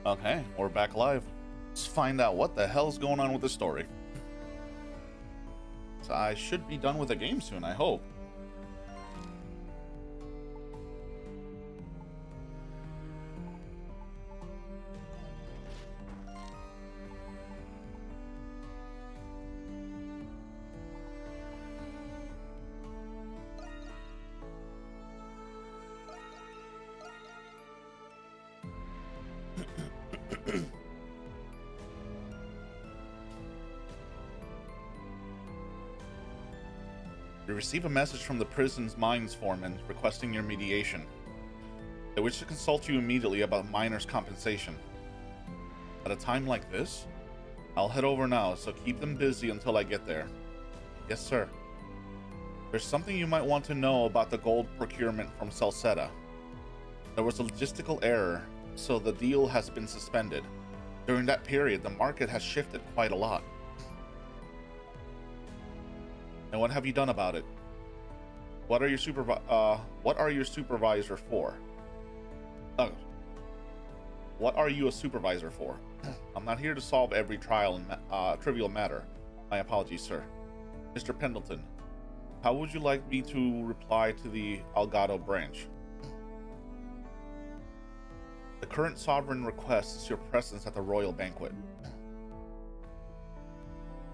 Okay, we're back live. Let's find out what the hell's going on with the story. So I should be done with the game soon, I hope. You receive a message from the prison's mines foreman requesting your mediation. They wish to consult you immediately about miners' compensation. At a time like this, I'll head over now, so keep them busy until I get there. Yes, sir. There's something you might want to know about the gold procurement from Salsetta. There was a logistical error, so the deal has been suspended. During that period, the market has shifted quite a lot. And what have you done about it? What are your supervisor for? What are you a supervisor for? I'm not here to solve every trivial matter. My apologies, sir. Mr. Pendleton, how would you like me to reply to the Algado branch? The current sovereign requests your presence at the royal banquet.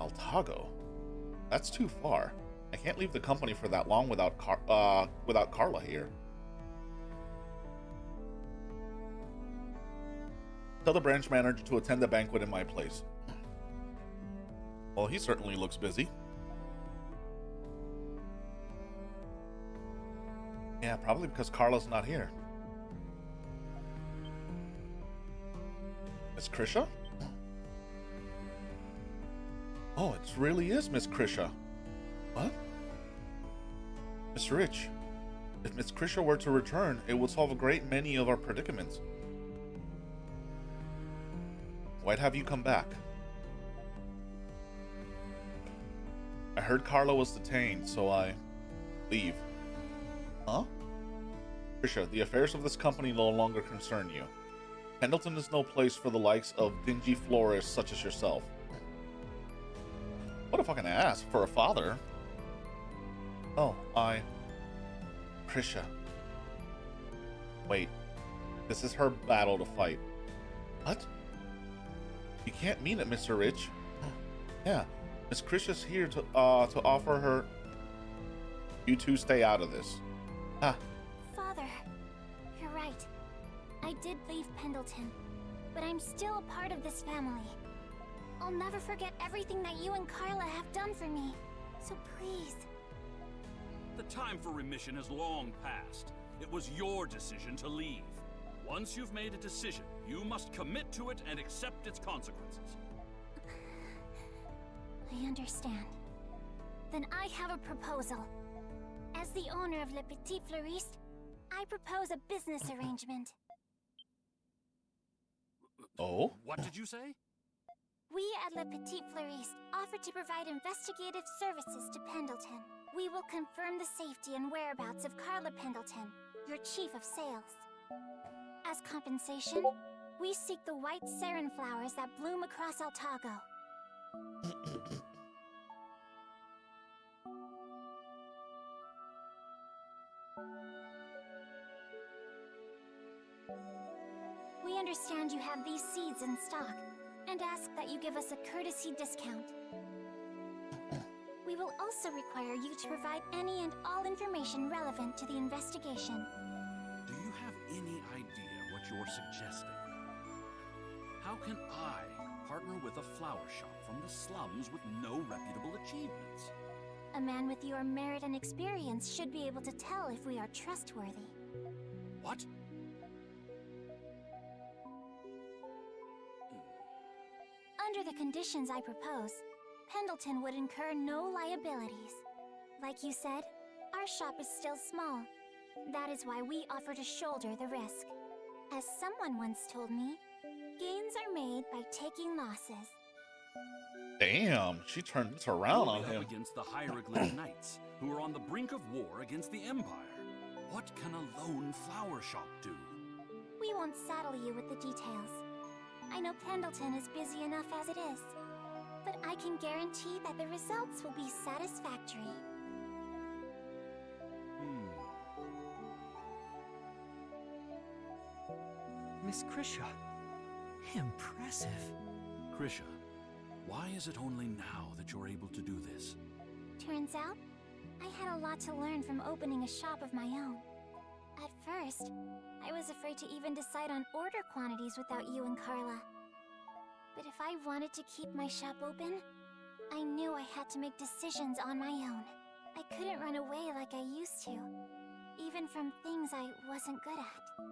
Altago? That's too far. I can't leave the company for that long without Carla here. Tell the branch manager to attend the banquet in my place. Well, he certainly looks busy. Yeah, probably because Carla's not here. Miss Krisha? Oh, it really is Miss Krisha. What? Mr. Rich, if Miss Krisha were to return, it would solve a great many of our predicaments. Why'd have you come back? I heard Carla was detained, so I leave. Huh? Krisha, the affairs of this company no longer concern you. Pendleton is no place for the likes of dingy florists such as yourself. What a fucking ass for a father. Oh, Krisha. Wait, this is her battle to fight. What? You can't mean it, Mr. Rich. Yeah, Miss Krisha's here to offer her. You two stay out of this. Ah. Father, you're right. I did leave Pendleton, but I'm still a part of this family. I'll never forget everything that you and Carla have done for me. So please. The time for remission is long past. It was your decision to leave. Once you've made a decision, you must commit to it and accept its consequences. I understand. Then I have a proposal. As the owner of Le Petit Fleuriste, I propose a business arrangement. Oh? What did you say? We at Le Petit Fleuriste offer to provide investigative services to Pendleton. We will confirm the safety and whereabouts of Carla Pendleton, your chief of sales. As compensation, we seek the white sarin flowers that bloom across Altago. We understand you have these seeds in stock, and ask that you give us a courtesy discount. We will also require you to provide any and all information relevant to the investigation. Do you have any idea what you're suggesting? How can I partner with a flower shop from the slums with no reputable achievements? A man with your merit and experience should be able to tell if we are trustworthy. What? Under the conditions I propose, Pendleton would incur no liabilities. Like you said, our shop is still small. That is why we offer to shoulder the risk. As someone once told me, gains are made by taking losses. Damn, she turned this around on him. Up against the Hieroglyph Knights, who are on the brink of war against the Empire. What can a lone flower shop do? We won't saddle you with the details. I know Pendleton is busy enough as it is, but I can guarantee that the results will be satisfactory. Miss Krisha. Impressive. Krisha, why is it only now that you're able to do this? Turns out, I had a lot to learn from opening a shop of my own. At first, I was afraid to even decide on order quantities without you and Carla. But if I wanted to keep my shop open, I knew I had to make decisions on my own. I couldn't run away like I used to, even from things I wasn't good at.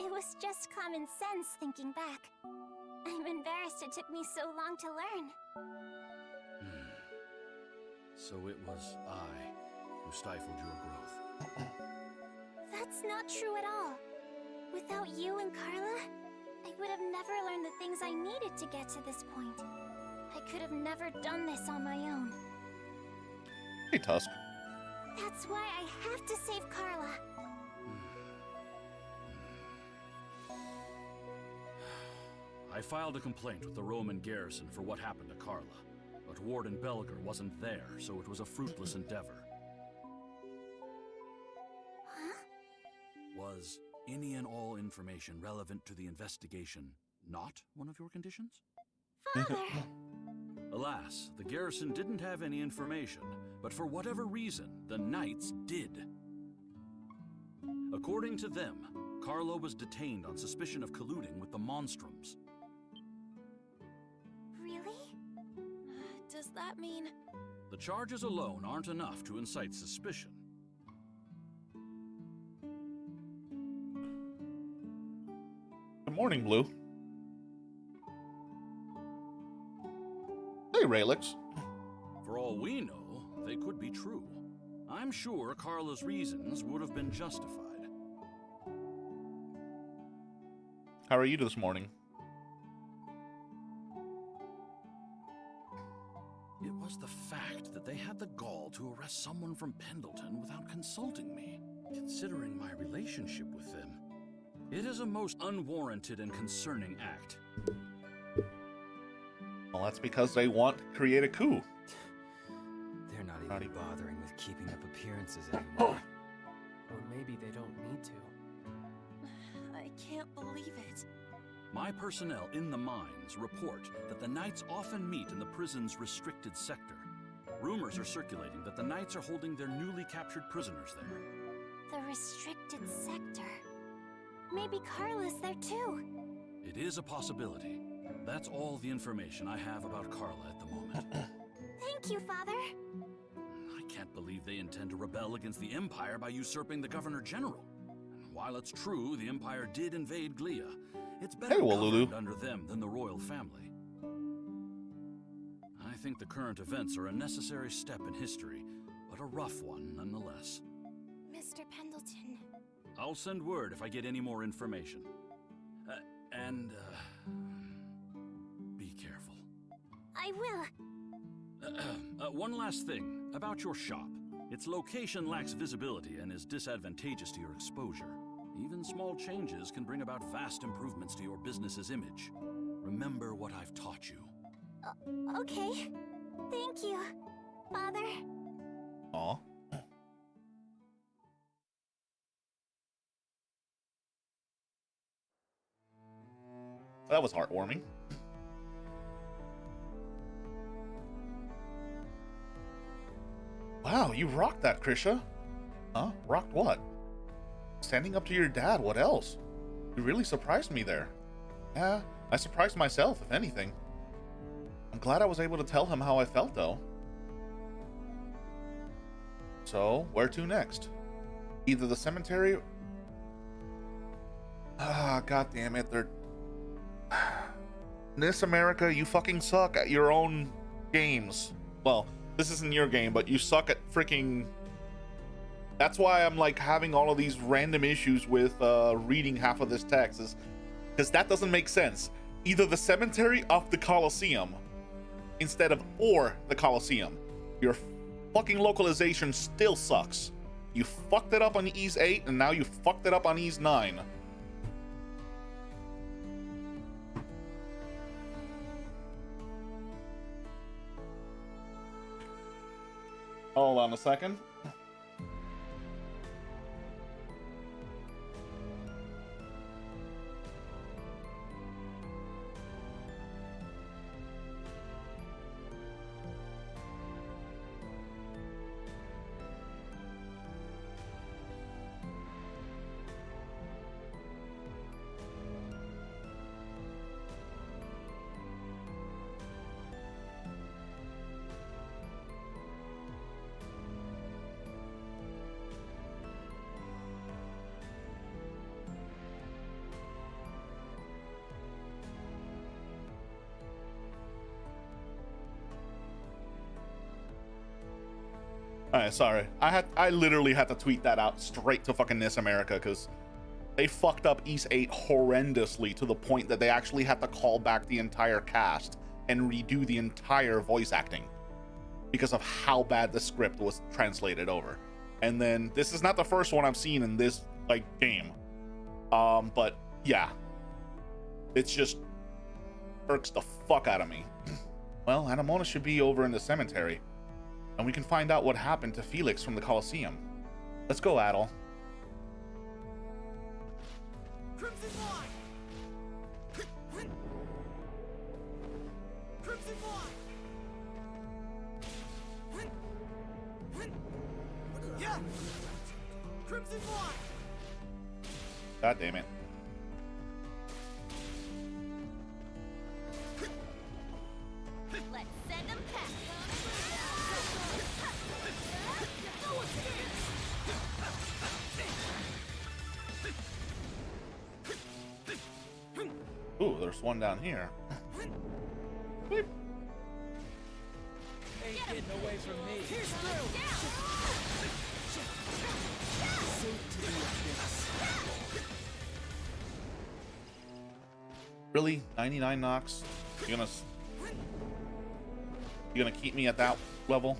It was just common sense thinking back. I'm embarrassed it took me so long to learn. So it was I who stifled your growth. That's not true at all. Without you and Carla, I would have never learned the things I needed to get to this point. I could have never done this on my own. Hey, Tusk. That's why I have to save Carla. I filed a complaint with the Roman garrison for what happened to Carla, but Warden Belger wasn't there, so it was a fruitless endeavor. Huh? Was any and all information relevant to the investigation not one of your conditions? Father! Alas, the garrison didn't have any information, but for whatever reason, the Knights did. According to them, Carla was detained on suspicion of colluding with the Monstrums. Really? Does that mean... The charges alone aren't enough to incite suspicion. Good morning, Blue. Hey, Raelix. For all we know, they could be true. I'm sure Carla's reasons would have been justified. How are you this morning? It was the fact that they had the gall to arrest someone from Pendleton without consulting me. Considering my relationship with them, it is a most unwarranted and concerning act. Well, that's because they want to create a coup. They're not even bothering with keeping up appearances anymore. Or maybe they don't need to. I can't believe it. My personnel in the mines report that the Knights often meet in the prison's restricted sector. Rumors are circulating that the Knights are holding their newly captured prisoners there. The restricted sector. Maybe Carla's there too. It is a possibility. That's all the information I have about Carla at the moment. Thank you, Father. I can't believe they intend to rebel against the Empire by usurping the Governor General. While it's true the Empire did invade Glia, it's better governed under them than the royal family. I think the current events are a necessary step in history, but a rough one nonetheless. Mr. Pendleton. I'll send word if I get any more information. Be careful. I will. One last thing about your shop. Its location lacks visibility and is disadvantageous to your exposure. Even small changes can bring about vast improvements to your business's image. Remember what I've taught you. Okay. Thank you, Father. Aw. That was heartwarming. Wow, you rocked that, Krisha. Huh? Rocked what? Standing up to your dad, what else? You really surprised me there. Yeah, I surprised myself, if anything. I'm glad I was able to tell him how I felt, though. So, where to next? Either the cemetery... God damn it, they're... In this America, you fucking suck at your own games. Well, this isn't your game, but you suck at freaking... That's why I'm like having all of these random issues with reading half of this text, is because that doesn't make sense. Either the cemetery of the Colosseum instead of or the Colosseum. Your fucking localization still sucks. You fucked it up on Ys 8 and now you fucked it up on Ys 9. Hold on a second. Alright, sorry. I literally had to tweet that out straight to fucking This America because they fucked up East 8 horrendously to the point that they actually had to call back the entire cast and redo the entire voice acting because of how bad the script was translated over. And then this is not the first one I've seen in this like game. But yeah. It's just irks the fuck out of me. Well, Anamona should be over in the cemetery. And we can find out what happened to Felix from the Colosseum. Let's go, Adel. Crimson Line! Crimson Line! Yeah! Crimson Line! God damn it. Let's send them packing. Ooh, there's one down here. Beep. Ain't getting away from me. Here's through! Really? 99 Nox? You gonna keep me at that level?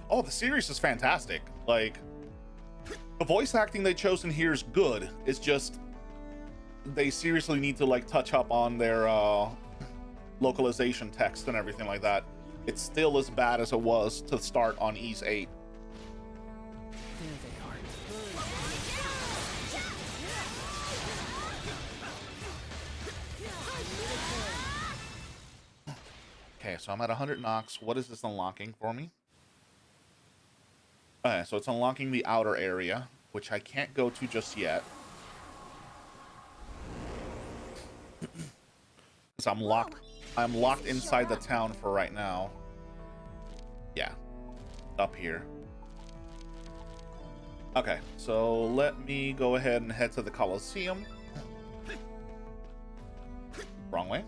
Oh, the series is fantastic. Like, the voice acting they chose in here is good. It's just they seriously need to like touch up on their localization text and everything like that. It's still as bad as it was to start on Ease 8. There they are. Okay, so I'm at 100 Nox. What is this unlocking for me? Okay, so it's unlocking the outer area, which I can't go to just yet. Because I'm locked inside the town for right now. Yeah. Up here. Okay, so let me go ahead and head to the Colosseum. Wrong way.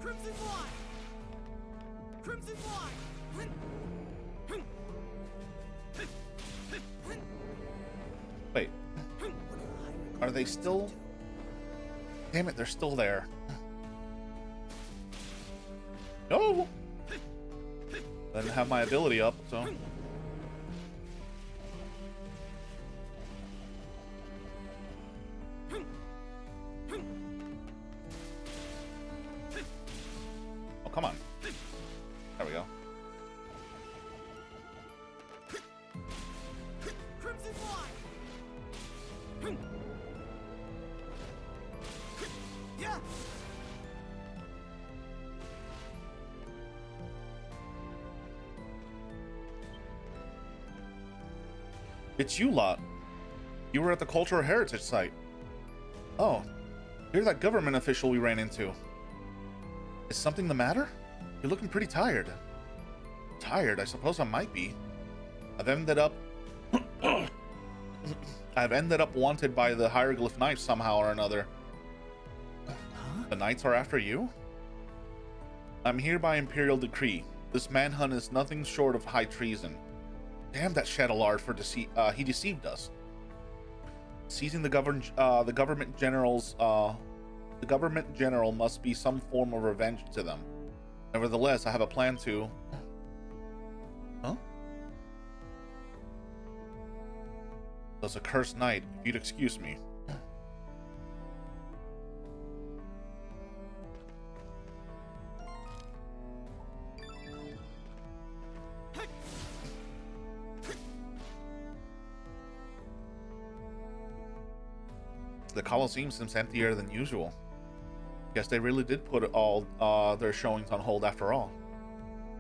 Crimson Line! Crimson Line! Wait. Are they still? Damn it, they're still there. No! I didn't have my ability up, so. Oh, come on. There we go. Crimson Line! Yeah! It's you lot. You were at the Cultural Heritage Site. Oh, you're that government official we ran into. Is something the matter? You're looking pretty tired. Tired? I suppose I might be. I've ended up... I've ended up wanted by the Hieroglyph Knights somehow or another. The Knights are after you? I'm here by Imperial decree. This manhunt is nothing short of high treason. Damn that Shadowlord for he deceived us. Seizing the government general must be some form of revenge to them. Nevertheless, I have a plan to... Huh? was a cursed night, if you'd excuse me. The Colosseum seems emptier than usual. Guess they really did put all their showings on hold after all.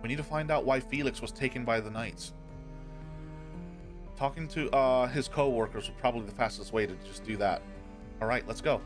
We need to find out why Felix was taken by the Knights. Talking to his co-workers was probably the fastest way to just do that. Alright, let's go.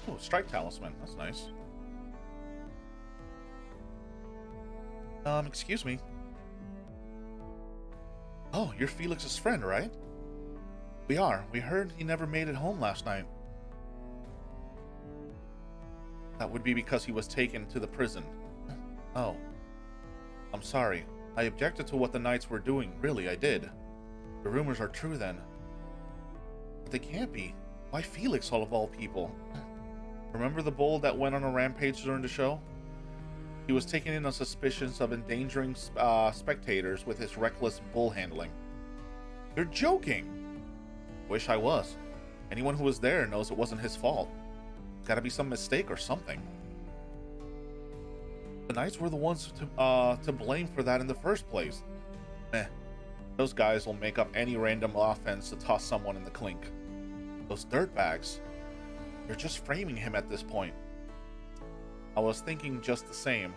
Oh, strike talisman. That's nice. Excuse me. Oh, you're Felix's friend, right? We are. We heard he never made it home last night. That would be because he was taken to the prison. Oh. I'm sorry. I objected to what the Knights were doing. Really, I did. The rumors are true then. But they can't be. Why Felix, all of all people? Remember the bull that went on a rampage during the show? He was taken in on suspicions of endangering spectators with his reckless bull handling. You're joking! Wish I was. Anyone who was there knows it wasn't his fault. Gotta be some mistake or something. The Knights were the ones to blame for that in the first place. Meh. Those guys will make up any random offense to toss someone in the clink. Those dirtbags. They're just framing him at this point. I was thinking just the same.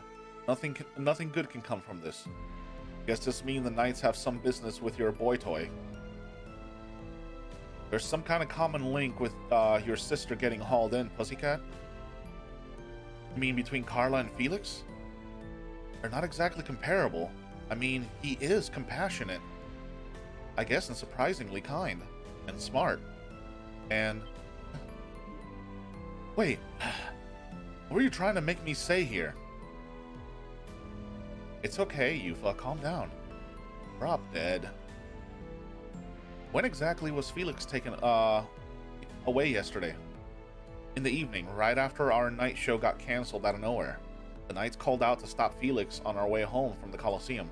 Nothing good can come from this. Guess this means the Knights have some business with your boy toy. There's some kind of common link with your sister getting hauled in, Pussycat? You mean between Carla and Felix? They're not exactly comparable. I mean, he is compassionate. I guess, and surprisingly kind. And smart. And... Wait. What were you trying to make me say here? It's okay, Yufa. Calm down. Drop dead. When exactly was Felix taken away yesterday? In the evening, right after our night show got cancelled out of nowhere. The Knights called out to stop Felix on our way home from the Colosseum.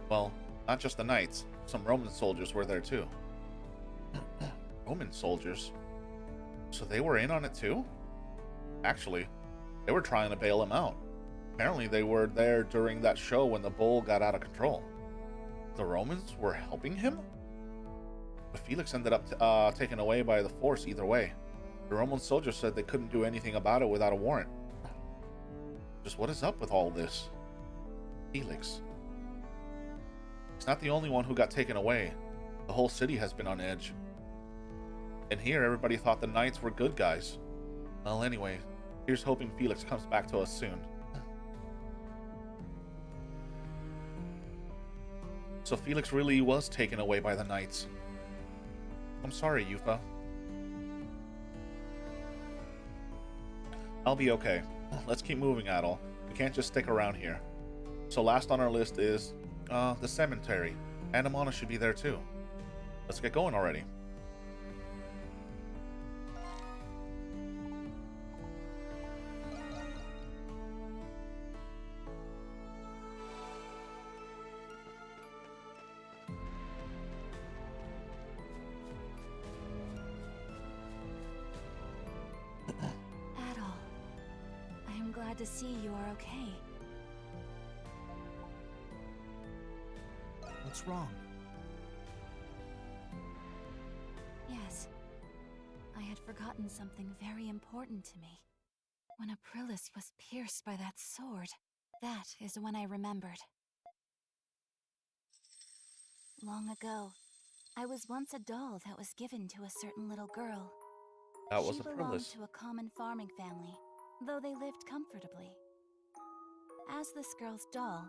Well, not just the Knights. Some Roman soldiers were there too. Roman soldiers? So they were in on it too? Actually, they were trying to bail him out. Apparently they were there during that show when the bull got out of control. The Romans were helping him? But Felix ended up taken away by the force either way. The Roman soldiers said they couldn't do anything about it without a warrant. Just what is up with all this? Felix. He's not the only one who got taken away. The whole city has been on edge. And here everybody thought the Knights were good guys. Well, anyway, here's hoping Felix comes back to us soon. So Felix really was taken away by the Knights. I'm sorry, Yufa. I'll be okay. Let's keep moving, Adol. We can't just stick around here. So last on our list is, the cemetery. Anamana should be there too. Let's get going already. Glad to see you are okay. What's wrong? Yes. I had forgotten something very important to me. When Aprilis was pierced by that sword, that is when I remembered. Long ago, I was once a doll that was given to a certain little girl. That was She belonged Aprilis. to a common farming family, though they lived comfortably. As this girl's doll,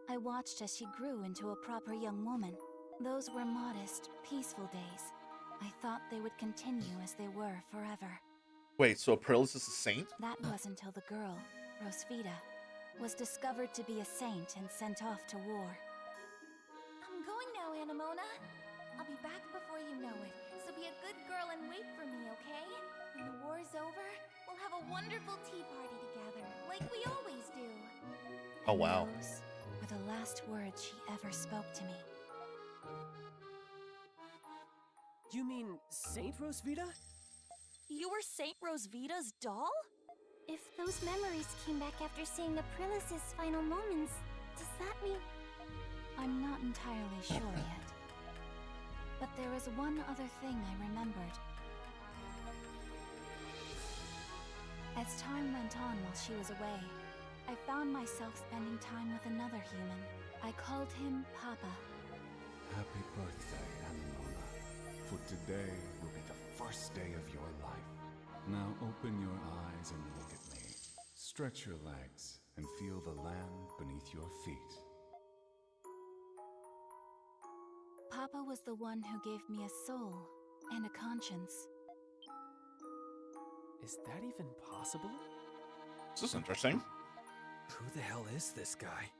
I watched as she grew into a proper young woman. Those were modest, peaceful days. I thought they would continue as they were forever. Wait, so Aprilis is a saint? That was until the girl, Rosvita, was discovered to be a saint and sent off to war. I'm going now, Anemona. I'll be back before you know it, so be a good girl and wait for me, okay? When the war's over, we'll have a wonderful tea party together, like we always do. Oh, wow. And those were the last words she ever spoke to me. You mean Saint Rosvita? You were Saint Rosvita's doll? If those memories came back after seeing Aprilis' final moments, does that mean... I'm not entirely sure yet. But there was one other thing I remembered. As time went on while she was away, I found myself spending time with another human. I called him Papa. Happy birthday, Anemona. For today will be the first day of your life. Now open your eyes and look at me. Stretch your legs and feel the land beneath your feet. Papa was the one who gave me a soul and a conscience. Is that even possible? This is interesting. Who the hell is this guy?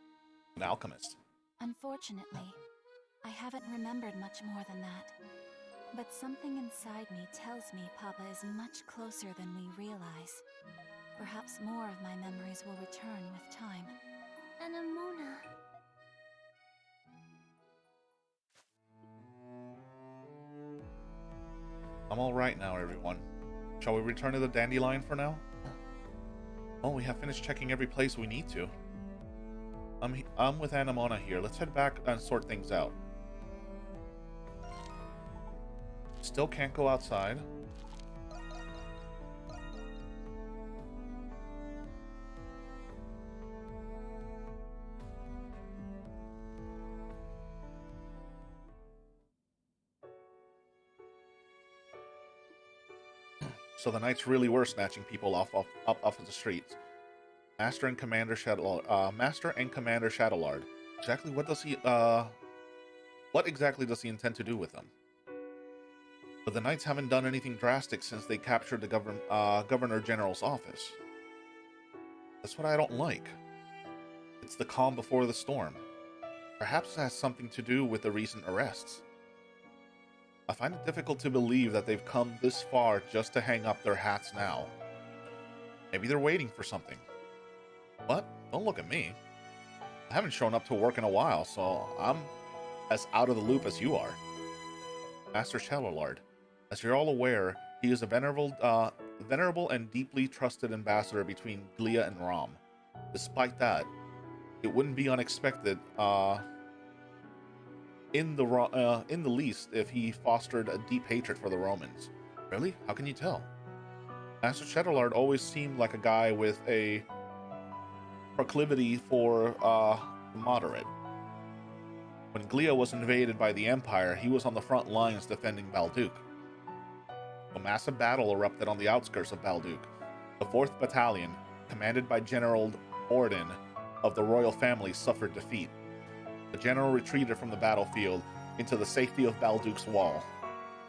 An alchemist. Unfortunately, I haven't remembered much more than that. But something inside me tells me Papa is much closer than we realize. Perhaps more of my memories will return with time. Anemona. I'm all right now, everyone. Shall we return to the dandelion for now? Oh, we have finished checking every place we need to. I'm with Anemona here. Let's head back and sort things out. Still can't go outside. So the knights really were snatching people off of the streets. Master and Commander Shadowlord. Exactly what does he what exactly does he intend to do with them? But the knights haven't done anything drastic since they captured the Governor General's office. That's what I don't like. It's the calm before the storm. Perhaps it has something to do with the recent arrests. I find it difficult to believe that they've come this far just to hang up their hats now. Maybe they're waiting for something. What? Don't look at me. I haven't shown up to work in a while, so I'm as out of the loop as you are. Master Shadowlord, as you're all aware, he is a venerable and deeply trusted ambassador between Glia and Rom. Despite that, it wouldn't be unexpected in the least if he fostered a deep hatred for the Romans. Really? How can you tell? Master Shadowlord always seemed like a guy with a proclivity for the moderate. When Glia was invaded by the Empire, he was on the front lines defending Balduc. A massive battle erupted on the outskirts of Balduc. The 4th Battalion, commanded by General Orden of the royal family, suffered defeat. The general retreated from the battlefield into the safety of Balduc's wall.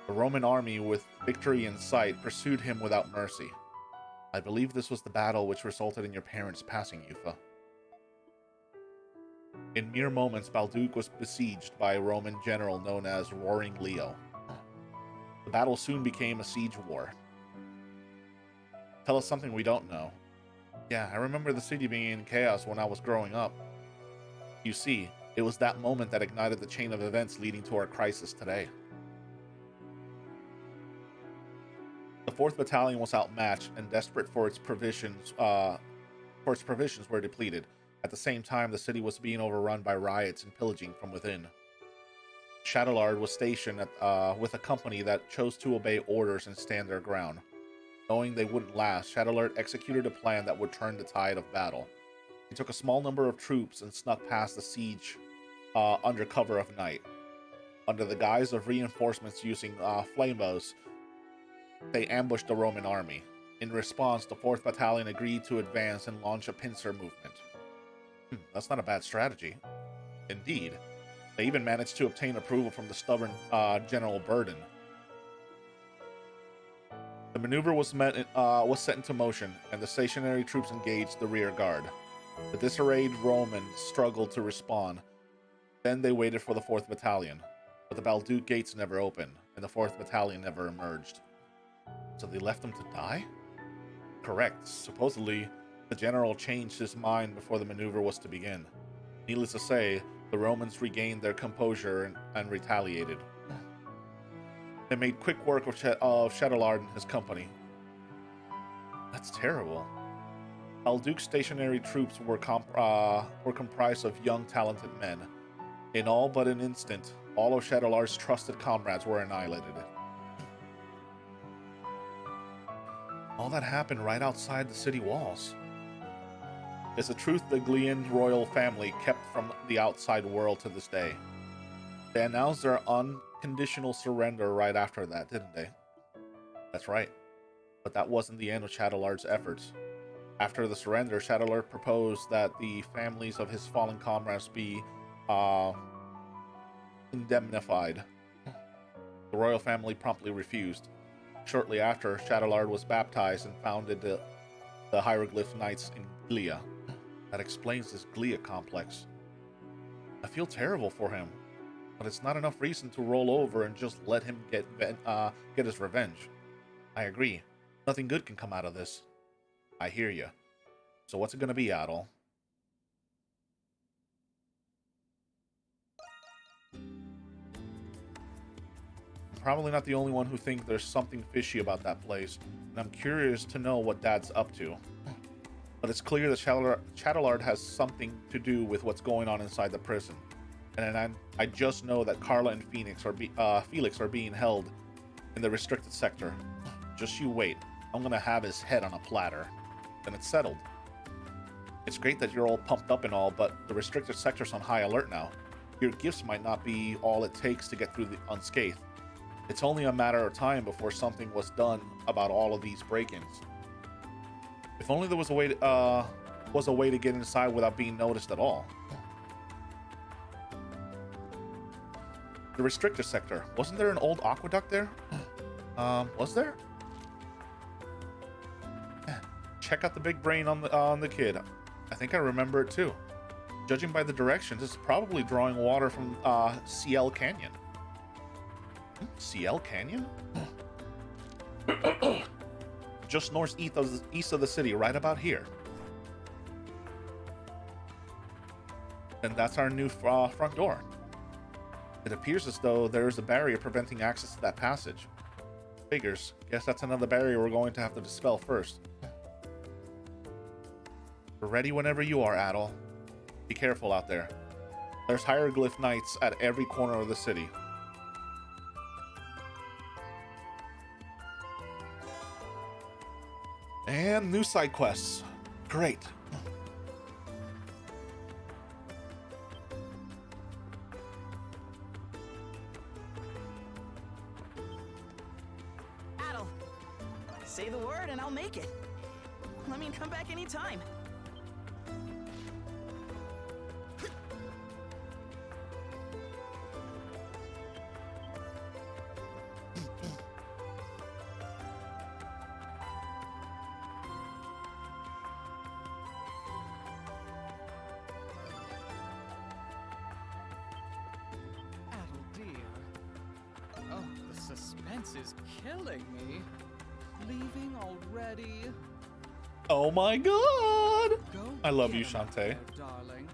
The Roman army, with victory in sight, pursued him without mercy. I believe this was the battle which resulted in your parents passing, Yufa. In mere moments, Balduc was besieged by a Roman general known as Roaring Leo. The battle soon became a siege war. Tell us something we don't know. Yeah, I remember the city being in chaos when I was growing up. You see, it was that moment that ignited the chain of events leading to our crisis today. The 4th Battalion was outmatched and desperate for its provisions were depleted. At the same time, the city was being overrun by riots and pillaging from within. Shadowlord was stationed with a company that chose to obey orders and stand their ground. Knowing they wouldn't last, Shadowlord executed a plan that would turn the tide of battle. He took a small number of troops and snuck past the siege under cover of night. Under the guise of reinforcements using flamebows, they ambushed the Roman army. In response, the 4th Battalion agreed to advance and launch a pincer movement. That's not a bad strategy. Indeed, they even managed to obtain approval from the stubborn General Burden. The maneuver was set into motion, and the stationary troops engaged the rear guard. The disarrayed Romans struggled to respond. Then they waited for the 4th Battalion, but the Balduke gates never opened, and the 4th Battalion never emerged. So they left them to die? Correct. Supposedly, the general changed his mind before the maneuver was to begin. Needless to say, the Romans regained their composure and retaliated. They made quick work of Chatelard and his company. That's terrible. Balduke's stationary troops were comprised of young, talented men. In all but an instant, all of Chatelard's trusted comrades were annihilated. All that happened right outside the city walls. It's a truth the Glean royal family kept from the outside world to this day. They announced their unconditional surrender right after that, didn't they? That's right. But that wasn't the end of Chatelard's efforts. After the surrender, Chatelard proposed that the families of his fallen comrades be indemnified. The royal family promptly refused. Shortly after, Chatelard was baptized and founded the Hieroglyph Knights in Glia. That explains this Glia complex. I feel terrible for him, but it's not enough reason to roll over and just let him get his revenge. I agree. Nothing good can come out of this. I hear you. So what's it gonna be, Adol? I'm probably not the only one who thinks there's something fishy about that place, and I'm curious to know what Dad's up to. But it's clear that Chatelard has something to do with what's going on inside the prison. And I just know that Carla and Felix are being held in the restricted sector. Just you wait. I'm gonna have his head on a platter. Then it's settled. It's great that you're all pumped up and all, but the restricted sector's on high alert now. Your gifts might not be all it takes to get through the unscathed. It's only a matter of time before something was done about all of these break-ins. If only there was a way to get inside without being noticed at all. The restricted sector. Wasn't there an old aqueduct there? Was there? Check out the big brain on the kid. I think I remember it too. Judging by the directions, it's probably drawing water from CL Canyon. CL Canyon? Just northeast of the city, right about here. And that's our new front door. It appears as though there is a barrier preventing access to that passage. Figures. Guess that's another barrier we're going to have to dispel first. We're ready whenever you are, Adol. Be careful out there. There's hieroglyph knights at every corner of the city. And new side quests. Great. Adol, say the word and I'll make it. Let me come back anytime. Is killing me. Leaving already? Oh my god! Go I love get you, him Shantae. there, darling.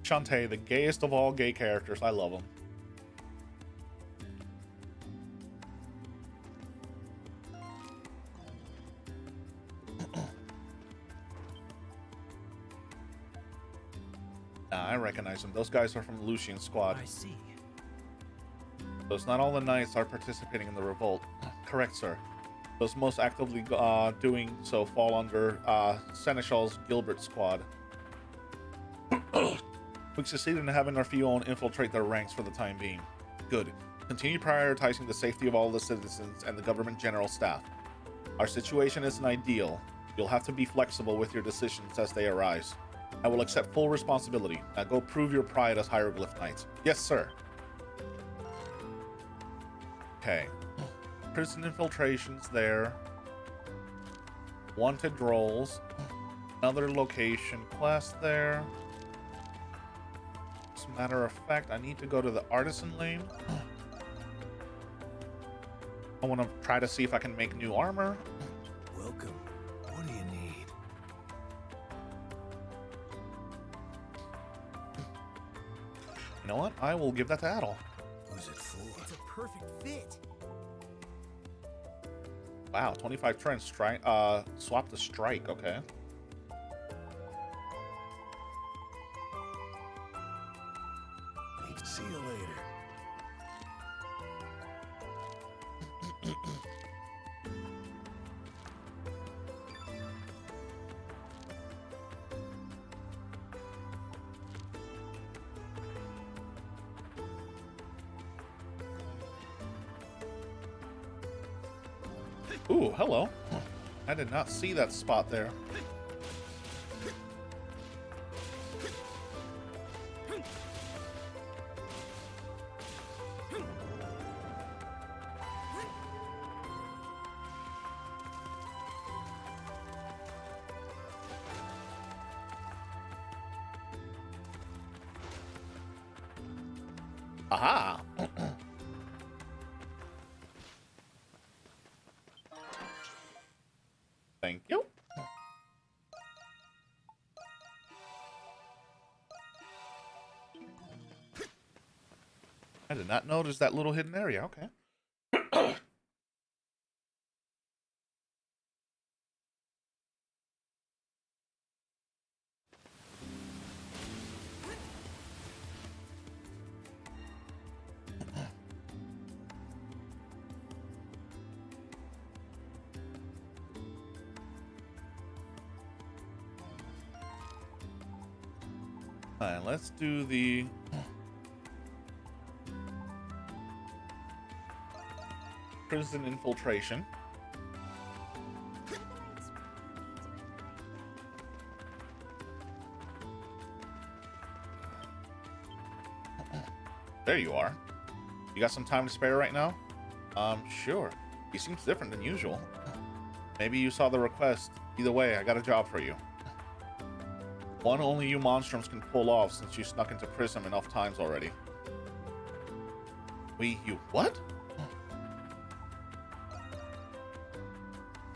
Shantae, the gayest of all gay characters. I love him. I recognize them. Those guys are from Lucian's squad. I see. So it's not all the knights are participating in the revolt. Correct, sir. Those most actively doing so fall under Seneschal's Gilbert squad. We succeeded in having our Fion infiltrate their ranks for the time being. Good. Continue prioritizing the safety of all the citizens and the government general staff. Our situation isn't ideal. You'll have to be flexible with your decisions as they arise. I will accept full responsibility. Now go prove your pride as Hieroglyph Knights. Yes, sir. Okay. Prison infiltration's there. Wanted roles. Another location quest there. As a matter of fact, I need to go to the artisan lane. I want to try to see if I can make new armor. Welcome. What do you need? You know what? I will give that to Adel. Who's it for? It's a perfect fit. Wow, 25 trends. Strike. Swap to strike. Okay. See you later. Ooh, hello. I did not see that spot there. Aha! Thank you. I did not notice that little hidden area. Okay. Alright, let's do the prison infiltration. There you are. You got some time to spare right now? Sure. He seems different than usual. Maybe you saw the request. Either way, I got a job for you. One only you monstrums can pull off since you snuck into Prism enough times already. You what?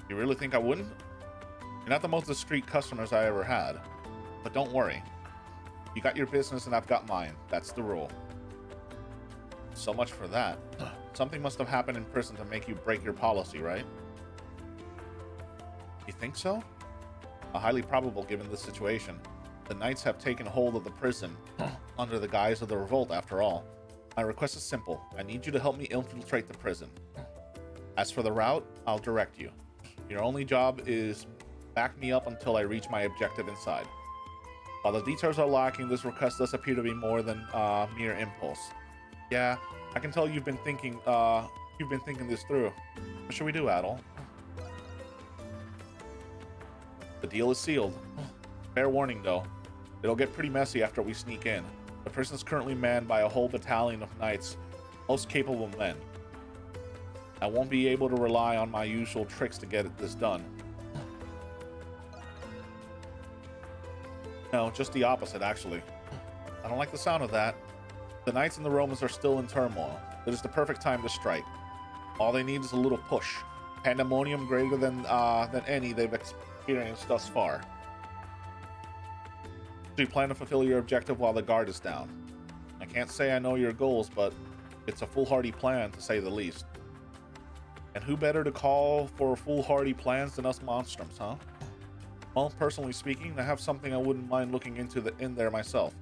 You really think I wouldn't? You're not the most discreet customers I ever had. But don't worry. You got your business and I've got mine. That's the rule. So much for that. Something must have happened in prison to make you break your policy, right? You think so? Highly probable given the situation. The Knights have taken hold of the prison, under the guise of the revolt after all. My request is simple. I need you to help me infiltrate the prison. As for the route, I'll direct you. Your only job is back me up until I reach my objective inside. While the details are lacking, this request does appear to be more than mere impulse. Yeah, I can tell you've been thinking this through. What should we do, Adel? The deal is sealed. Fair warning, though. It'll get pretty messy after we sneak in. The prison's currently manned by a whole battalion of knights, most capable men. I won't be able to rely on my usual tricks to get this done. No, just the opposite, actually. I don't like the sound of that. The knights and the Romans are still in turmoil. It is the perfect time to strike. All they need is a little push. Pandemonium greater than any they've experienced thus far. Do you plan to fulfill your objective while the guard is down? I can't say I know your goals, but it's a foolhardy plan, to say the least. And who better to call for foolhardy plans than us monstrums, huh? Well, personally speaking, I have something I wouldn't mind looking in there myself.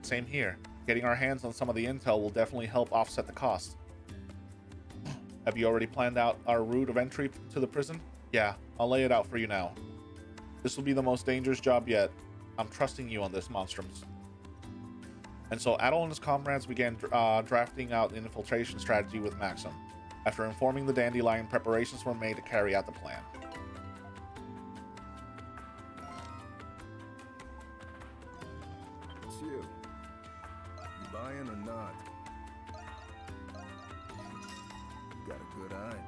Same here. Getting our hands on some of the intel will definitely help offset the cost. Have you already planned out our route of entry to the prison? Yeah, I'll lay it out for you now. This will be the most dangerous job yet. I'm trusting you on this, monstrums. And so Adel and his comrades began drafting out the infiltration strategy with Maxim. After informing the Dandelion, preparations were made to carry out the plan. It's you. You buying or not? You got a good eye.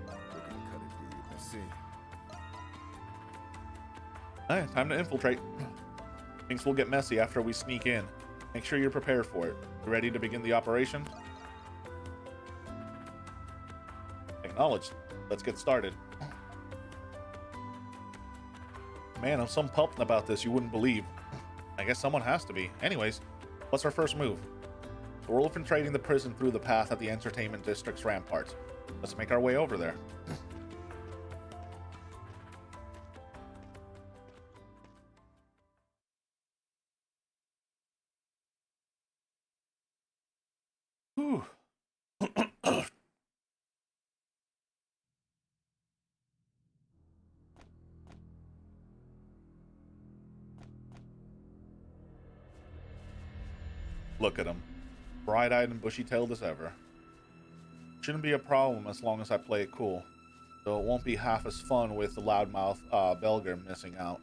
Looking to cut a deal with see. Alright, time to infiltrate. Things will get messy after we sneak in. Make sure you're prepared for it. You ready to begin the operation? Acknowledged. Let's get started. Man, I'm so pumped about this you wouldn't believe. I guess someone has to be. Anyways, what's our first move? We're infiltrating the prison through the path at the entertainment district's ramparts. Let's make our way over there. Whew. Look at him. Bright-eyed and bushy-tailed as ever. Shouldn't be a problem as long as I play it cool. Though it won't be half as fun with the loudmouth Belger missing out.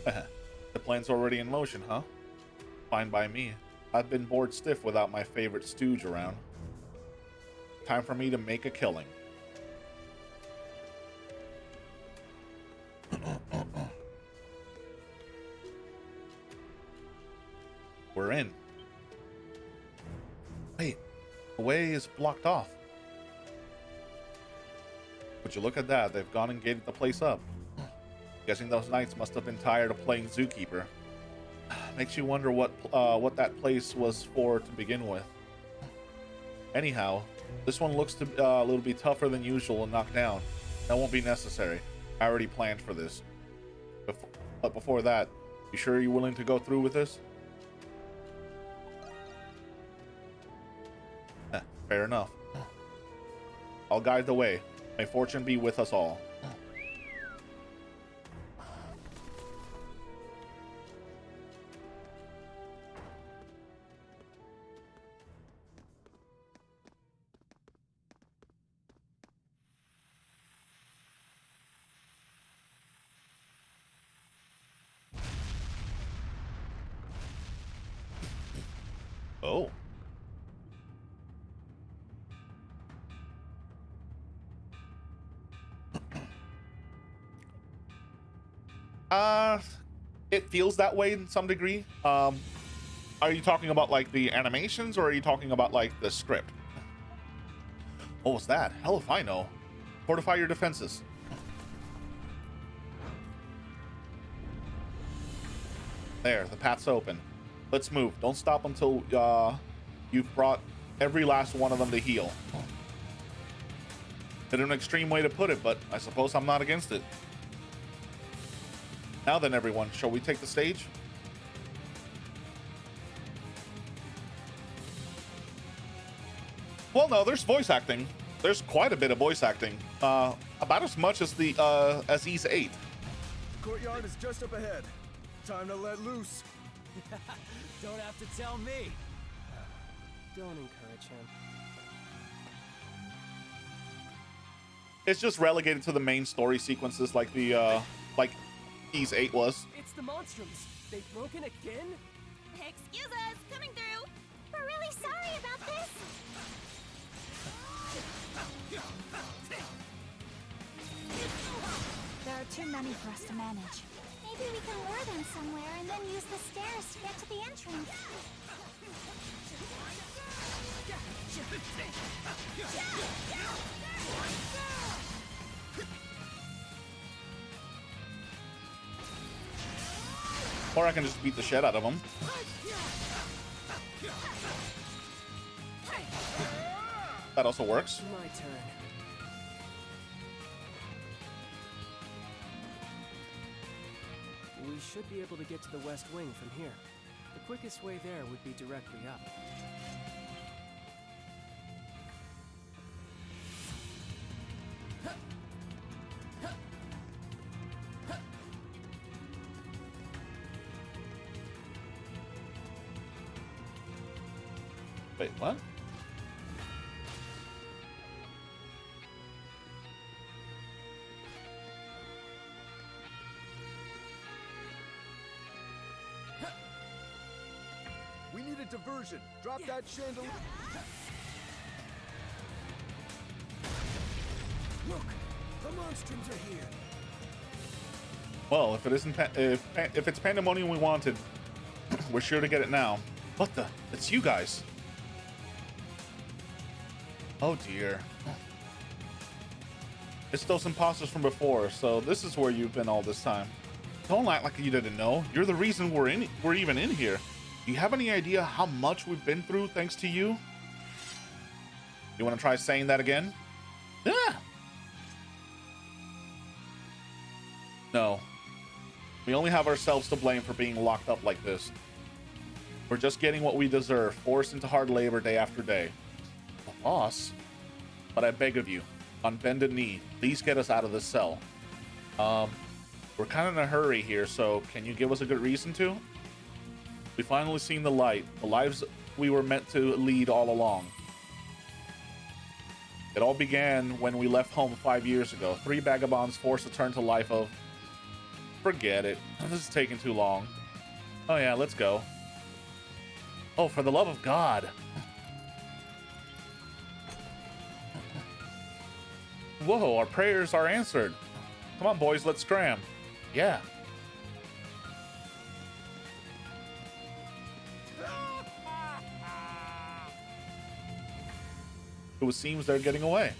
The plan's already in motion, huh? Fine by me. I've been bored stiff without my favorite stooge around. Time for me to make a killing. We're in. Wait, the way is blocked off. Would you look at that? They've gone and gated the place up. Guessing those knights must have been tired of playing zookeeper. Makes you wonder what that place was for to begin with. Anyhow, this one looks to a little bit tougher than usual and knocked down. That won't be necessary. I already planned for this. But before that, you sure you're willing to go through with this? Fair enough. I'll guide the way. May fortune be with us all. Oh. It feels that way in some degree. Are you talking about like the animations, or are you talking about like the script? What was that? Hell if I know. Fortify your defenses. There, the path's open. Let's move. Don't stop until you've brought every last one of them to heal. It's an extreme way to put it, but I suppose I'm not against it. Now then, everyone, shall we take the stage? Well, no, there's voice acting. There's quite a bit of voice acting. About as much as the as Ys 8. Courtyard is just up ahead. Time to let loose. Don't have to tell me. Don't encourage him. It's just relegated to the main story sequences, like the like Ys 8 was. It's the Monstrums. They've broken again? Excuse us, coming through. We're really sorry about this. There are too many for us to manage. Maybe we can lure them somewhere and then use the stairs to get to the entrance. Or I can just beat the shit out of them. That also works. My turn. We should be able to get to the west wing from here. The quickest way there would be directly up. Wait, what? We need a diversion. Drop that chandelier. Look, the monstrums are here. Well, if it isn't, if it's pandemonium we wanted, we're sure to get it now. What the? It's you guys. Oh dear. It's those imposters from before, so this is where you've been all this time. Don't act like you didn't know. You're the reason we're even in here. Do you have any idea how much we've been through thanks to you? You want to try saying that again? Yeah. No. We only have ourselves to blame for being locked up like this. We're just getting what we deserve, forced into hard labor day after day. Boss? But I beg of you, on bended knee, please get us out of this cell. We're kind of in a hurry here, so can you give us a good reason to? We finally seen the light, the lives we were meant to lead all along. It all began when we left home 5 years ago. 3 vagabonds forced to turn to life of... Forget it. This is taking too long. Oh yeah, let's go. Oh, for the love of God. Whoa, our prayers are answered. Come on, boys, let's scram. Yeah. It seems they're getting away.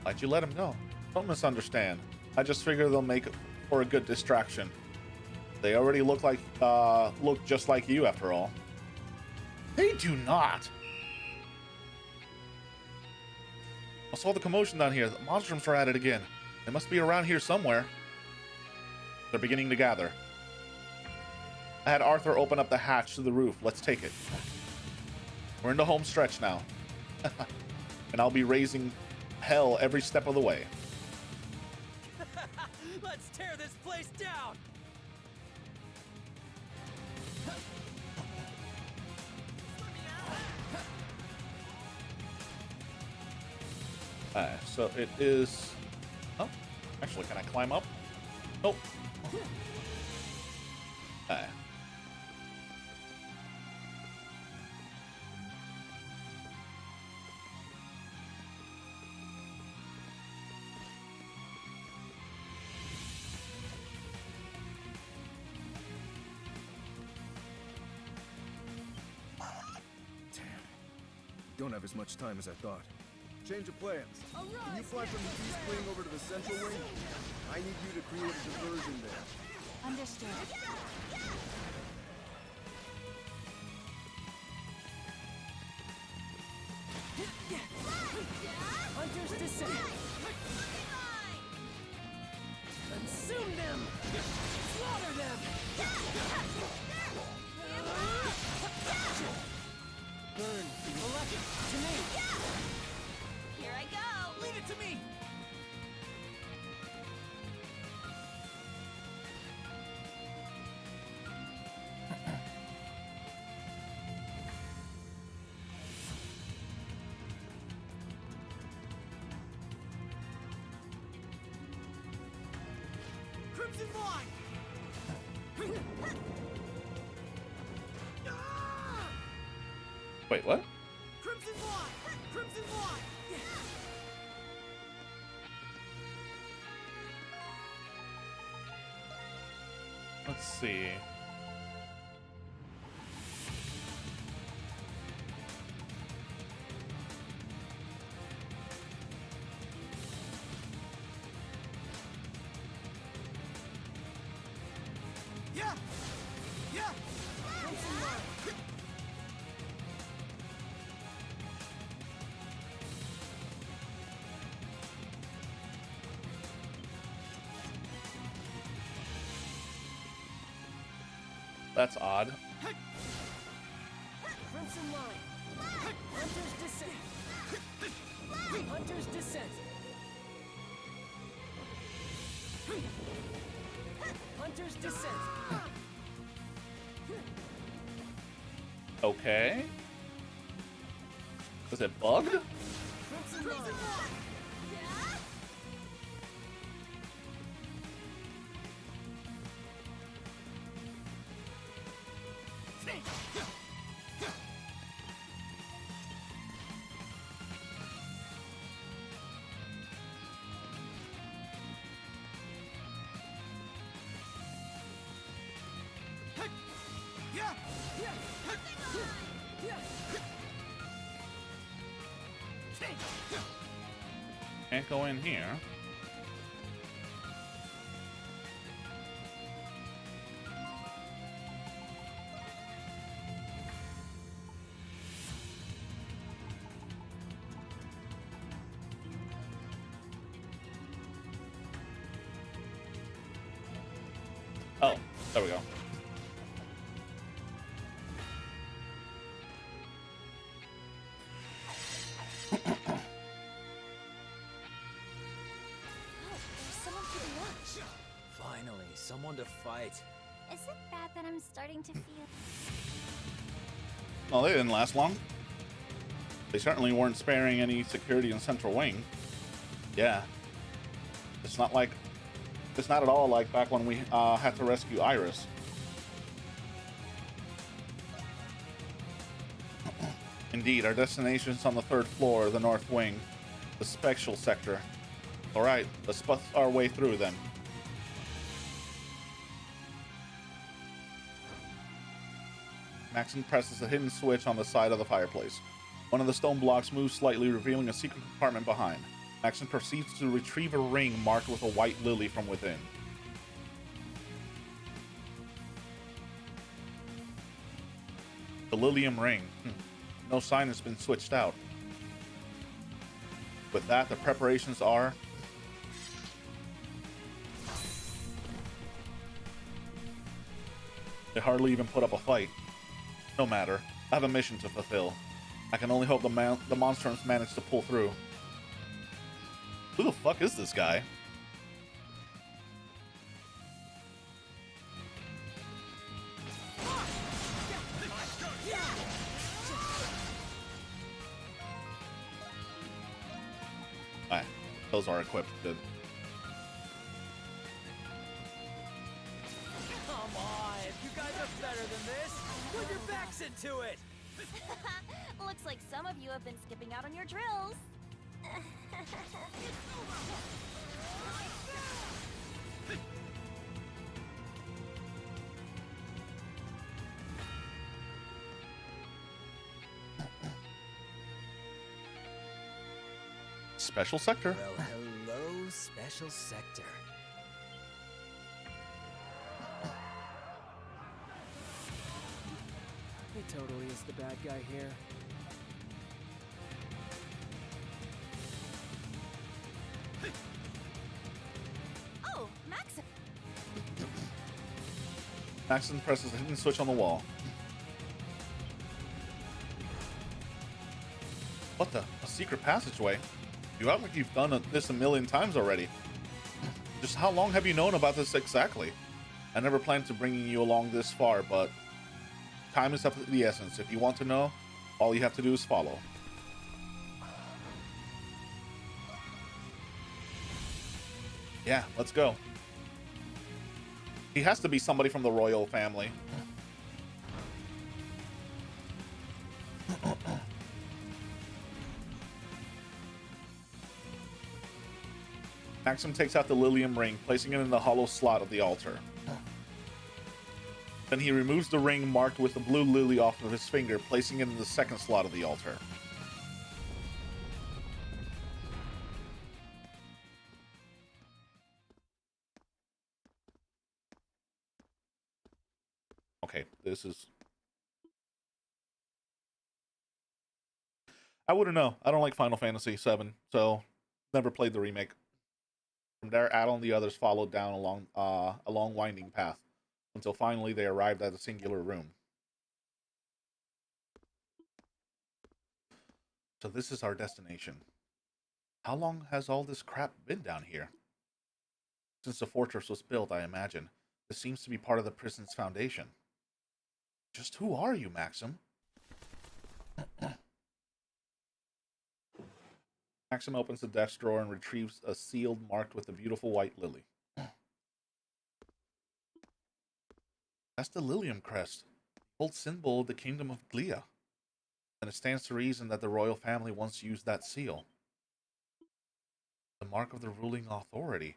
Why'd you let him go? Don't misunderstand. I just figure they'll make it for a good distraction. They already look just like you after all. They do not. I saw the commotion down here. The monstrums are at it again. They must be around here somewhere. They're beginning to gather. I had Arthur open up the hatch to the roof. Let's take it. We're in the home stretch now. And I'll be raising hell every step of the way. Let's tear this place down! So it is... Oh, actually, can I climb up? Nope. Don't have as much time as I thought. Change of plans. Can you fly from the east wing over to the central wing? I need you to create a diversion there. Understood. Hunters descend! Consume them! Slaughter them! Burn, elect to me! Here I go! Leave it to me! Crimson Blind! Wait, what? Crimson Blind! Crimson Blind! Let's see. Yeah! Yeah! That's odd. Crimson Line! Hunters descend! Hunters descend! Hunters descend! Okay. Was it bugged? Crimson Line! Yeah! Can't go in here. Oh, there we go. Finally, someone to fight. Is it bad that I'm starting to feel... Well, they didn't last long. They certainly weren't sparing any security in Central Wing. Yeah. It's not at all like back when we had to rescue Iris. Indeed, our destination is on the 3rd floor of the North Wing, the Special Sector. Alright, let's bust our way through then. Maxon presses a hidden switch on the side of the fireplace. One of the stone blocks moves slightly, revealing a secret compartment behind. Maxon proceeds to retrieve a ring marked with a white lily from within. The Lilium ring. No sign has been switched out. With that, the preparations are... They hardly even put up a fight. No matter. I have a mission to fulfill. I can only hope the Monstrums manage to pull through. Who the fuck is this guy? Alright, those are equipped. Good. Come on, you guys are better than this. Put your backs into it. Looks like some of you have been skipping out on your drills. Special Sector. Well, hello, Special Sector. He totally is the bad guy here. Oh, Maxon! Maxon presses a hidden switch on the wall. What the? A secret passageway? You act like you've done this a million times already. Just how long have you known about this exactly? I never planned to bringing you along this far, but time is of the essence. If you want to know, all you have to do is follow. Yeah, let's go. He has to be somebody from the royal family. Maxim takes out the Lilium ring, placing it in the hollow slot of the altar. Then he removes the ring marked with the blue lily off of his finger, placing it in the second slot of the altar. Okay, this is... I wouldn't know. I don't like Final Fantasy VII, so never played the remake. From there, Adel and the others followed down a long winding path, until finally they arrived at a singular room. So this is our destination. How long has all this crap been down here? Since the fortress was built, I imagine. This seems to be part of the prison's foundation. Just who are you, Maxim? Maxim opens the desk drawer and retrieves a seal marked with a beautiful white lily. That's the Lilium crest, the old symbol of the kingdom of Glia. And it stands to reason that the royal family once used that seal. The mark of the ruling authority.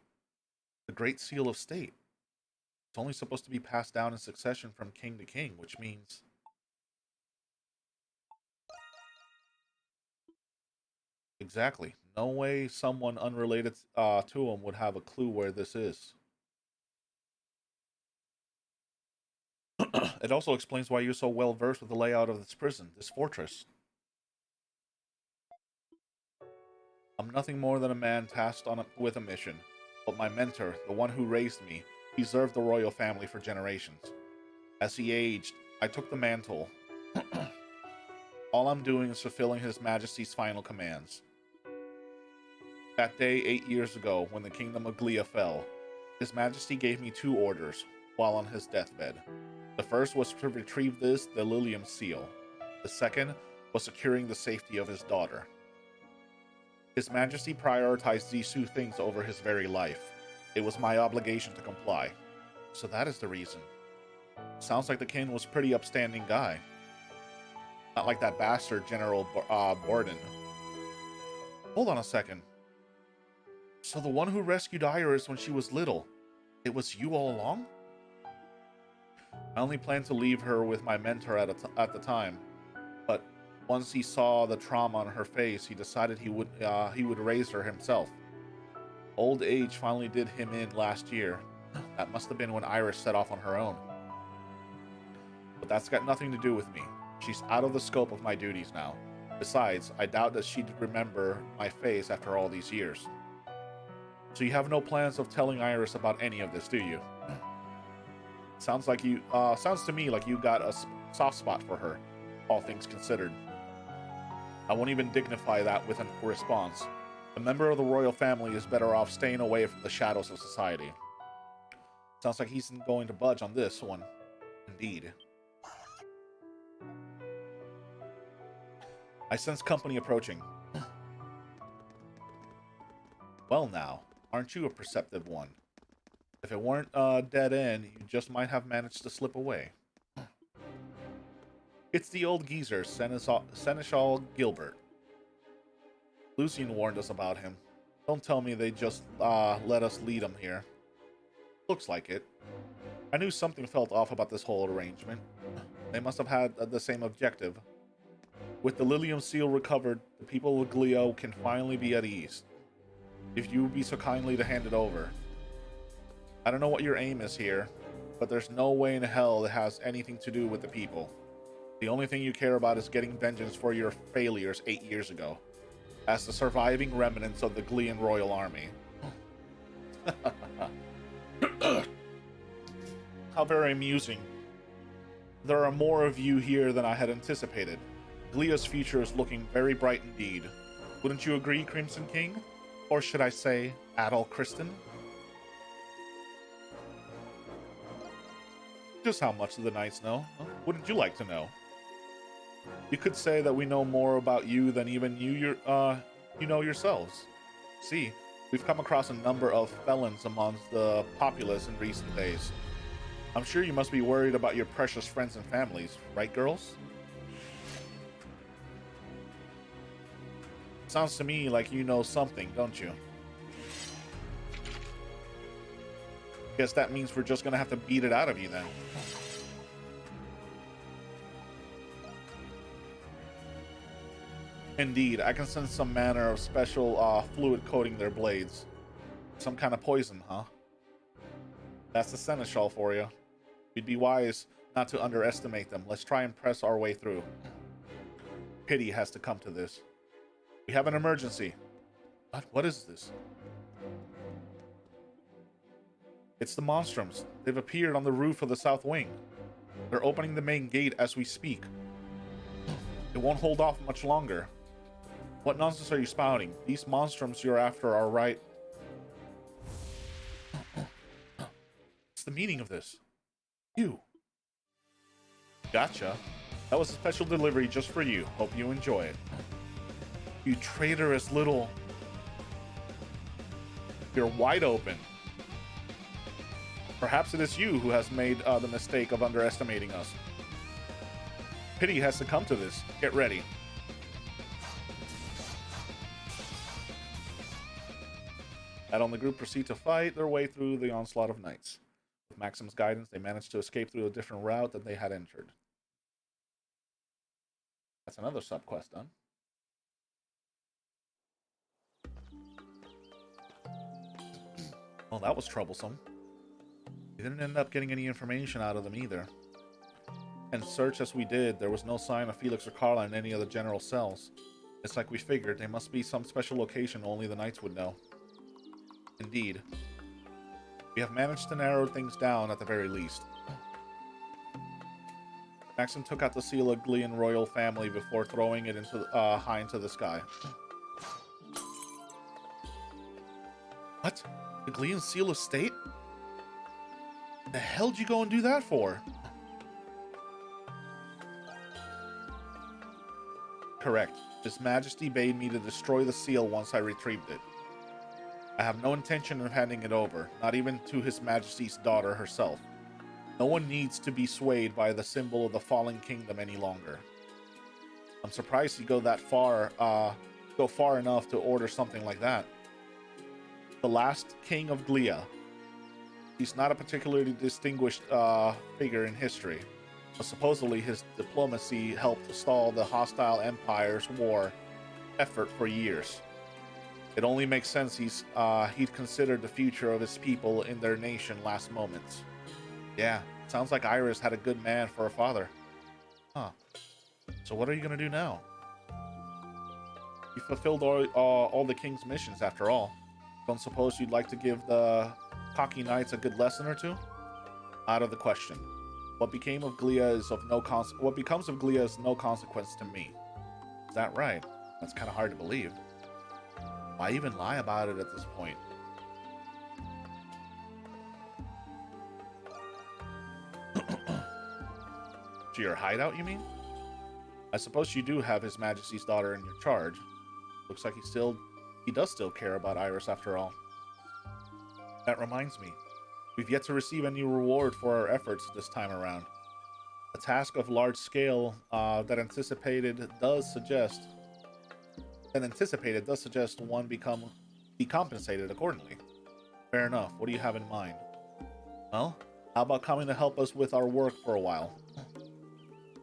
The Great Seal of State. It's only supposed to be passed down in succession from king to king, which means... Exactly. No way someone unrelated to him would have a clue where this is. It also explains why you're so well versed with the layout of this prison, this fortress. I'm nothing more than a man tasked with a mission, but my mentor, the one who raised me, he served the royal family for generations. As he aged, I took the mantle. All I'm doing is fulfilling His Majesty's final commands. That day, 8 years ago, when the kingdom of Glia fell, His Majesty gave me 2 orders while on his deathbed. The first was to retrieve the Lilium Seal. The second was securing the safety of his daughter. His Majesty prioritized these 2 things over his very life. It was my obligation to comply. So that is the reason. Sounds like the king was a pretty upstanding guy. Not like that bastard General Borden. Hold on a second. So the one who rescued Iris when she was little, it was you all along? I only planned to leave her with my mentor at the time, but once he saw the trauma on her face, he decided he would raise her himself. Old age finally did him in last year. That must have been when Iris set off on her own. But that's got nothing to do with me. She's out of the scope of my duties now. Besides, I doubt that she'd remember my face after all these years. So you have no plans of telling Iris about any of this, do you? Sounds to me like you got a soft spot for her, all things considered. I won't even dignify that with a response. A member of the royal family is better off staying away from the shadows of society. Sounds like he's not going to budge on this one. Indeed. I sense company approaching. Well now, aren't you a perceptive one? If it weren't a dead end, you just might have managed to slip away. It's the old geezer, Seneschal Gilbert. Lucian warned us about him. Don't tell me they just let us lead him here. Looks like it. I knew something felt off about this whole arrangement. They must have had the same objective. With the Lilium Seal recovered, the people of Glio can finally be at ease. If you would be so kindly to hand it over. I don't know what your aim is here, but there's no way in hell it has anything to do with the people. The only thing you care about is getting vengeance for your failures 8 years ago, as the surviving remnants of the Glian Royal Army. How very amusing. There are more of you here than I had anticipated. Glia's future is looking very bright indeed. Wouldn't you agree, Crimson King? Or should I say, Adol Kristen? Just how much do the Knights know? Wouldn't you like to know? You could say that we know more about you than even you know yourselves. See, we've come across a number of felons amongst the populace in recent days. I'm sure you must be worried about your precious friends and families, right, girls? Sounds to me like you know something, don't you? Guess that means we're just gonna have to beat it out of you then. Indeed, I can sense some manner of special fluid coating their blades. Some kind of poison, huh? That's the Seneschal for you. We'd be wise not to underestimate them. Let's try and press our way through. Pity has to come to this. We have an emergency. What is this? It's the Monstrums. They've appeared on the roof of the south wing. They're opening the main gate as we speak. It won't hold off much longer. What nonsense are you spouting? These Monstrums you're after are right. What's the meaning of this? You. Gotcha. That was a special delivery just for you. Hope you enjoy it. You traitorous little... You're wide open. Perhaps it is you who has made the mistake of underestimating us. Pity has to come to this. Get ready. That on the group proceed to fight their way through the onslaught of knights. With Maxim's guidance, they managed to escape through a different route than they had entered. That's another subquest done. Well, that was troublesome. We didn't end up getting any information out of them either. And search as we did, there was no sign of Felix or Carla in any of the general cells. It's like we figured, they must be some special location only the Knights would know. Indeed. We have managed to narrow things down at the very least. Maxim took out the seal of Glean royal family before throwing it into high into the sky. What? The Glean seal of state? The hell'd you go and do that for? Correct. His Majesty bade me to destroy the seal once I retrieved it. I have no intention of handing it over, not even to His Majesty's daughter herself. No one needs to be swayed by the symbol of the fallen kingdom any longer. I'm surprised you go far enough to order something like that. The last king of Glea. He's not a particularly distinguished figure in history, but supposedly his diplomacy helped stall the hostile empire's war effort for years. It only makes sense he'd considered the future of his people in their nation last moments. Yeah, sounds like Iris had a good man for a father. Huh. So what are you gonna do now? You fulfilled all the king's missions after all. Don't suppose you'd like to give the cocky knights a good lesson or two? Out of the question. What becomes of Glea is no consequence to me. Is that right? That's kind of hard to believe. Why even lie about it at this point? To your hideout, you mean? I suppose you do have His Majesty's daughter in your charge. Looks like he does still care about Iris after all. That reminds me, we've yet to receive any reward for our efforts this time around. A task of large scale that anticipated does suggest one be compensated accordingly. Fair enough. What do you have in mind? Well, how about coming to help us with our work for a while?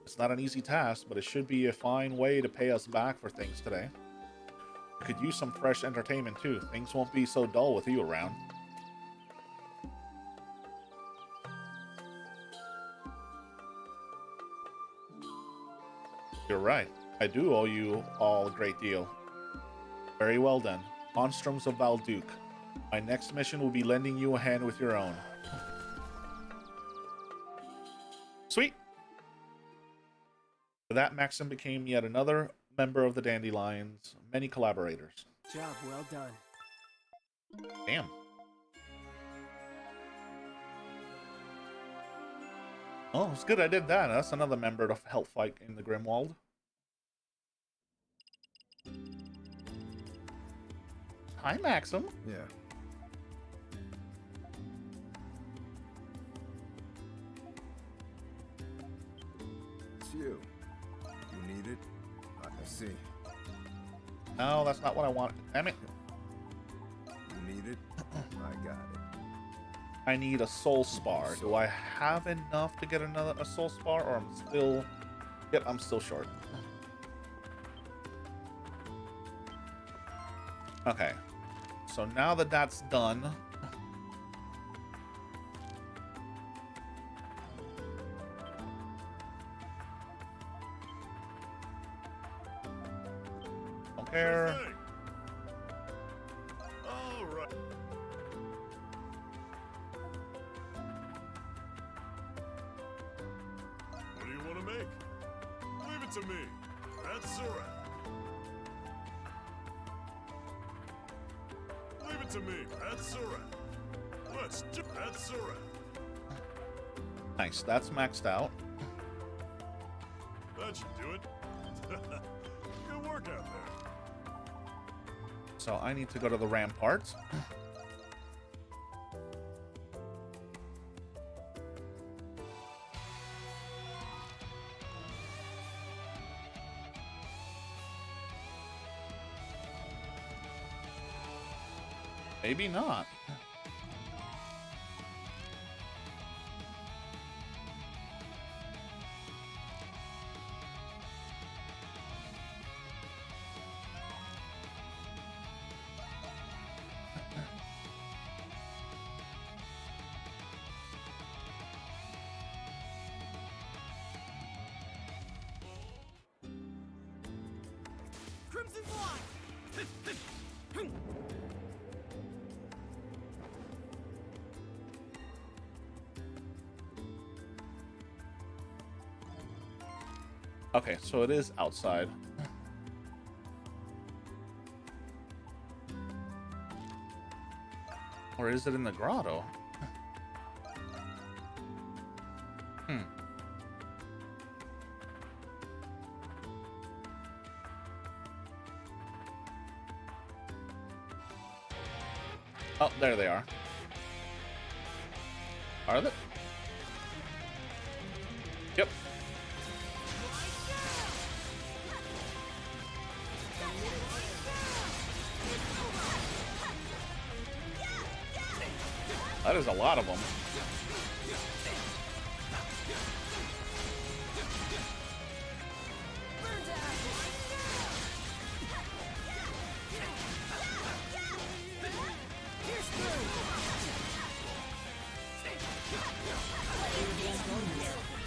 It's not an easy task, but it should be a fine way to pay us back for things today. We could use some fresh entertainment too. Things won't be so dull with you around. You're right. I do owe you all a great deal. Very well then. Monstrums of Valduke. My next mission will be lending you a hand with your own. Sweet! For that, Maxim became yet another member of the Dandelions' many collaborators. Job well done. Damn. Oh, it's good I did that. That's another member to help fight in the Grimwald. Hi, Maxim. Yeah. It's you. You need it? I see. No, that's not what I want. Damn it. You need it? I got it. I need a soul spar. Do I have enough to get a soul spar, or I'm still... Yep, I'm still short. Okay. So now that that's done... Don't care. All right. What do you want to make? Leave it to me. That's a wrap. Leave it to me. That's a wrap. That's a wrap. Nice, that's maxed out. That should do it. Good work out there. So I need to go to the ramparts. Maybe not. Crimson Blind! Okay, so it is outside. Or is it in the grotto? Hmm. Oh, there they are. Are they? Yep. That is a lot of them.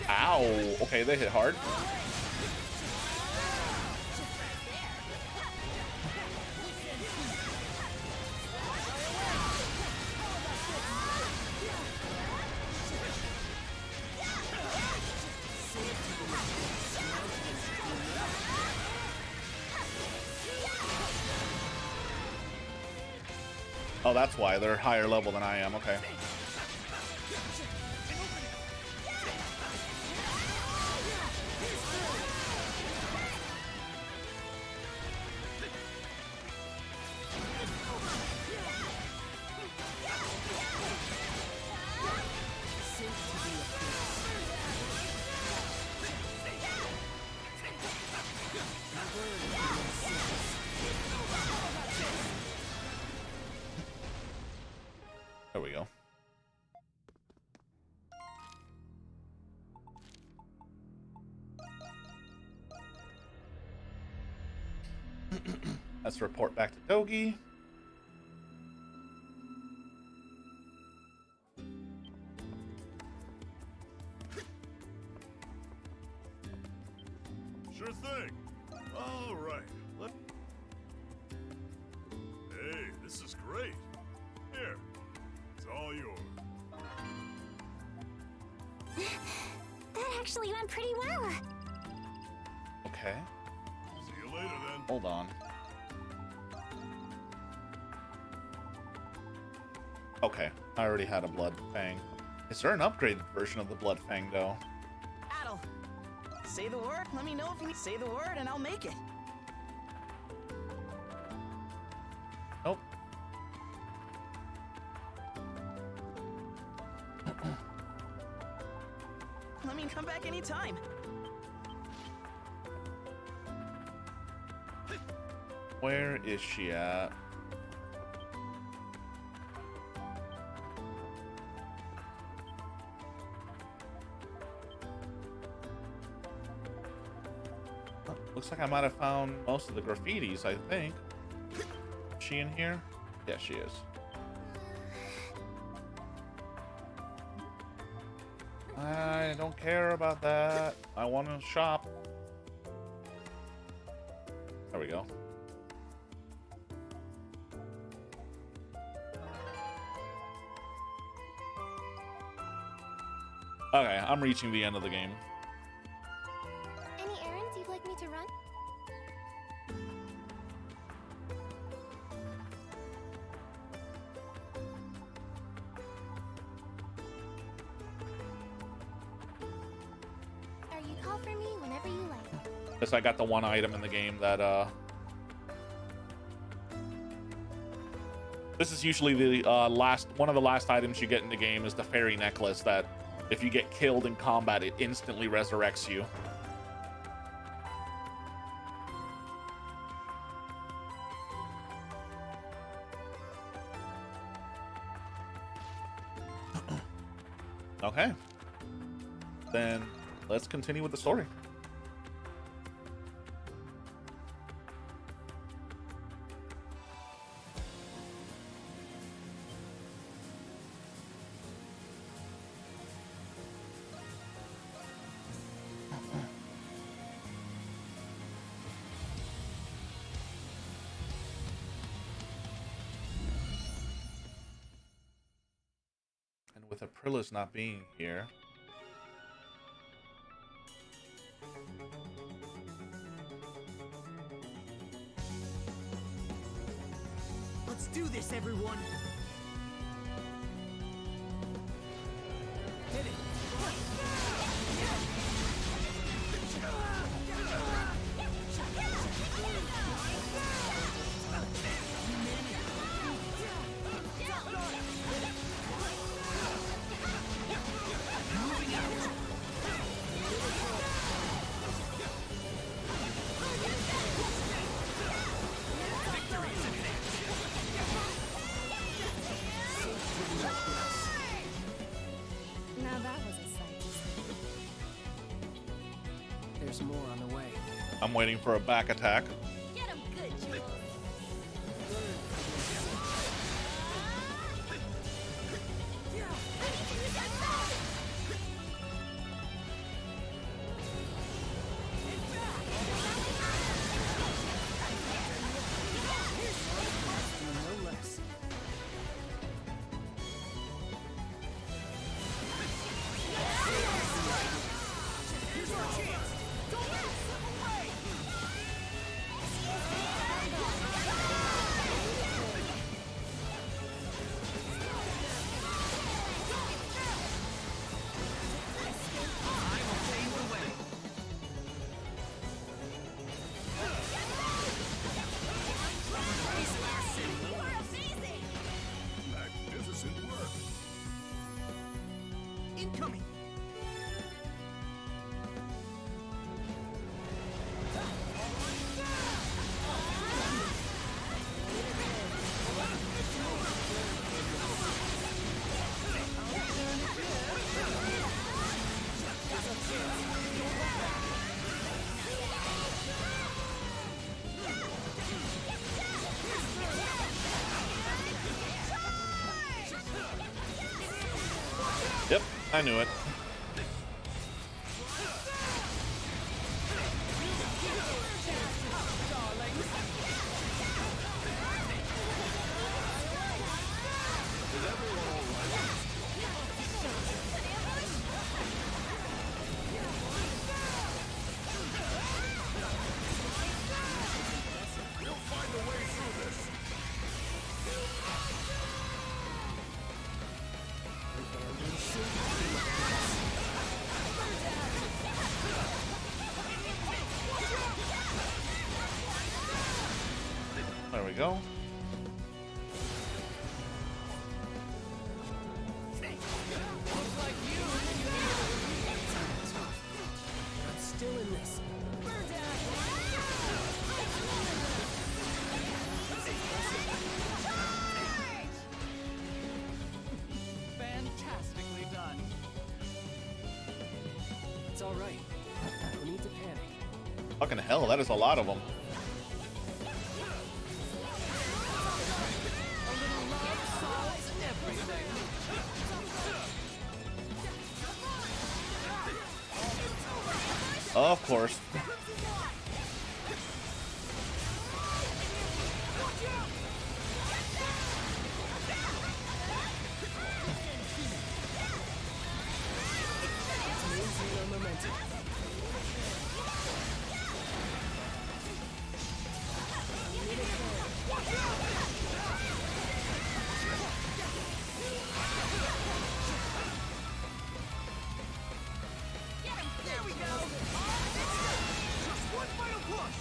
Ow! Okay, they hit hard. Oh, that's why they're higher level than I am. Okay. There we go. Let's report back to Dogi. Sure thing. All right. Hey, this is great. Here, it's all yours. That actually went pretty well. Okay. See you later then. Hold on. Okay, I already had a Blood Fang. Is there an upgraded version of the Blood Fang, though? Battle. Say the word. Let me know if you need. Say the word, and I'll make it. Nope. Let me come back anytime. Where is she at? Looks like I might have found most of the graffitis, I think. Is she in here? Yeah, she is. I don't care about that. I want to shop. There we go. Okay, I'm reaching the end of the game. Any errands you'd like me to run? Or you call for me whenever you like. Guess I got the one item in the game that this is usually the one of the last items you get in the game is the fairy necklace that if you get killed in combat, it instantly resurrects you. Okay. Then let's continue with the story. Aprilla's not being here. Let's do this, everyone! Hit it! Now that was a sight to see. There's more on the way. I'm waiting for a back attack. Get him good, Jules. No less. Here's our chance! Don't let it slip away! Magnificent work. Incoming! Yep, I knew it. We'll find a way through this. There we go. I'm still in this. Fantastically done! It's all right. No need to panic. Fucking hell, that is a lot of them. A little love solves everything! Of course. Maintain our momentum. There we go! Just one final push!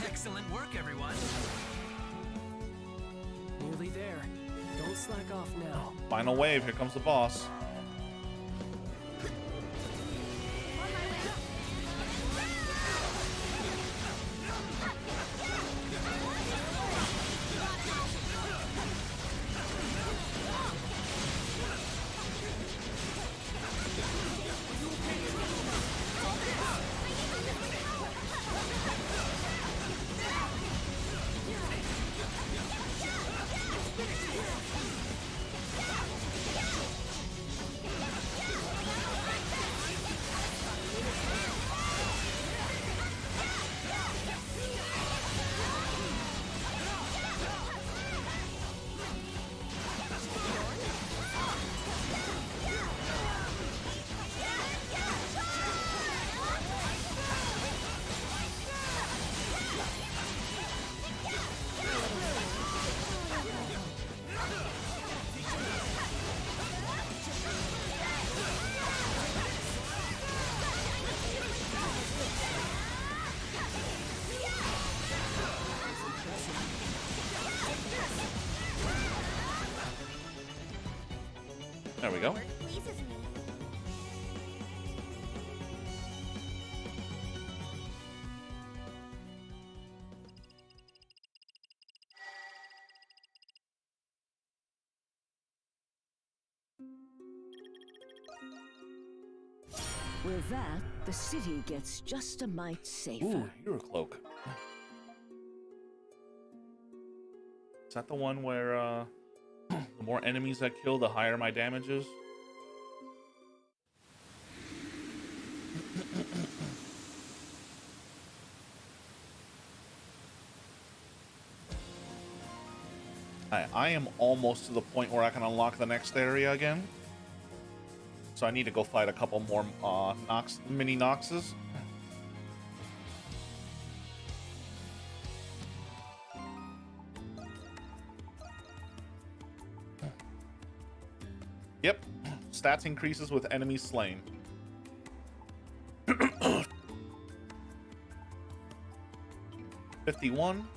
Excellent work, everyone. Nearly there. Don't slack off now. Final wave, here comes the boss. There we go. Work pleases me. With that, the city gets just a mite safer. Ooh, hero cloak. Is that the one where the more enemies I kill, the higher my damage is? I am almost to the point where I can unlock the next area again. So I need to go fight a couple more mini Noxes. Yep, stats increases with enemies slain. 51,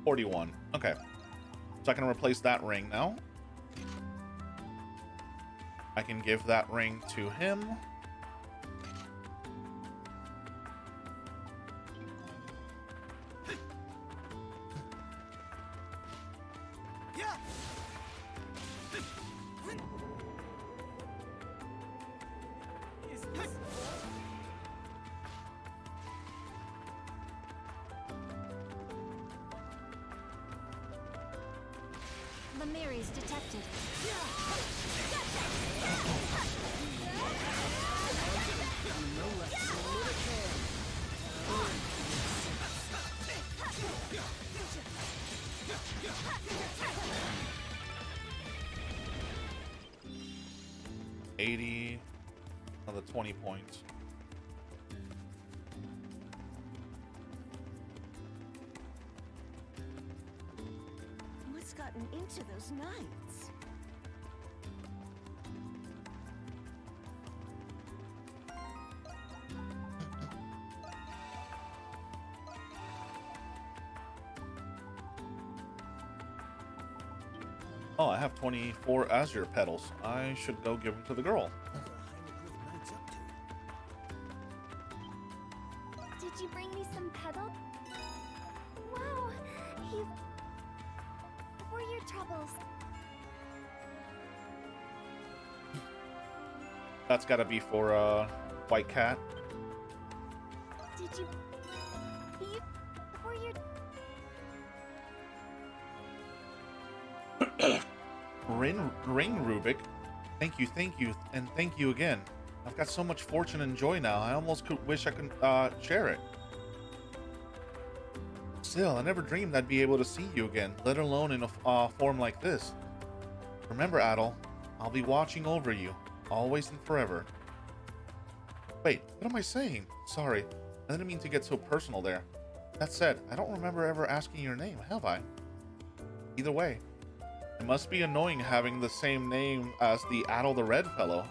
41. Okay, so I can replace that ring now. I can give that ring to him. Lemuri's detected. Another 20 points. What's gotten into those knights? Oh, I have 24 azure petals. I should go give them to the girl. Did you bring me some petals? Wow, for your troubles. That's gotta be for White Cat. Did you for your Ring Rubik. Thank you, and thank you again. I've got so much fortune and joy now. I almost wish I could share it. Still, I never dreamed I'd be able to see you again, let alone in a form like this. Remember, Adel, I'll be watching over you, always and forever. Wait, what am I saying? Sorry, I didn't mean to get so personal there. That said, I don't remember ever asking your name, have I? Either way, it must be annoying having the same name as the Adel the Red fellow.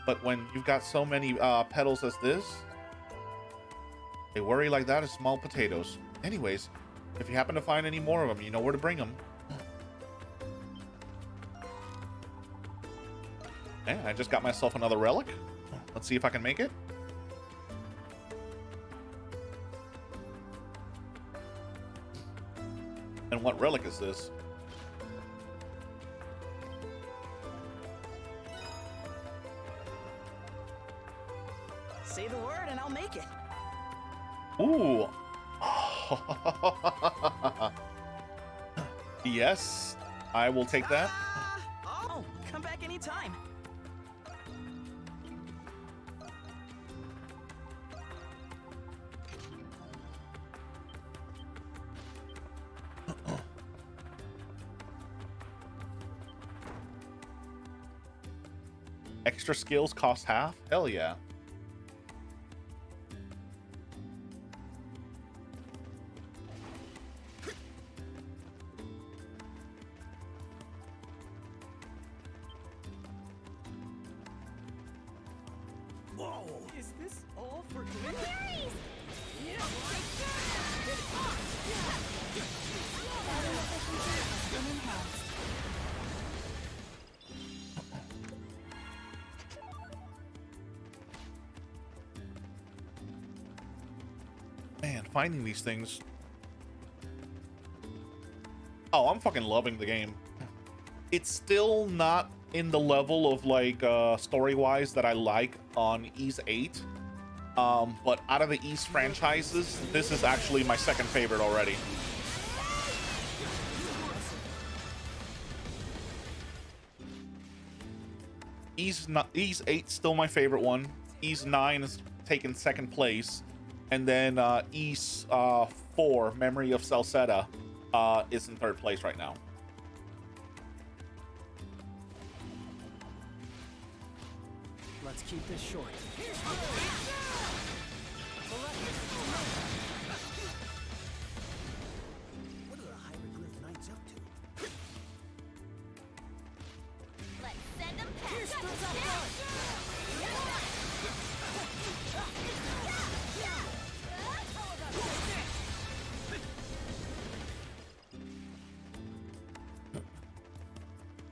But when you've got so many petals as this, a worry like that is small potatoes. Anyways, if you happen to find any more of them, you know where to bring them. Okay, I just got myself another relic. Let's see if I can make it. And what relic is this? Say the word and I'll make it. Ooh. Yes, I will take that. Oh, come back anytime. Extra skills cost half? Hell yeah. Whoa! Is this all for good? Lemuri's! finding these things. Oh, I'm fucking loving the game. It's still not in the level of like story-wise that I like on Ys 8. But out of the Ys franchises, this is actually my second favorite already. Ys 8 still my favorite one. Ys 9 is taken second place, and then Ys 4, Memory of Celceta, is in third place right now. Let's keep this short. What are the Hieroglyph Knights up to? Let's send them packing.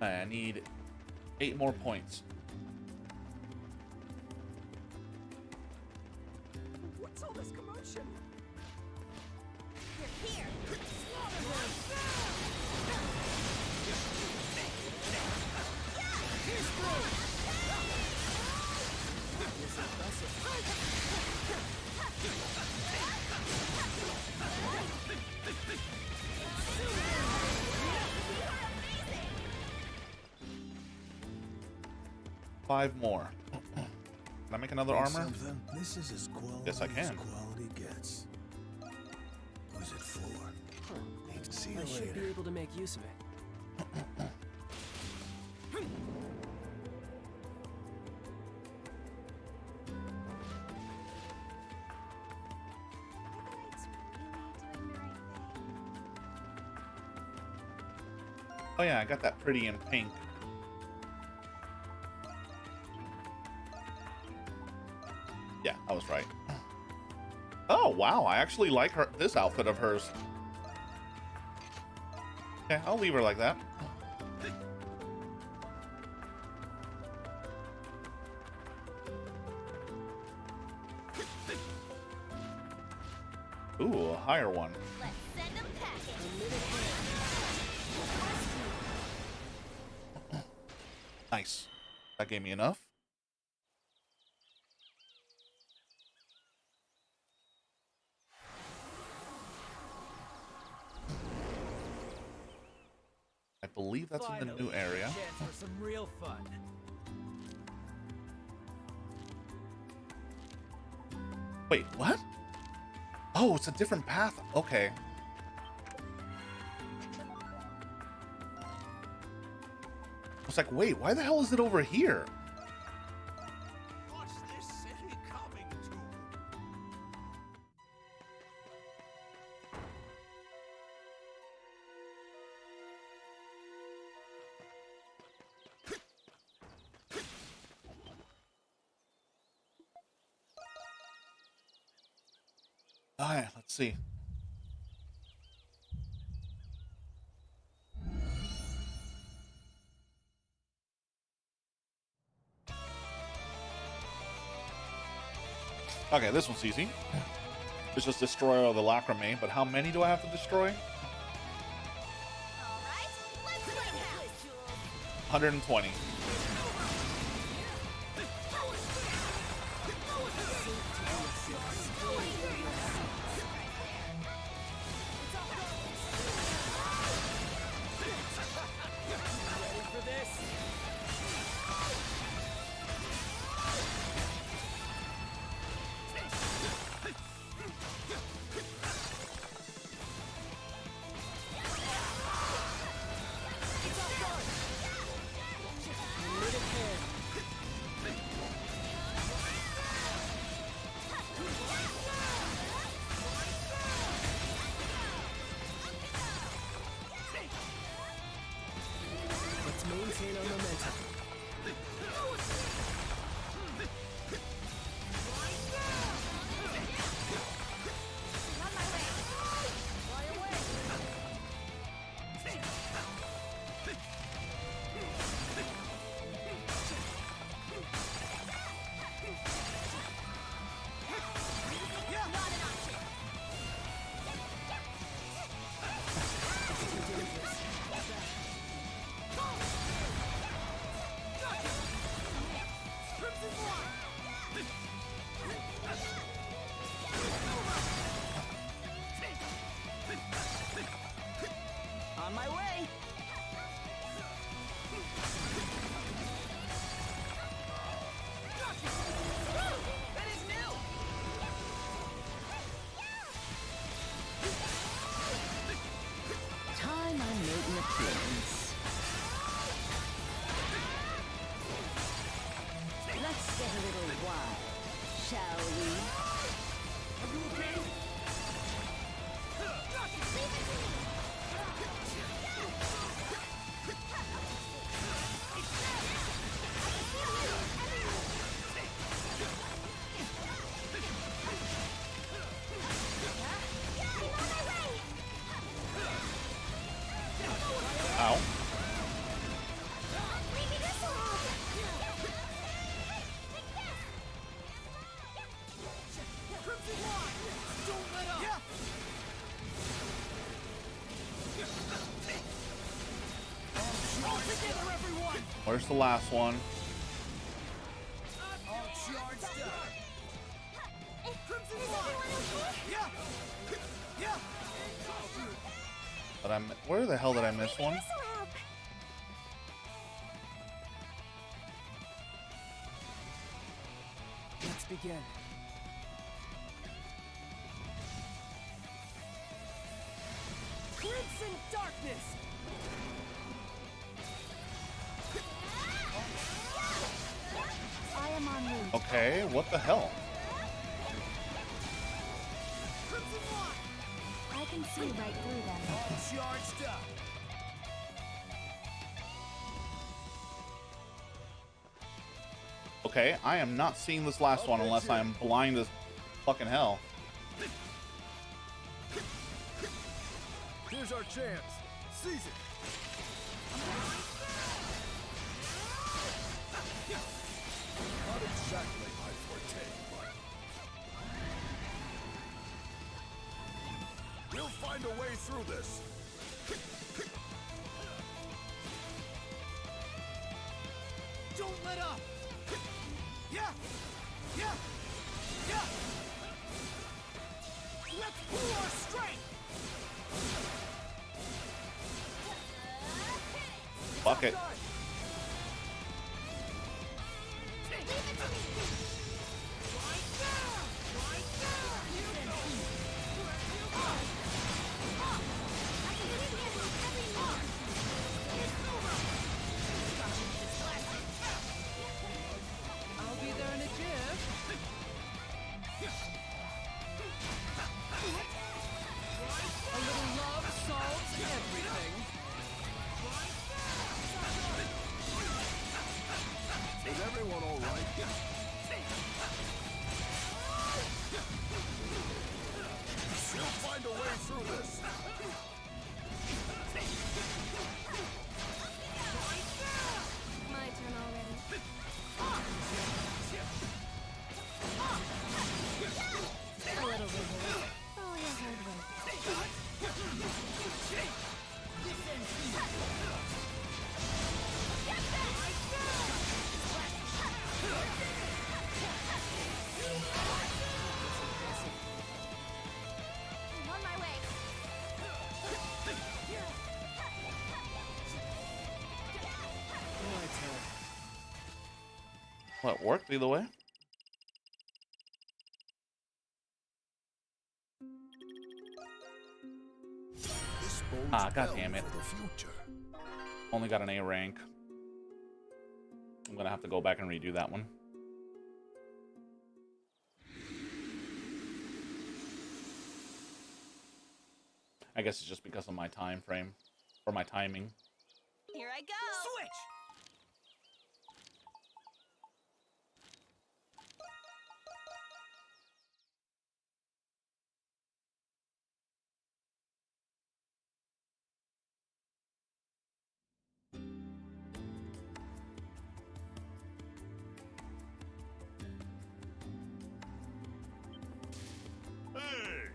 I need 8 more points. What's all this commotion? You're here. Five more. Can I make another armor? Something? This is as quality Yes, I can. as quality gets. Who's it for? Need to see you I should later. be able to make use of it. Oh yeah, I got that pretty in pink. Yeah, I was right. Oh wow, I actually like this outfit of hers. Okay, I'll leave her like that. Ooh, a higher one. Let's send them packing. Nice. That gave me enough. I believe that's in the new area. Chance for some real fun. Wait, what? Oh, it's a different path. Okay. I was like, wait, why the hell is it over here? What's this city coming to? Alright, let's see. Okay, this one's easy. It's just destroy all the lacrimae, but how many do I have to destroy? All right, let's bring out. 120. Ready for this? Let's maintain our momentum. On my way. Fly away. Not an option. On my way. That is new. Time I made an appearance. Let's get a little wild, shall we? Are you okay? Ow. Where's the last one? But where the hell did I miss one? Let's begin. Crimson darkness. I am en route. Okay, what the hell? I can see right through them. All charged up. Okay, I am not seeing this last one unless I am blind as fucking hell. Here's our chance. Seize it. Not exactly my forte, but we'll find a way through this. Don't let up. Yeah. Yeah. Yeah. Let's pool our strength. Fuck it. I'll be there in a jiff. A little love solves everything. Is everyone all right? We'll find a way through this. My turn already. A little wiggle. Oh, you heard work. I'm on my way. My turn. Well, it worked either way. This bodes Ah, god well damn it. for the future. Only got an A rank. I'm gonna have to go back and redo that one. I guess it's just because of my time frame. Or my timing. Here I go. Switch. Hey!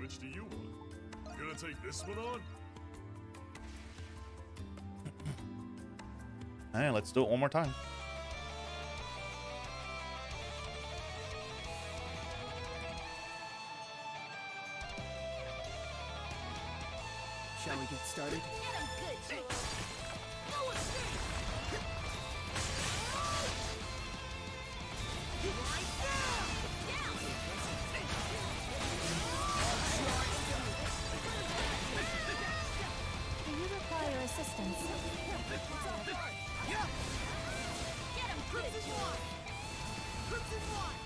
Which do you want? Gonna take this one on? Hey, let's do it one more time. Shall we get started? Get him good, Jules. No escape. Right down. Down. Do you require assistance? Yeah. Get him good, Jules. Crimson one.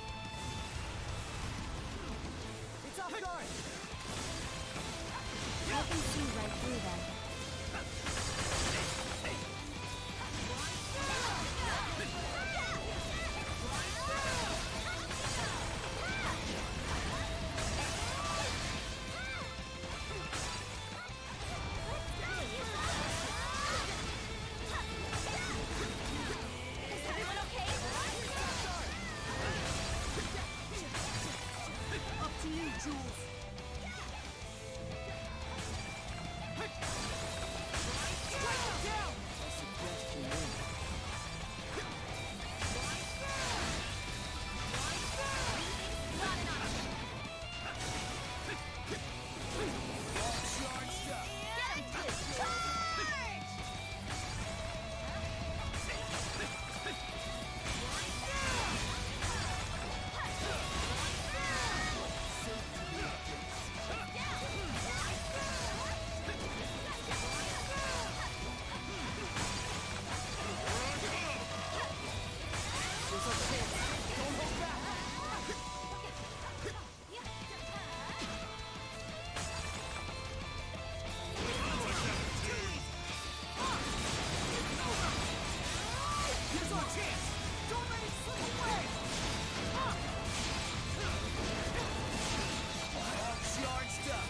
It's off guard! I can see right through them. Is everyone okay? Up to you, Jules. I suggest you move. Not an option. Get him good, Jules. Here's our chance. Don't let it slip away. All charged up.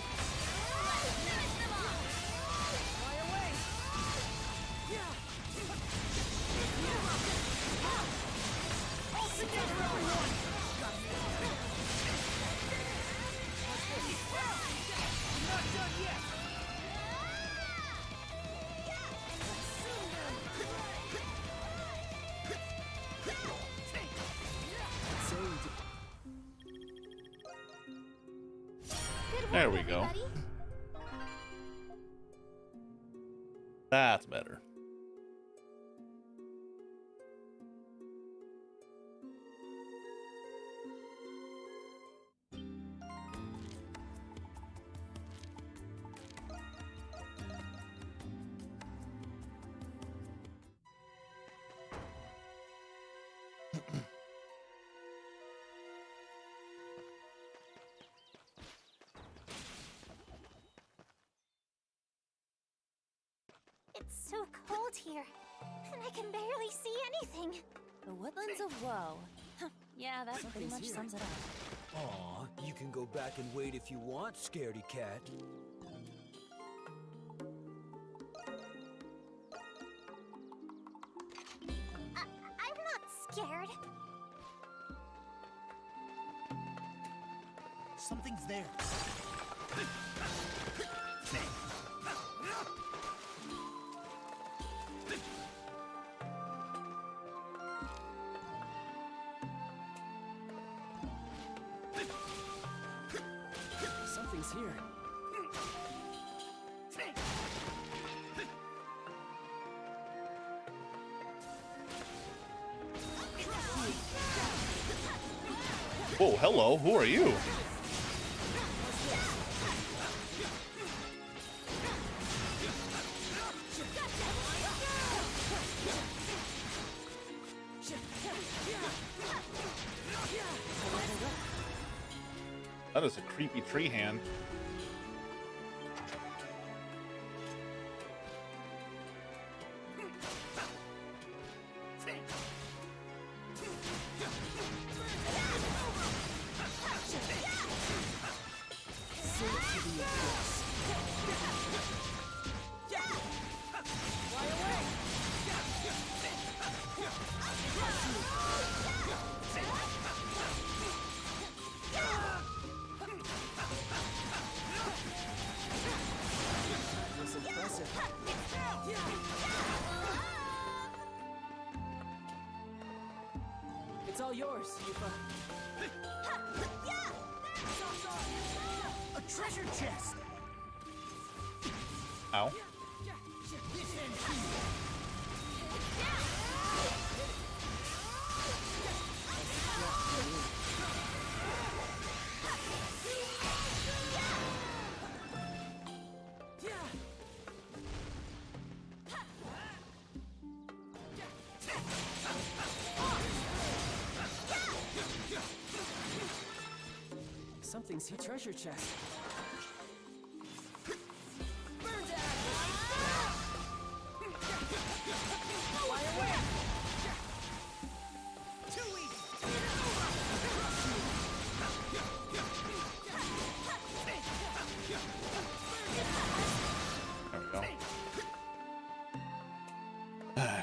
Let's finish them off. Fly away! All together, everyone. We're not done yet. Saved. Good work, There we go. everybody. That's better. It's so cold here, and I can barely see anything. The Woodlands of Woe. Yeah, that pretty much sums it up. Aw, you can go back and wait if you want, scaredy cat. I'm not scared. Something's there. Something's here. Whoa, hello, who are you? That is a creepy tree hand. It's all yours, Yufa. A treasure chest. Ow. Something's here. Treasure chest. There we go.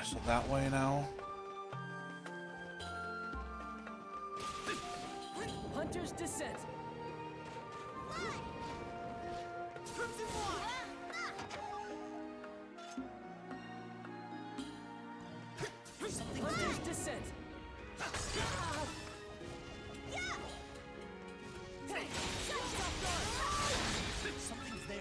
So that way now. Hunter's Descent. Hunter's Descent. Something's there.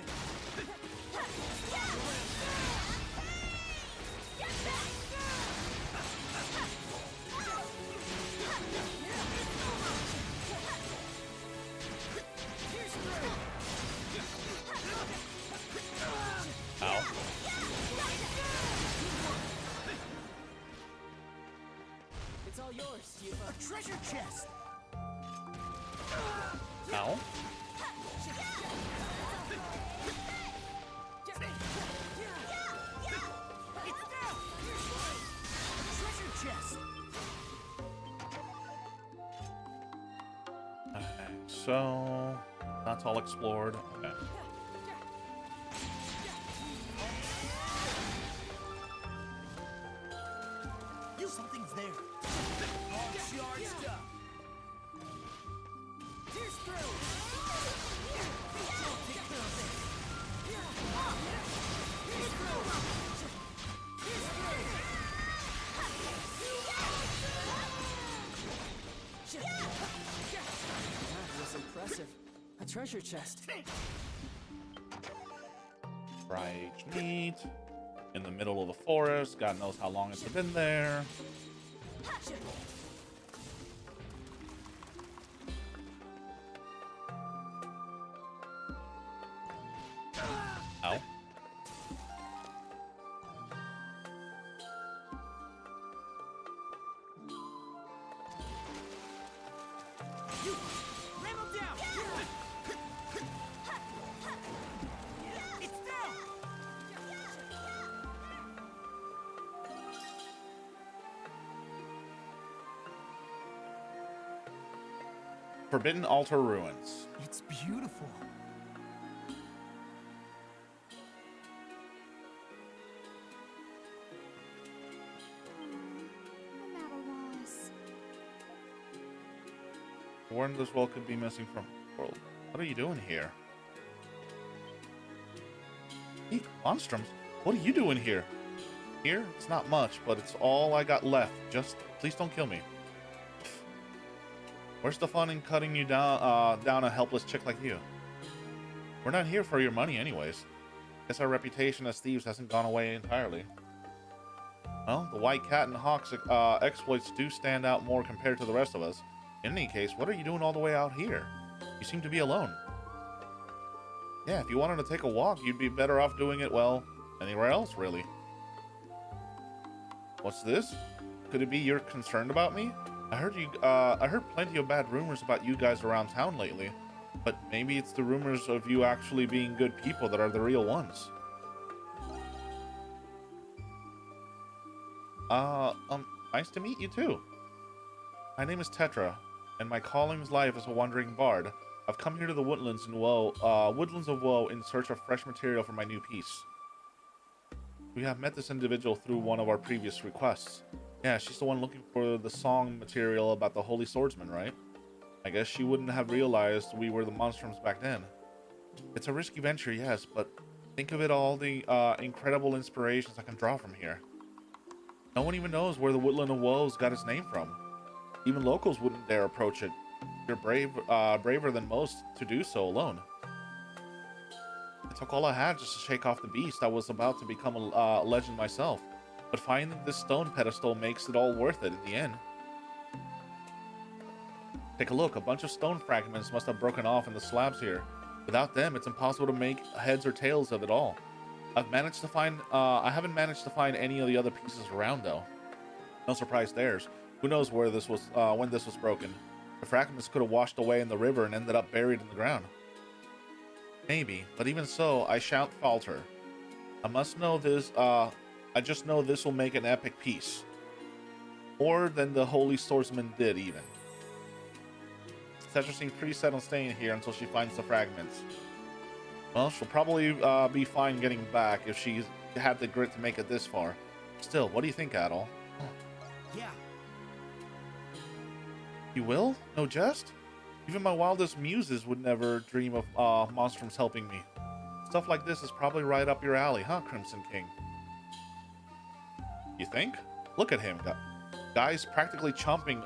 Ow. It's all yours, Steve. A treasure chest. Ow. It's down. Treasure chest. Okay, so that's all explored. Okay. Something's there. All yard stuff. Pierce through. Take care of this. Pierce through. Pierce through. That was impressive. A treasure chest. Right, neat. In the middle of the forest. God knows how long it's been there. Ow. You ram him down. It's down. Forbidden Altar Ruins. It's beautiful. I'm at a loss. Warned this world could be missing from the world. What are you doing here? IX Monstrums? What are you doing here? Here? It's not much, but it's all I got left. Just please don't kill me. Where's the fun in cutting you down a helpless chick like you? We're not here for your money anyways. Guess our reputation as thieves hasn't gone away entirely. Well, the White Cat and Hawk's exploits do stand out more compared to the rest of us. In any case, what are you doing all the way out here? You seem to be alone. Yeah, if you wanted to take a walk, you'd be better off doing it, well, anywhere else, really. What's this? Could it be you're concerned about me? I heard plenty of bad rumors about you guys around town lately, but maybe it's the rumors of you actually being good people that are the real ones. Nice to meet you too. My name is Tetra, and my calling's life as a wandering bard. I've come here to the woodlands of Woe in search of fresh material for my new piece. We have met this individual through one of our previous requests. Yeah, she's the one looking for the song material about the Holy Swordsman, right? I guess she wouldn't have realized we were the Monstrums back then. It's a risky venture, yes, but think of it all the incredible inspirations I can draw from here. No one even knows where the Woodland of Woes got its name from. Even locals wouldn't dare approach it. You're braver than most to do so alone. I took all I had just to shake off the beast. I was about to become a legend myself. But finding this stone pedestal makes it all worth it in the end. Take a look. A bunch of stone fragments must have broken off in the slabs here. Without them, it's impossible to make heads or tails of it all. I haven't managed to find any of the other pieces around, though. No surprise theirs. Who knows where this was, when this was broken? The fragments could have washed away in the river and ended up buried in the ground. Maybe, but even so, I shan't falter. I must know this, I just know this will make an epic piece. More than the Holy Swordsman did, even. Tetra seems pretty set on staying here until she finds the fragments. Well, she'll probably be fine getting back if she had the grit to make it this far. Still, what do you think, Adol? Yeah. You will? No jest? Even my wildest muses would never dream of monstrums helping me. Stuff like this is probably right up your alley, huh, Crimson King? You think? Look at him. Guy's practically chomping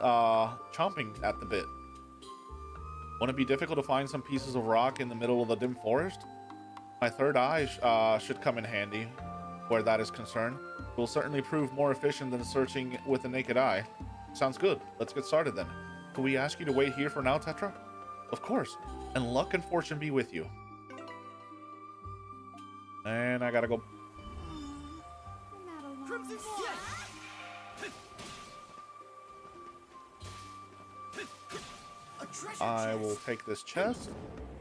at the bit. Won't it be difficult to find some pieces of rock in the middle of the dim forest? My third eye should come in handy where that is concerned. It will certainly prove more efficient than searching with the naked eye. Sounds good. Let's get started then. Can we ask you to wait here for now, Tetra? Of course. And luck and fortune be with you. And I gotta go. Crimson I will take this chest.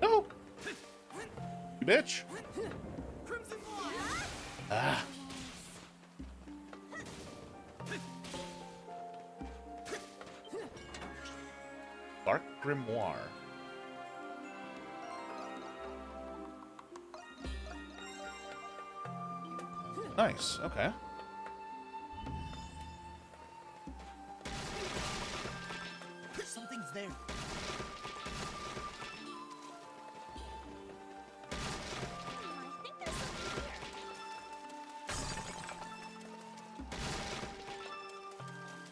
No! You bitch! Ah. Dark Grimoire. Nice, okay. Something's there.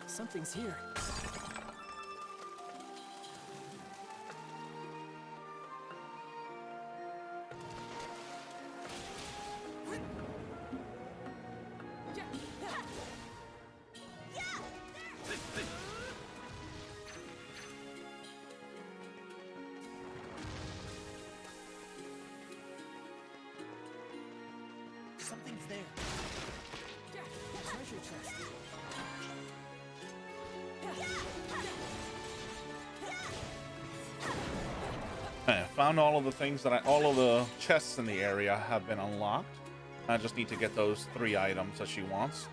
Something's here. Something's there. Treasure chest. I found all of the things that all of the chests in the area have been unlocked. I just need to get those 3 items that she wants.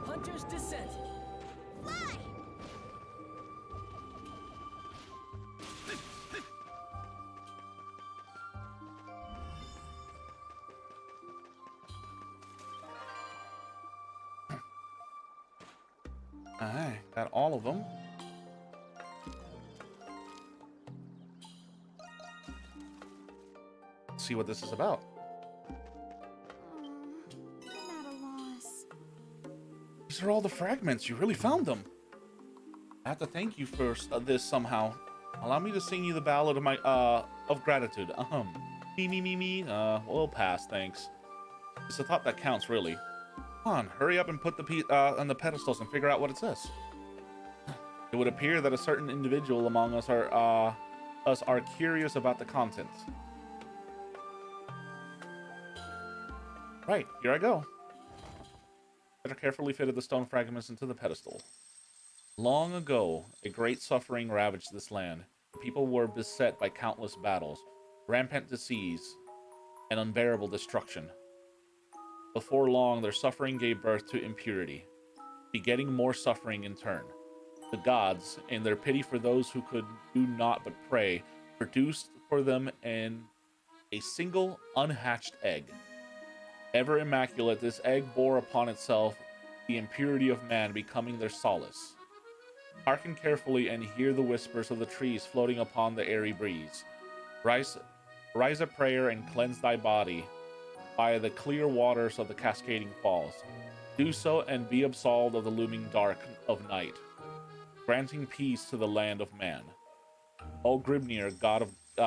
Hunter's Descent. Fly! Alright, got all of them. Let's see what this is about. These are all the fragments. You really found them. I have to thank you for this somehow. Allow me to sing you the ballad of my of gratitude. Me. We'll pass, thanks. It's the thought that counts, really. Come on, hurry up and put the on the pedestals and figure out what it says. It would appear that a certain individual among us are curious about the contents. Right, here I go. Petra carefully fitted the stone fragments into the pedestal. Long ago, a great suffering ravaged this land. The people were beset by countless battles, rampant disease, and unbearable destruction. Before long, their suffering gave birth to impurity, begetting more suffering in turn. The gods, in their pity for those who could do naught but pray, produced for them an a single unhatched egg. Ever immaculate, this egg bore upon itself the impurity of man, becoming their solace. Hearken carefully and hear the whispers of the trees floating upon the airy breeze. Rise a prayer and cleanse thy body by the clear waters of the cascading falls. Do so and be absolved of the looming dark of night, granting peace to the land of man. O Grimnir,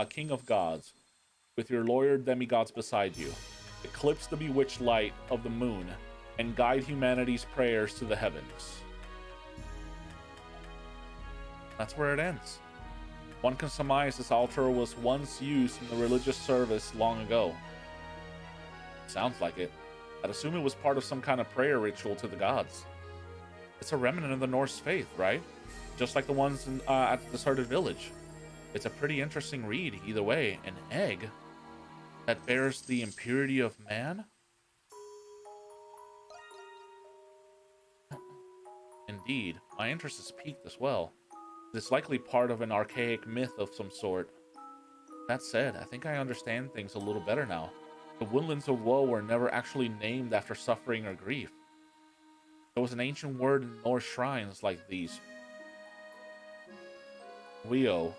King of gods, with your lawyer demigods beside you, eclipse the bewitched light of the moon and guide humanity's prayers to the heavens. That's where it ends. One can surmise this altar was once used in the religious service long ago. Sounds like it. I'd assume it was part of some kind of prayer ritual to the gods. It's a remnant of the Norse faith, right? Just like the ones at the deserted village. It's a pretty interesting read, either way. An egg that bears the impurity of man? Indeed, my interest is piqued as well. It's likely part of an archaic myth of some sort. That said, I think I understand things a little better now. The woodlands of woe were never actually named after suffering or grief. There was an ancient word in Norse shrines like these. Weo,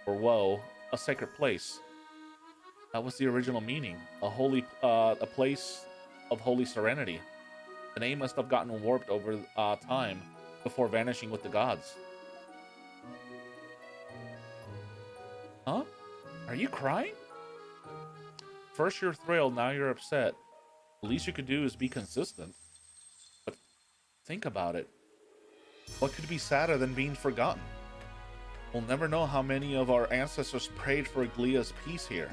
or woe, a sacred place. That was the original meaning, a place of holy serenity. The name must have gotten warped over time before vanishing with the gods. Huh? Are you crying? First you're thrilled, now you're upset. The least you could do is be consistent. But think about it. What could be sadder than being forgotten? We'll never know how many of our ancestors prayed for Glia's peace here.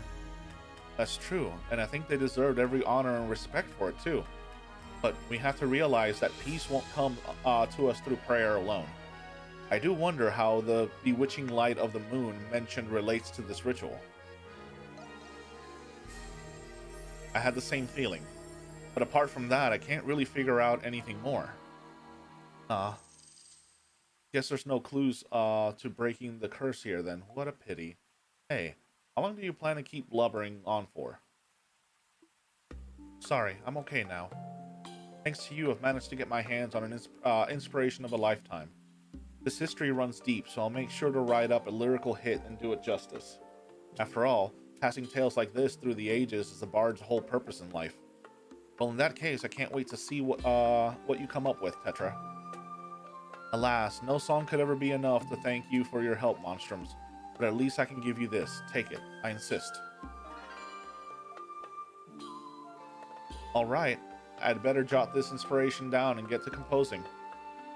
That's true, and I think they deserved every honor and respect for it too. But we have to realize that peace won't come to us through prayer alone. I do wonder how the bewitching light of the moon mentioned relates to this ritual. I had the same feeling, but apart from that, I can't really figure out anything more. Guess there's no clues to breaking the curse here then. What a pity. Hey, how long do you plan to keep blubbering on for? Sorry, I'm okay now. Thanks to you, I've managed to get my hands on an inspiration of a lifetime. This history runs deep, so I'll make sure to write up a lyrical hit and do it justice. After all, passing tales like this through the ages is the bard's whole purpose in life. Well, in that case, I can't wait to see what you come up with, Tetra. Alas, no song could ever be enough to thank you for your help, Monstrums. But at least I can give you this. Take it. I insist. Alright, I'd better jot this inspiration down and get to composing.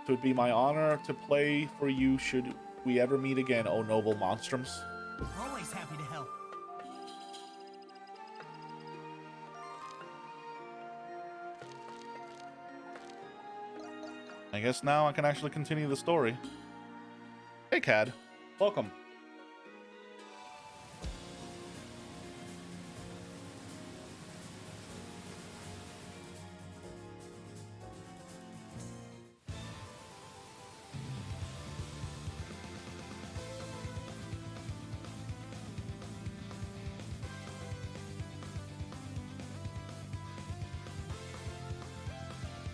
It would be my honor to play for you should we ever meet again, O noble Monstrums. Always happy to help. I guess now I can actually continue the story. Hey, Cad. Welcome.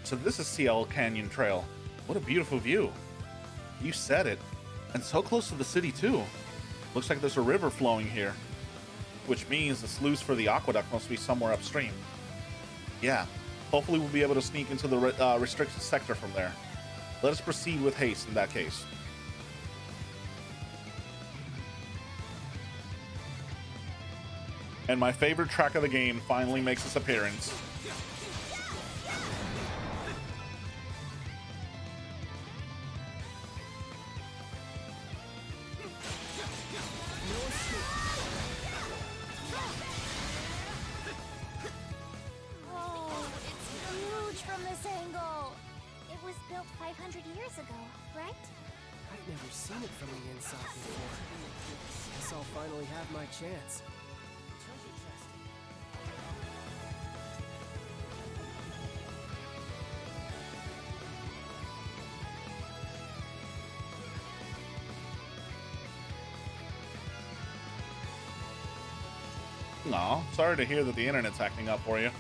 So this is CL Canyon Trail. What a beautiful view. You said it. And so close to the city too. Looks like there's a river flowing here. Which means the sluice for the aqueduct must be somewhere upstream. Yeah, hopefully we'll be able to sneak into the restricted sector from there. Let us proceed with haste in that case. And my favorite track of the game finally makes its appearance. Oh, it's huge from this angle. It was built 500 years ago, right? I've never seen it from the inside before. Guess I'll finally have my chance. Treasure chest. No, sorry to hear that the internet's acting up for you.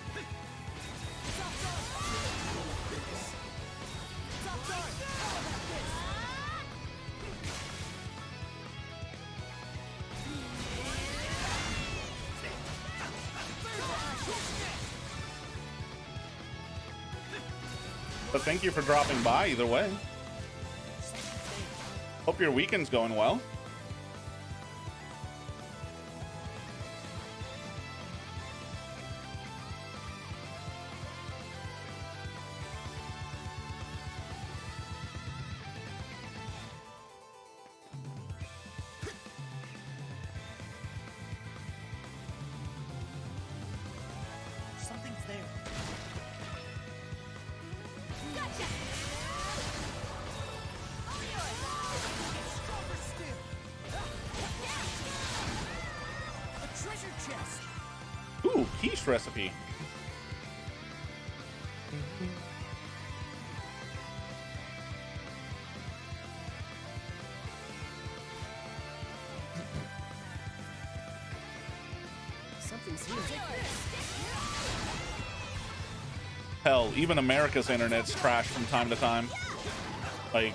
But thank you for dropping by either way. Hope your weekend's going well. Something's there. Ooh, quiche recipe. Something's here. Hell, even America's internet's trash from time to time. Like,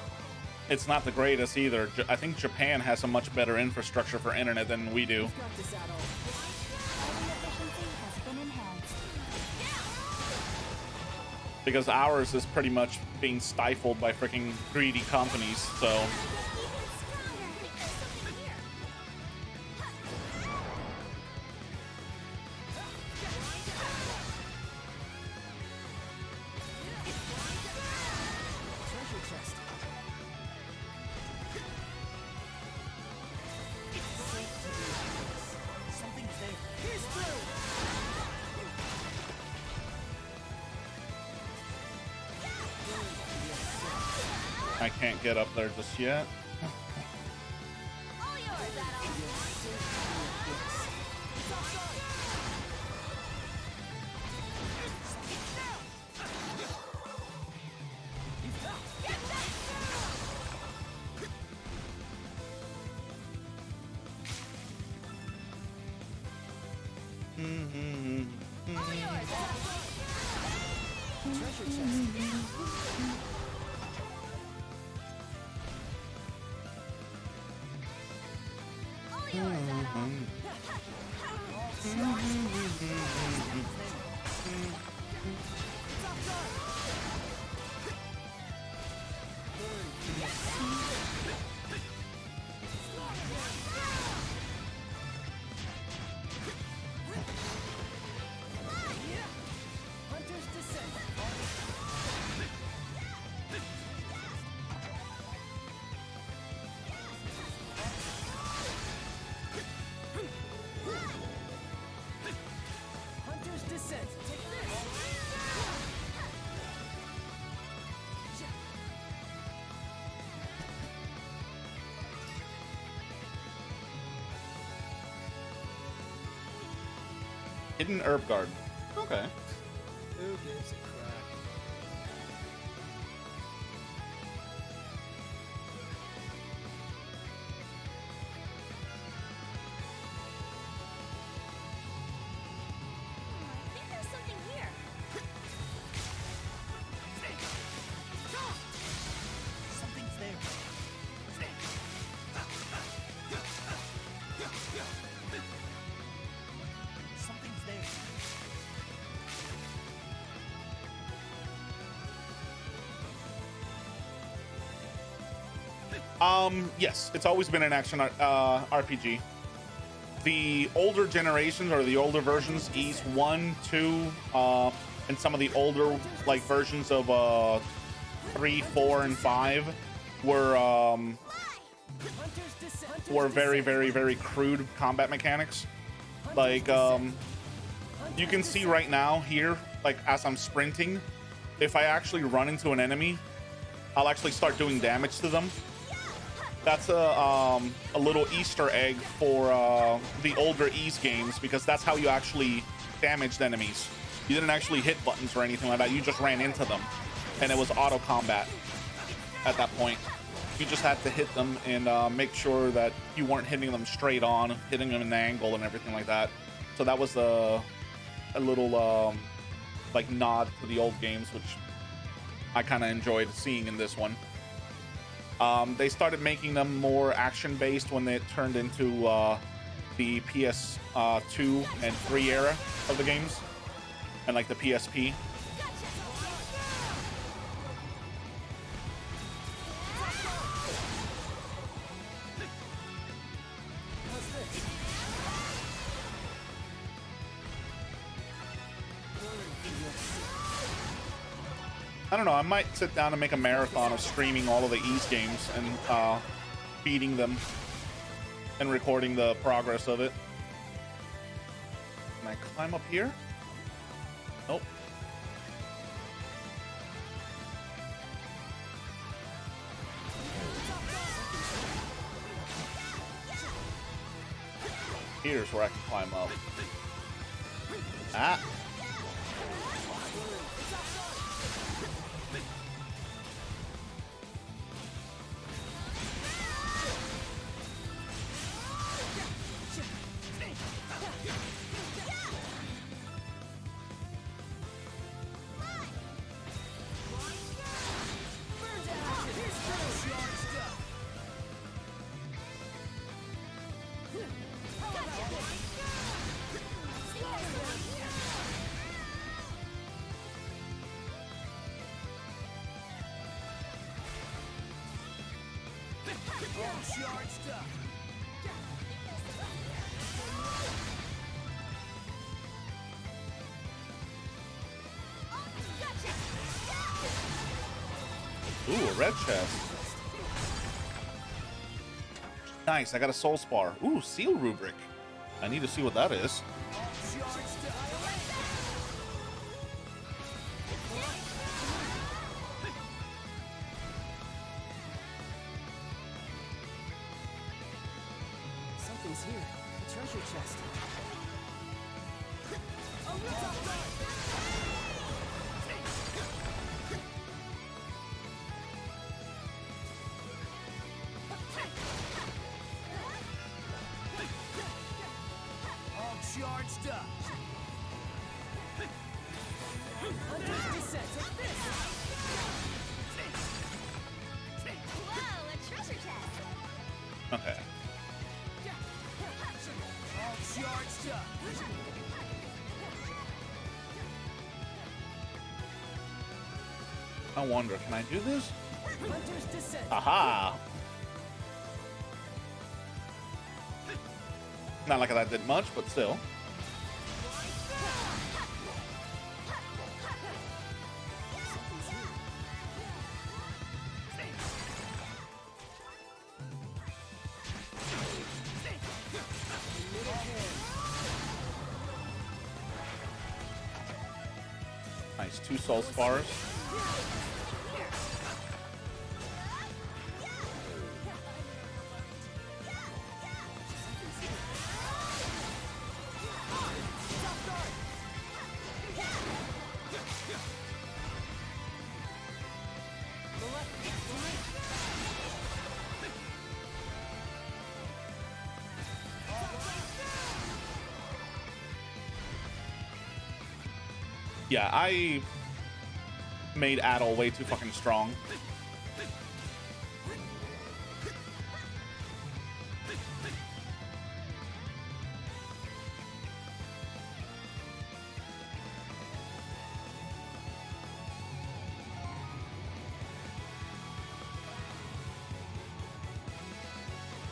it's not the greatest either. I think Japan has a much better infrastructure for internet than we do. Because ours is pretty much being stifled by freaking greedy companies, so. I can't get up there just yet. Hidden herb garden. Okay. Who gives a crap? I think there's something here. Something's there. Something's there. Yes, it's always been an action RPG. The older generations or the older versions, East 1, 2, and some of the older like versions of 3, 4, and 5 were very, very, very crude combat mechanics. Like, you can see right now here, like as I'm sprinting, if I actually run into an enemy, I'll actually start doing damage to them. That's a little Easter egg for the older Ys games, because that's how you actually damaged enemies. You didn't actually hit buttons or anything like that. You just ran into them, and it was auto combat at that point. You just had to hit them and make sure that you weren't hitting them straight on, hitting them in an angle and everything like that. So that was a little like nod to the old games, which I kind of enjoyed seeing in this one. They started making them more action-based when they turned into the PS2 and 3 era of the games, and like the PSP. I don't know, I might sit down and make a marathon of streaming all of the Ys games and beating them and recording the progress of it. Can I climb up here? Nope. Here's where I can climb up. Ah! Ooh, a red chest. Nice, I got a soul spar. Ooh, seal rubric. I need to see what that is. Something's here. A treasure chest. Charged up. Hunter's descent. Take this. Whoa, a treasure chest. Okay. All charged up. I wonder, can I do this? Hunter's descent. Aha! Not like that did much, but still. Nice, 2 soul spars. Yeah, I made Adol way too fucking strong.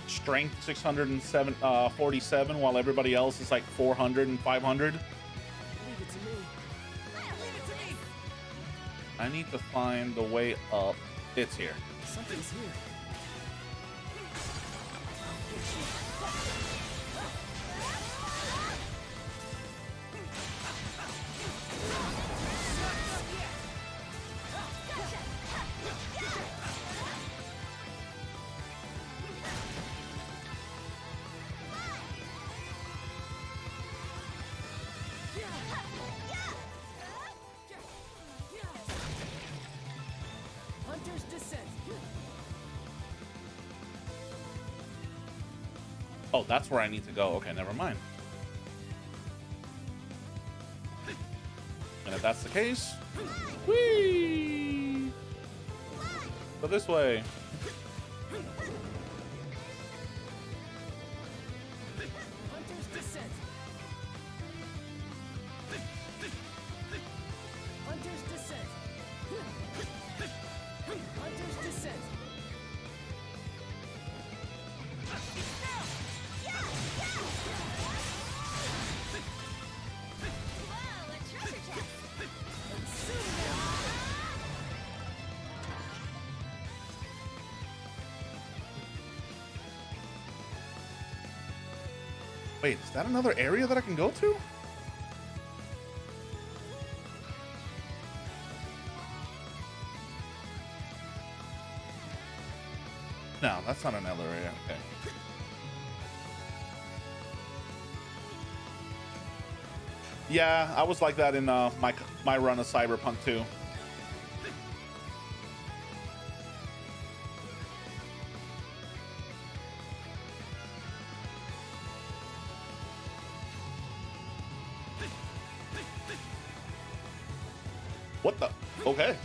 Strength 647, while everybody else is like 400 and 500. Leave it to me. Leave it to me. I need to find the way up. It's here. Something's here. Hunter's descent. Oh, that's where I need to go. Okay, never mind. And if that's the case, whee! Go this way. Hunter's Descent. Hunter's Descent. Hunter's Descent. Whoa, a treasure chest! Wait, is that another area that I can go to? No, that's not another area. Okay. Yeah, I was like that in my run of Cyberpunk 2. What the? Okay.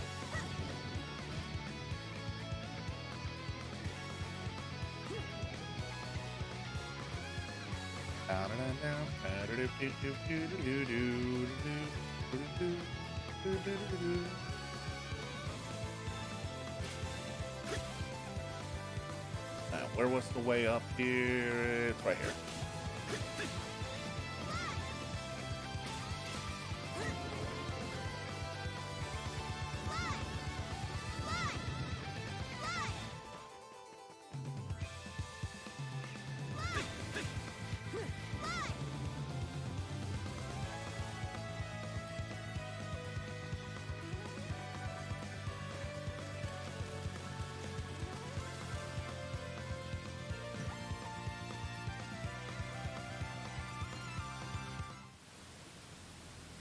Where was the way up here? It's right here.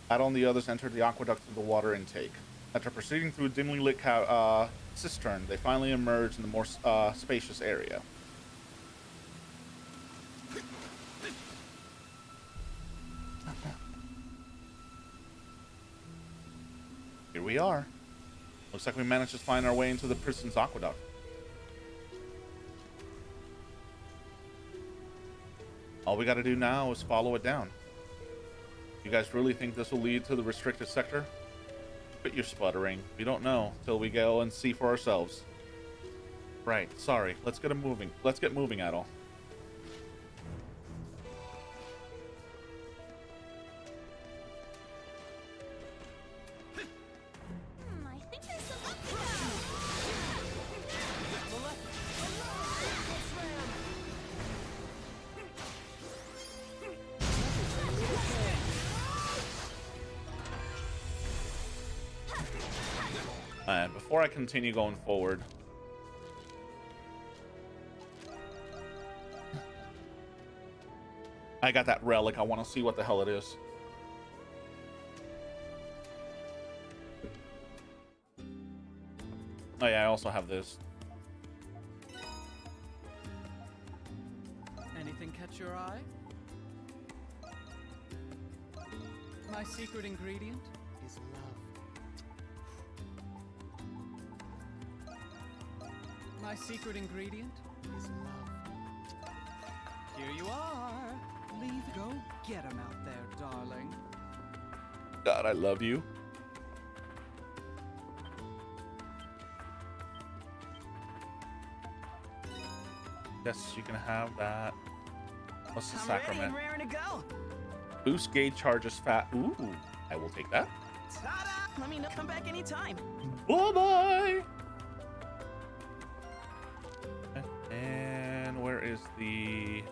Adol and the others entered the aqueduct of the water intake. After proceeding through a dimly lit cistern, they finally emerged in the more spacious area. Here we are. Looks like we managed to find our way into the prison's aqueduct. All we gotta do now is follow it down. You guys really think this will lead to the restricted sector? Quit your sputtering. We don't know till we go and see for ourselves. Right, sorry. Let's get moving. Let's get moving, Adol. I think there's some up Before I continue going forward, I got that relic. I want to see what the hell it is. Oh yeah, I also have this. Anything catch your eye? My secret ingredient is love. My secret ingredient is love. Here you are. Leave, go get him out there, darling. God, I love you. Yes, you can have that. What's the sacrament? Ready and raring to go. Boost gauge charges fat. Ooh, I will take that. Ta-da! Let me know. Come back anytime. Bye-bye! And where is the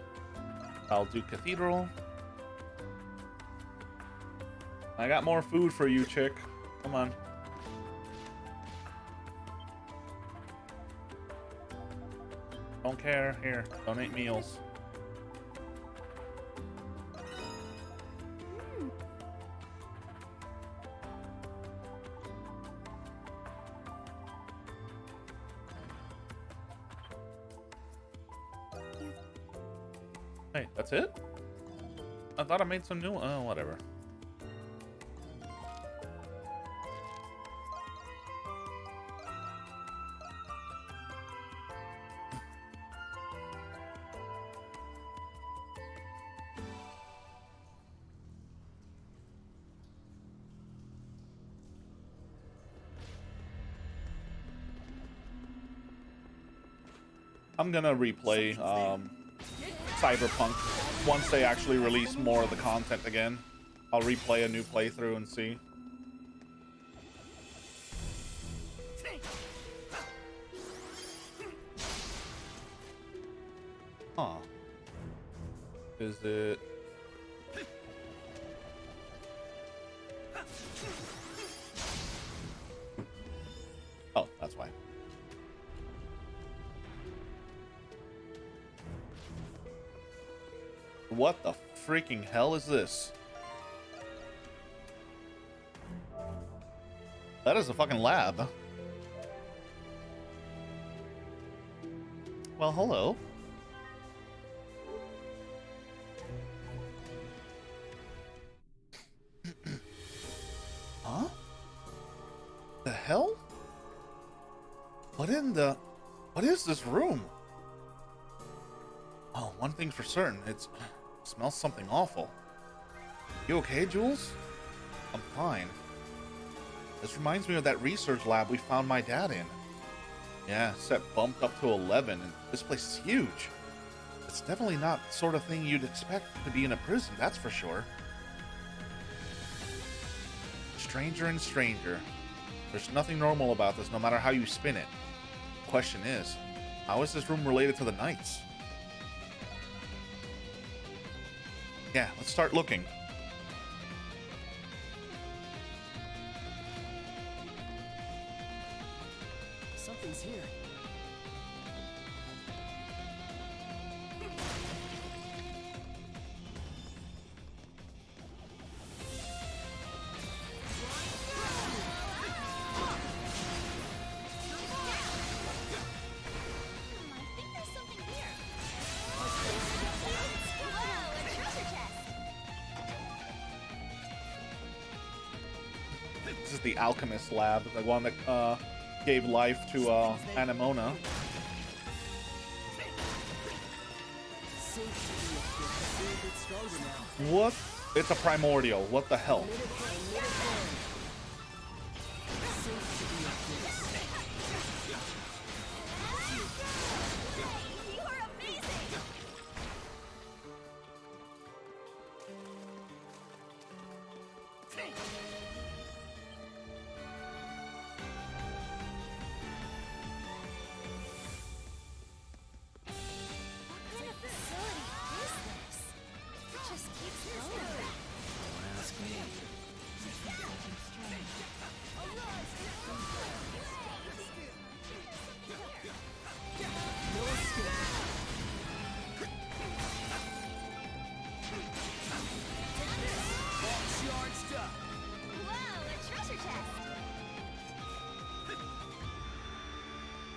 Balduke Cathedral? I got more food for you, chick. Come on. Don't care. Here, donate meals. Hey, that's it? I thought I made some new... Oh, whatever. I'm gonna replay Cyberpunk once they actually release more of the content again. I'll replay a new playthrough and see. Huh. Is it... Oh, that's why. What the freaking hell is this? That is a fucking lab. Well, hello. Huh? The hell? What is this room? Oh, one thing's for certain. It smells something awful. You okay, Jules? I'm fine. This reminds me of that research lab we found my dad in. Yeah, set bumped up to 11, and this place is huge. It's definitely not the sort of thing you'd expect to be in a prison, that's for sure. Stranger and stranger. There's nothing normal about this, no matter how you spin it. The question is, how is this room related to the Knights? Yeah, let's start looking. Something's here. This is the alchemist lab, the one that gave life to Anemona. What? It's a primordial. What the hell?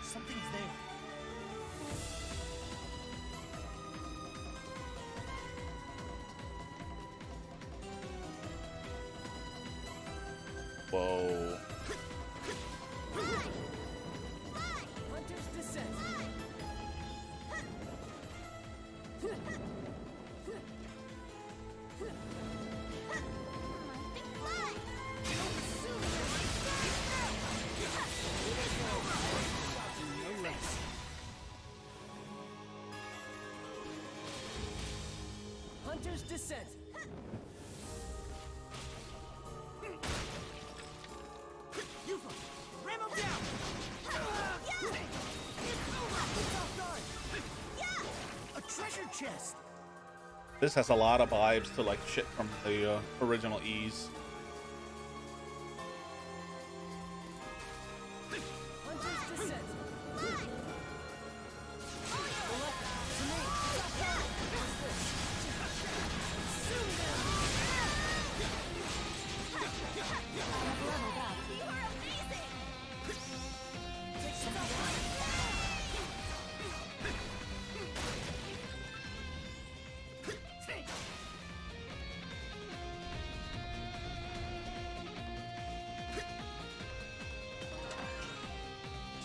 Something's there. Whoa. Hunter's descent. Hunter's descent. Yufa, ram him down. A treasure chest. This has a lot of vibes to like shit from the original E's. Hunter's descent.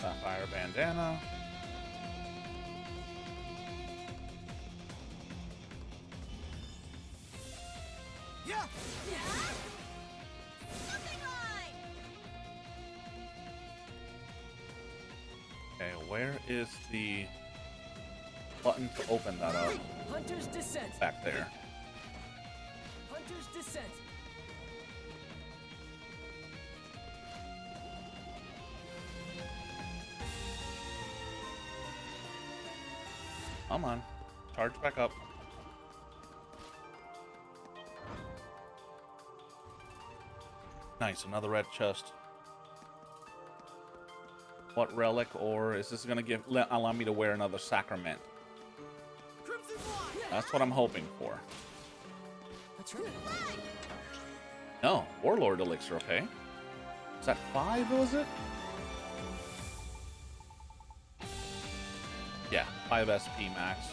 Sapphire bandana. Yeah. Okay, where is the button to open that up. Hunter's descent. Back there. Hunter's descent. Come on. Charge back up. Nice, another red chest. What relic, or is this gonna allow me to wear another sacrament? That's what I'm hoping for. That's right. No, Warlord elixir, okay. Is that 5, was it? Yeah, 5 SP max.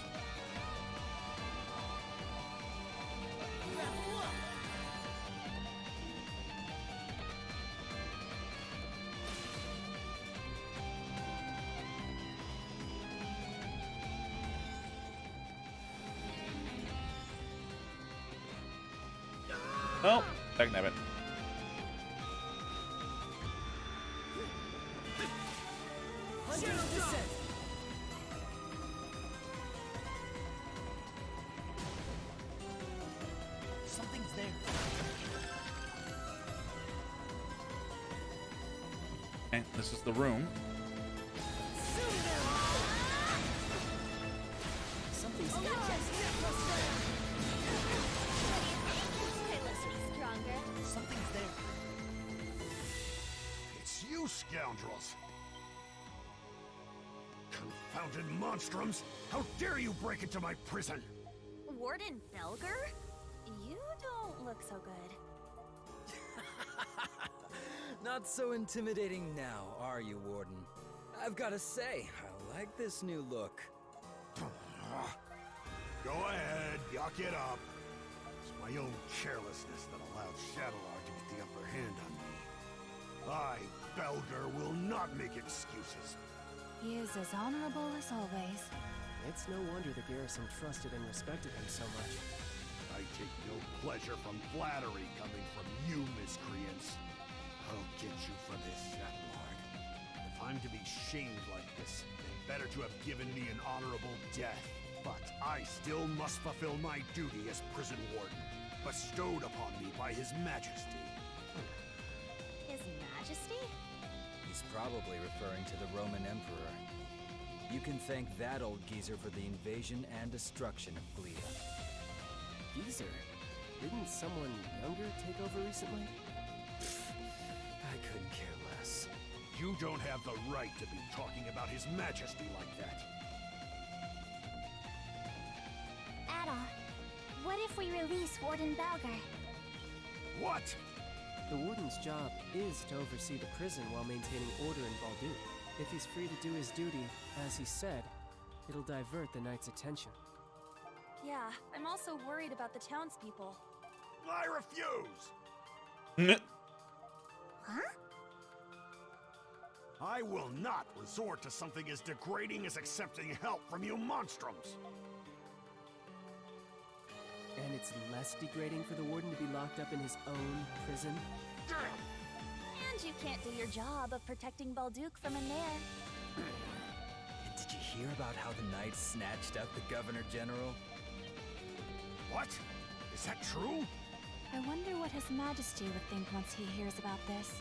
Oh, dagnabbit it. Hunter's descent. Something's there. Okay, this is the room. Something's there. Something's there. It's you scoundrels! Confounded monstrums! How dare you break into my prison! Warden Belger? You don't look so good. Not so intimidating now, are you, Warden? I've got to say, I like this new look. Go ahead, yuck it up. It's my own carelessness that allowed Shadowlar to get the upper hand on me. I, Belger, will not make excuses. He is as honorable as always. It's no wonder the garrison trusted and respected him so much. I take no pleasure from flattery coming from you, miscreants. I'll get you for this, Shadowlord. If I'm to be shamed like this, then better to have given me an honorable death. But I still must fulfill my duty as prison warden, bestowed upon me by His Majesty. His Majesty? He's probably referring to the Roman Emperor. You can thank that old geezer for the invasion and destruction of Glea. Geezer? Didn't someone younger take over recently? I couldn't care less. You don't have the right to be talking about His Majesty like that. Ada, what if we release Warden Belger? What? The warden's job is to oversee the prison while maintaining order in Balduc. If he's free to do his duty, as he said, it'll divert the knight's attention. Yeah, I'm also worried about the townspeople. I refuse! Huh? I will not resort to something as degrading as accepting help from you monstrums! And it's less degrading for the warden to be locked up in his own prison? And you can't do your job of protecting Balduc from in there. And did you hear about how the knights snatched up the Governor General? What? Is that true? I wonder what His Majesty would think once he hears about this.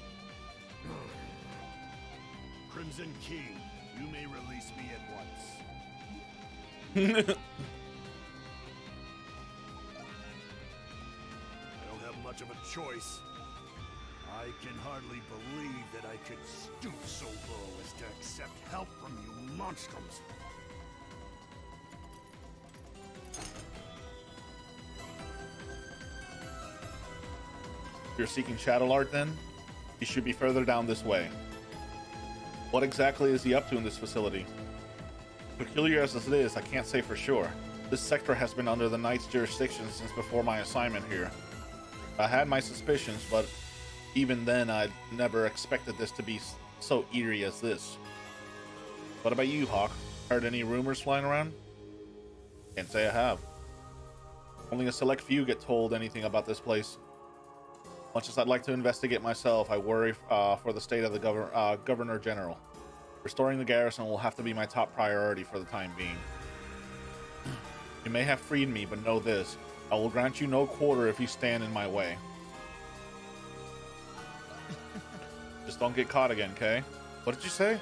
Crimson King, you may release me at once. I don't have much of a choice. I can hardly believe that I could stoop so low as to accept help from you monstrums. If you're seeking Shadowlord, then he should be further down this way. What exactly is he up to in this facility? Peculiar as it is, I can't say for sure. This sector has been under the Knight's jurisdiction since before my assignment here. I had my suspicions, but even then I'd never expected this to be so eerie as this. What about you, Hawk? Heard any rumors flying around? Can't say I have. Only a select few get told anything about this place. Much as I'd like to investigate myself, I worry for the state of the Governor General. Restoring the garrison will have to be my top priority for the time being. You may have freed me, but know this. I will grant you no quarter if you stand in my way. Just don't get caught again, Kay. What did you say?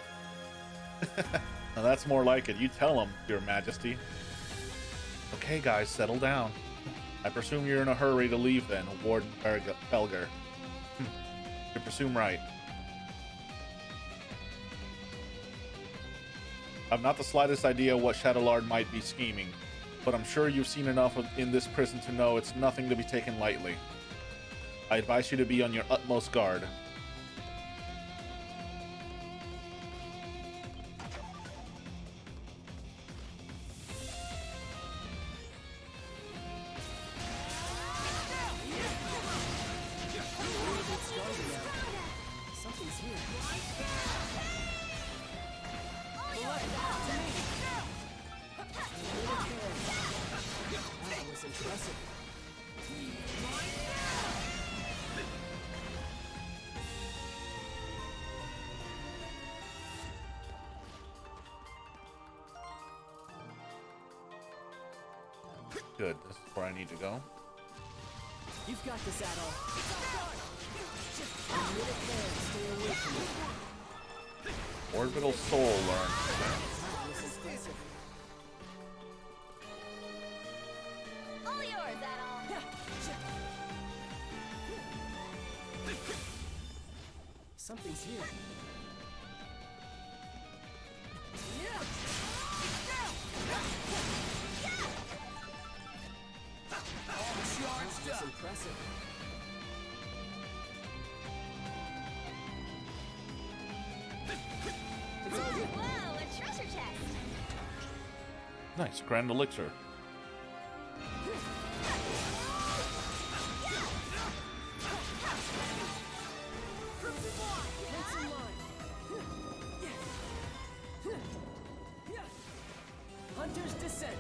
Now that's more like it. You tell him, Your Majesty. Okay, guys, settle down. I presume you're in a hurry to leave then, Warden Felger. You presume right. I've not the slightest idea what Shadowlord might be scheming, but I'm sure you've seen enough in this prison to know it's nothing to be taken lightly. I advise you to be on your utmost guard. Good, this is where I need to go. You've got this, Adol. A minute there, stay away from me. Orbital Soul learned. All yours, Adol. Something's here. That's impressive. Whoa, a treasure chest. Nice, Grand Elixir. Hunter's Descent.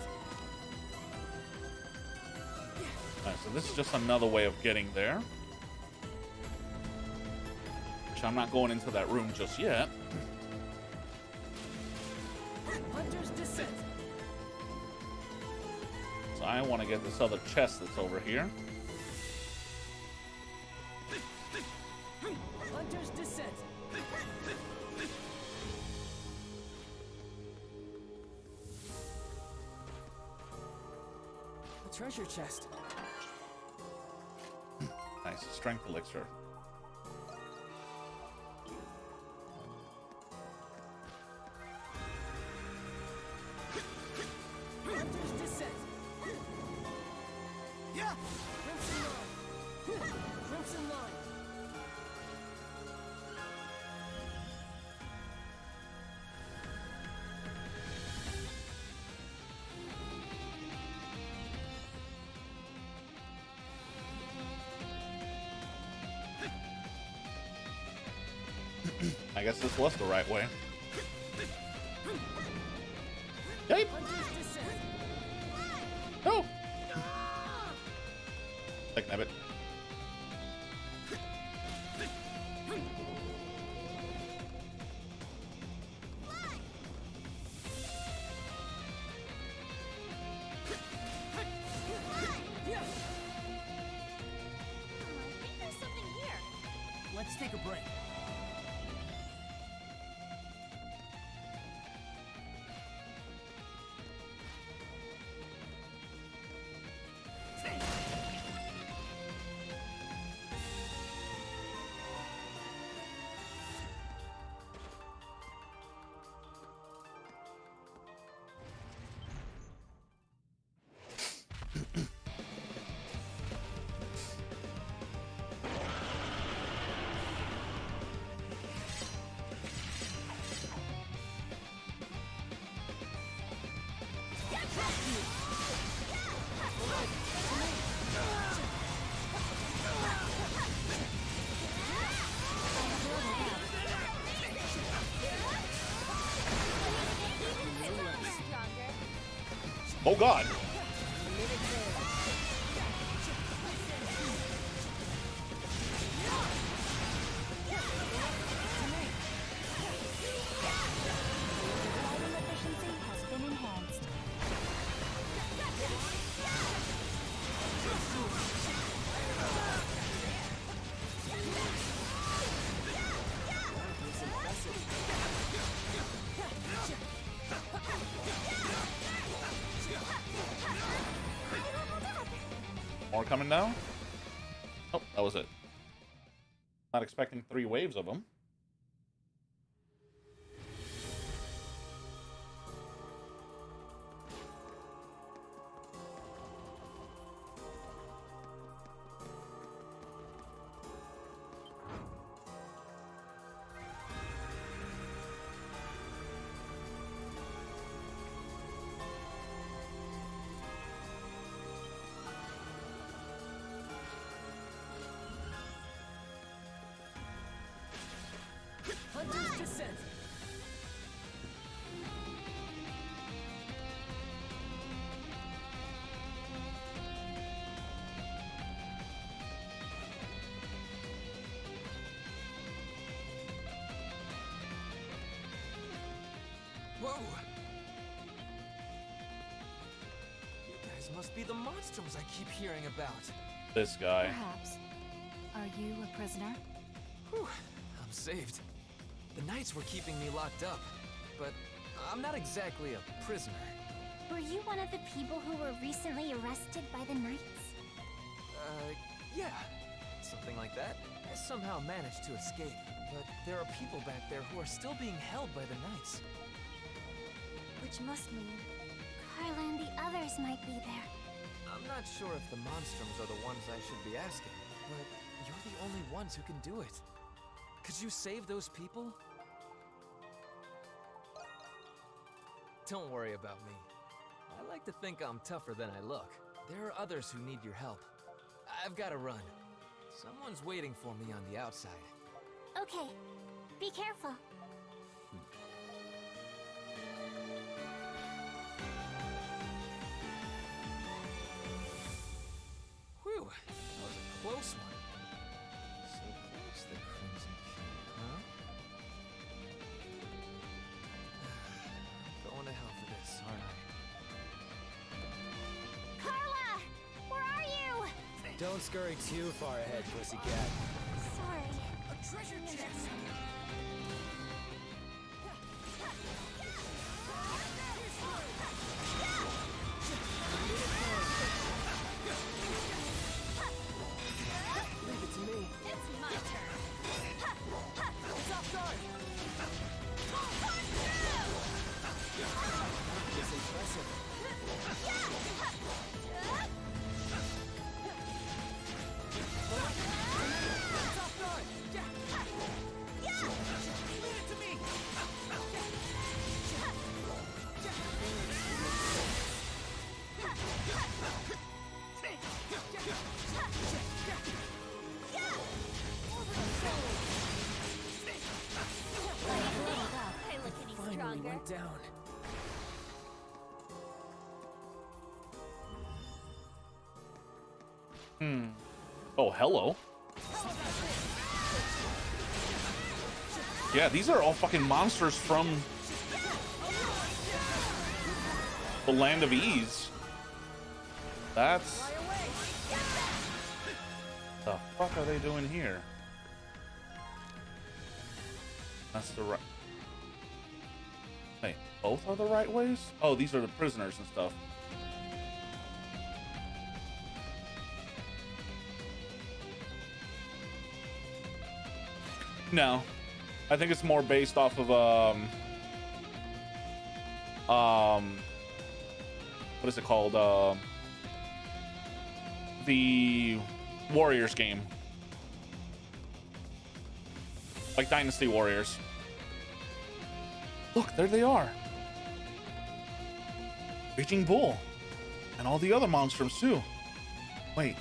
Alright, so this is just another way of getting there. Which I'm not going into that room just yet. Hunter's Descent. So I want to get this other chest that's over here. Hunter's Descent. A treasure chest. Nice, Strength Elixir. Hunter's Descent. Yeah. Crimson Line. Crimson Line. I guess this was the right way. Yep. No. Like Nabbit. I think there's something here. Let's take a break. Oh God. Efficiency has been enhanced. coming now. Oh, that was it. Not expecting 3 waves of them. Hunter's Descent. Whoa! You guys must be the Monstrums I keep hearing about. This guy. Perhaps. Are you a prisoner? Whew, I'm saved. The Knights were keeping me locked up, but I'm not exactly a prisoner. Were you one of the people who were recently arrested by the Knights? Yeah. Something like that. I somehow managed to escape, but there are people back there who are still being held by the Knights. Which must mean Carla and the others might be there. I'm not sure if the Monstrums are the ones I should be asking, but you're the only ones who can do it. Could you save those people? Don't worry about me. I like to think I'm tougher than I look. There are others who need your help. I've got to run. Someone's waiting for me on the outside. Okay, be careful. Whew, that was a close one. So close, the Crimson King, huh? I'm going to hell for this, aren't I? Carla! Where are you? Don't scurry too far ahead, pussycat. Sorry. A treasure chest! Leave it to me. It's my turn. It's off guard. It's impressive. It's off guard. Leave it to me. I look any Finally stronger. went down. Oh, hello. Yeah, these are all fucking monsters from the Land of Ease. That's... The fuck are they doing here? That's the right... Hey, both are the right ways? Oh, these are the prisoners and stuff. No. I think it's more based off of, what is it called? The Warriors game. Like Dynasty Warriors. Look, there they are. Raging Bull. And all the other monsters too. Wait,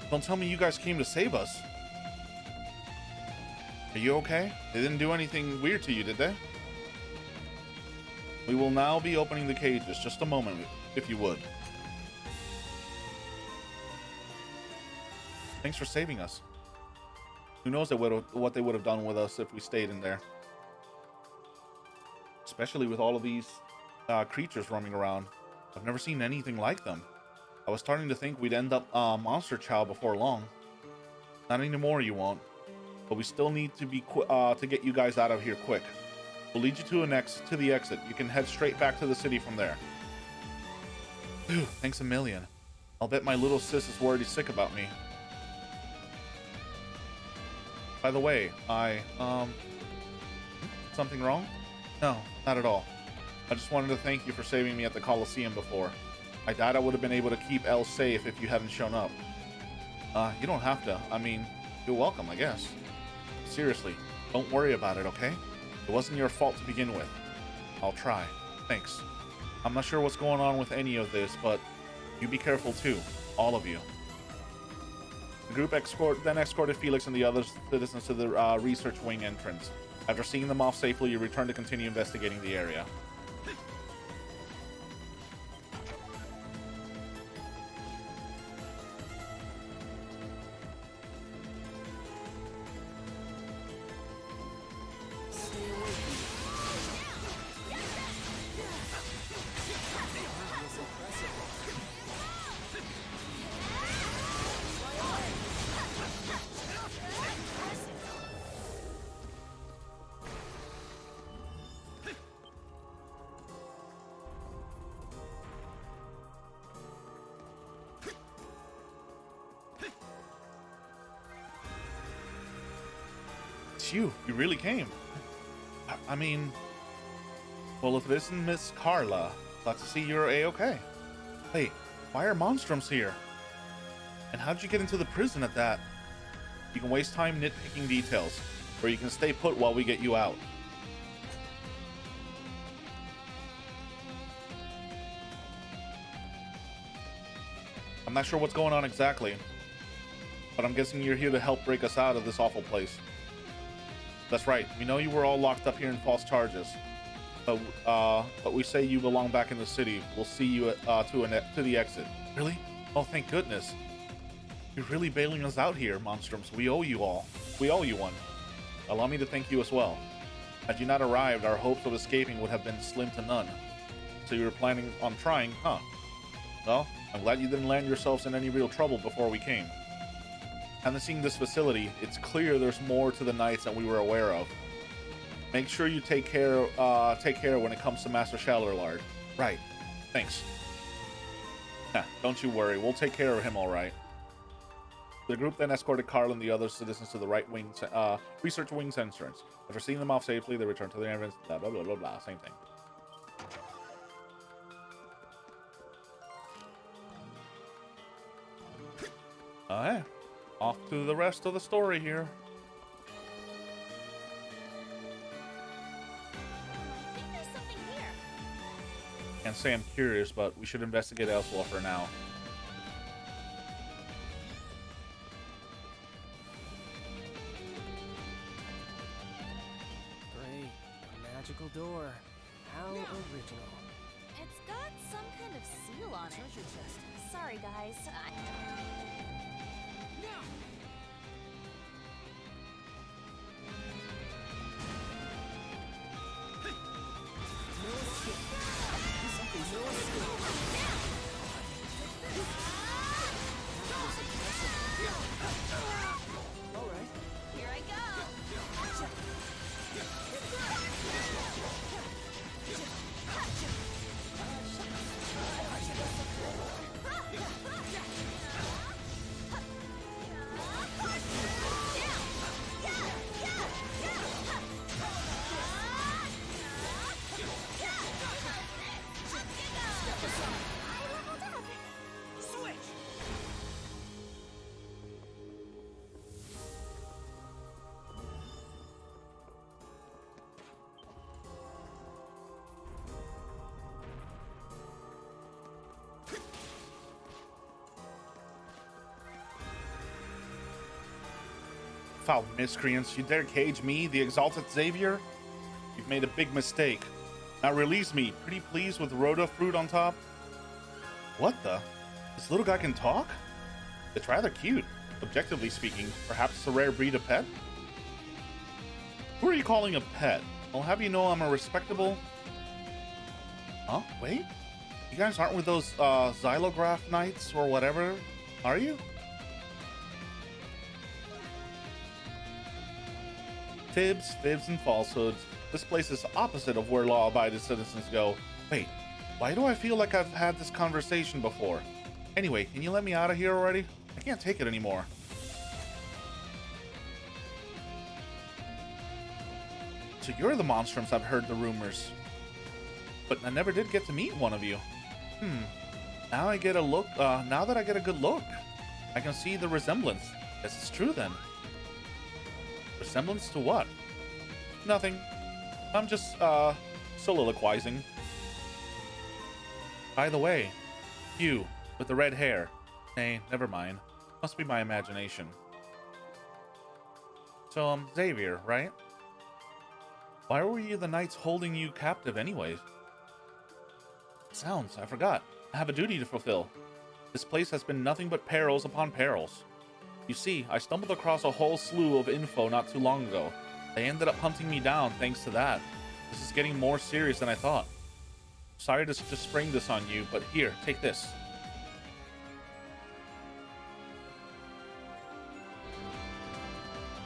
don't tell me you guys came to save us. Are you okay? They didn't do anything weird to you, did they? We will now be opening the cages. Just a moment, if you would. Thanks for saving us. Who knows what they would have done with us if we stayed in there. Especially with all of these creatures roaming around. I've never seen anything like them. I was starting to think we'd end up monster chow before long. Not anymore, you won't. But we still need to be to get you guys out of here quick. We'll lead you to the exit. You can head straight back to the city from there. Phew, thanks a million. I'll bet my little sis is worried sick about me. By the way, something wrong? No, not at all. I just wanted to thank you for saving me at the Coliseum before. I doubt I would have been able to keep Elle safe if you hadn't shown up. You don't have to. I mean, you're welcome, I guess. Seriously, don't worry about it, okay? It wasn't your fault to begin with. I'll try. Thanks. I'm not sure what's going on with any of this, but you be careful too. All of you. The group then escorted Felix and the other citizens to the research wing entrance. After seeing them off safely, you return to continue investigating the area. You really came. I mean, well, if it isn't Miss Carla, glad to see you're a-okay. Hey, why are Monstrums here? And how'd you get into the prison at that? You can waste time nitpicking details, or you can stay put while we get you out. I'm not sure what's going on exactly, but I'm guessing you're here to help break us out of this awful place. That's right. We know you were all locked up here in false charges, but we say you belong back in the city. We'll see you to the exit. Really? Oh, thank goodness. You're really bailing us out here, Monstrums. We owe you all. We owe you one. Allow me to thank you as well. Had you not arrived, our hopes of escaping would have been slim to none. So you were planning on trying, huh? Well, I'm glad you didn't land yourselves in any real trouble before we came. Having seen this facility, it's clear there's more to the Knights than we were aware of. Make sure you take care when it comes to Master Shallerlard. Right. Thanks. Don't you worry, we'll take care of him all right. The group then escorted Carl and the other citizens to the right wing, research wing's entrance. After seeing them off safely, they returned to their entrance. Blah blah blah blah blah. Same thing. Hey. Off to the rest of the story here. I think there's something here. Can't say I'm curious, but we should investigate elsewhere for now. Great. A magical door. How original. It's got some kind of seal on it. Treasure chest. Sorry, guys. Here I go. Foul miscreants, you dare cage me, the exalted Xavier? You've made a big mistake. Now release me, pretty please, with Rhoda fruit on top. What the? This little guy can talk? It's rather cute. Objectively speaking, perhaps it's a rare breed of pet? Who are you calling a pet? I'll have you know I'm a respectable... Huh? Wait? You guys aren't with those Xylograph Knights or whatever, are you? Fibs, and falsehoods. This place is opposite of where law-abiding citizens go. Wait, why do I feel like I've had this conversation before? Anyway, can you let me out of here already? I can't take it anymore. So you're the monstrums. I've heard the rumors. But I never did get to meet one of you. Now I get a look, now that I get a good look, I can see the resemblance. Guess it's true then. Resemblance to what? Nothing. I'm just, soliloquizing. By the way, you, with the red hair. Nay, never mind. Must be my imagination. So, Xavier, right? Why were you the knights holding you captive anyways? Sounds, I forgot. I have a duty to fulfill. This place has been nothing but perils upon perils. You see, I stumbled across a whole slew of info not too long ago. They ended up hunting me down thanks to that. This is getting more serious than I thought. Sorry to spring this on you, but here, take this.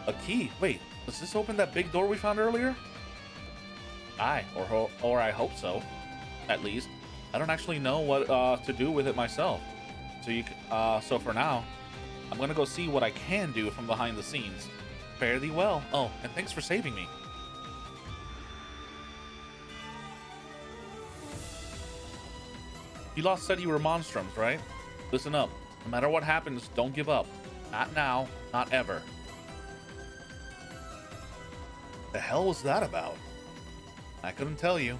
A key. Wait, does this open that big door we found earlier? Aye, or I hope so. At least. I don't actually know what to do with it myself. So for now, I'm gonna go see what I can do from behind the scenes. Fare thee well. Oh, and thanks for saving me. You lost said you were monstrums, right? Listen up. No matter what happens, don't give up. Not now, not ever. The hell was that about? I couldn't tell you,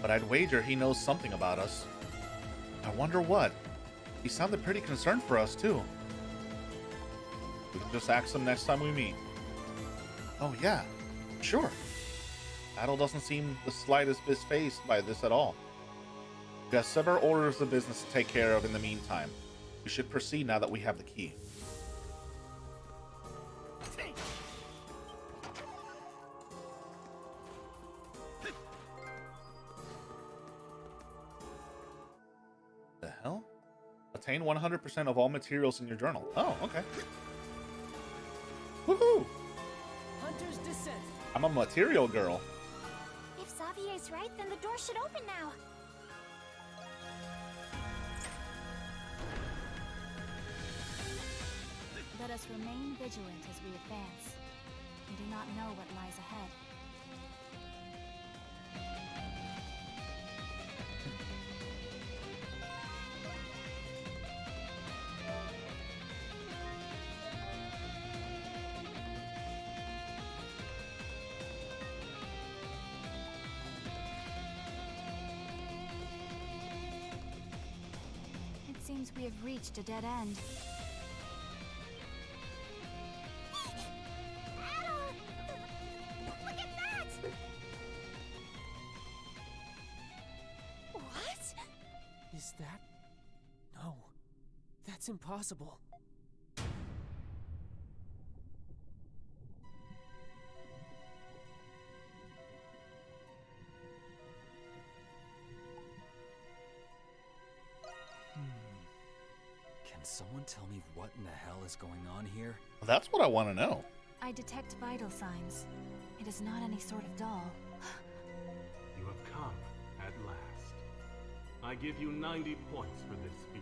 but I'd wager he knows something about us. I wonder what. He sounded pretty concerned for us, too. We can just ask him next time we meet. Oh, yeah. Sure. Adel doesn't seem the slightest bit fazed by this at all. We have several orders of business to take care of in the meantime. We should proceed now that we have the key. The hell? Attain 100% of all materials in your journal. Oh, okay. Woohoo! Hunter's Descent. I'm a material girl. If Xavier's right, then the door should open now. Let us remain vigilant as we advance. We do not know what lies ahead. It seems we have reached a dead end. Look at that! What? Is that... No. That's impossible. Can someone tell me what in the hell is going on here? That's what I want to know. I detect vital signs. It is not any sort of doll. You have come at last. I give you 90 points for this feat.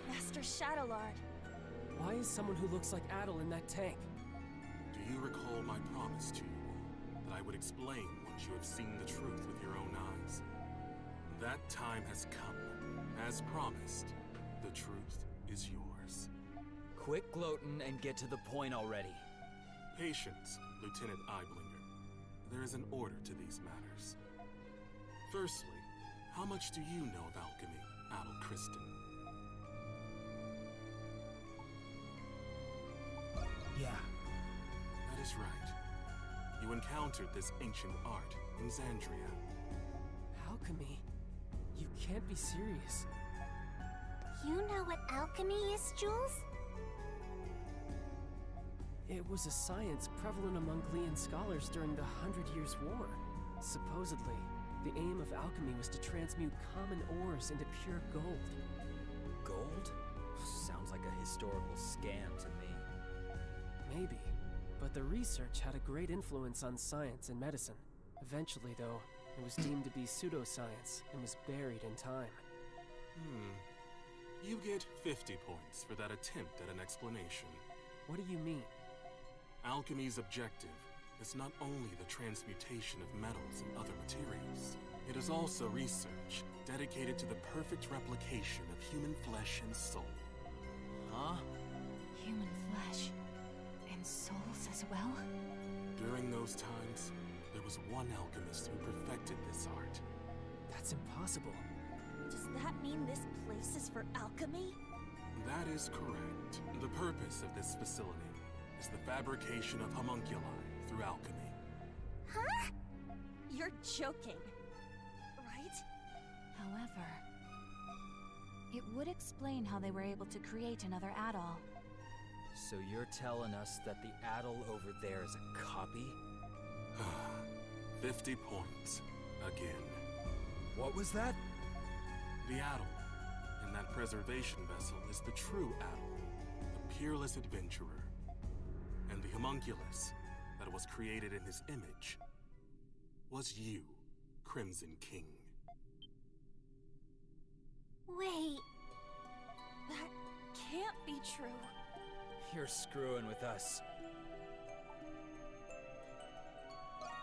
Master Shadowlord. Why is someone who looks like Adel in that tank? Do you recall my promise to you all, that I would explain once you have seen the truth with your own eyes? That time has come. As promised, the truth is yours. Quit gloating and get to the point already. Patience, Lieutenant Eyeblinger. There is an order to these matters. Firstly, how much do you know of alchemy, Adel Kristen? Yeah. That is right. You encountered this ancient art in Xandria. Alchemy? You can't be serious. You know what alchemy is, Jules? It was a science prevalent among Glean scholars during the 100 Years' War. Supposedly, the aim of alchemy was to transmute common ores into pure gold. Gold? Sounds like a historical scam to me. Maybe, but the research had a great influence on science and medicine. Eventually, though, It was deemed to be pseudoscience and was buried in time. You get 50 points for that attempt at an explanation. What do you mean? Alchemy's objective is not only the transmutation of metals and other materials, it is also research dedicated to the perfect replication of human flesh and soul. Huh? Human flesh. And souls as well? During those times, there was one alchemist who perfected this art. That's impossible. Does that mean this place is for alchemy? That is correct. The purpose of this facility is the fabrication of homunculi through alchemy. Huh? You're joking, right? However, it would explain how they were able to create another Adol. So you're telling us that the Adol over there is a copy? 50 points. Again. What was that? The Adol in that preservation vessel is the true Adol, the peerless adventurer. And the homunculus that was created in his image was you, Crimson King. Wait. That can't be true. You're screwing with us.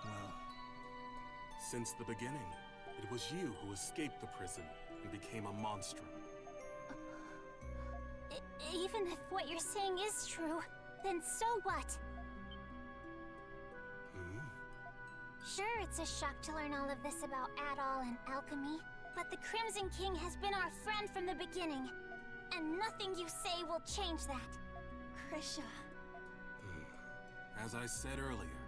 Well, since the beginning, it was you who escaped the prison and became a monstrum. Even if what you're saying is true, then so what? Sure, it's a shock to learn all of this about Adol and alchemy, but the Crimson King has been our friend from the beginning, and nothing you say will change that. Krisha. As I said earlier,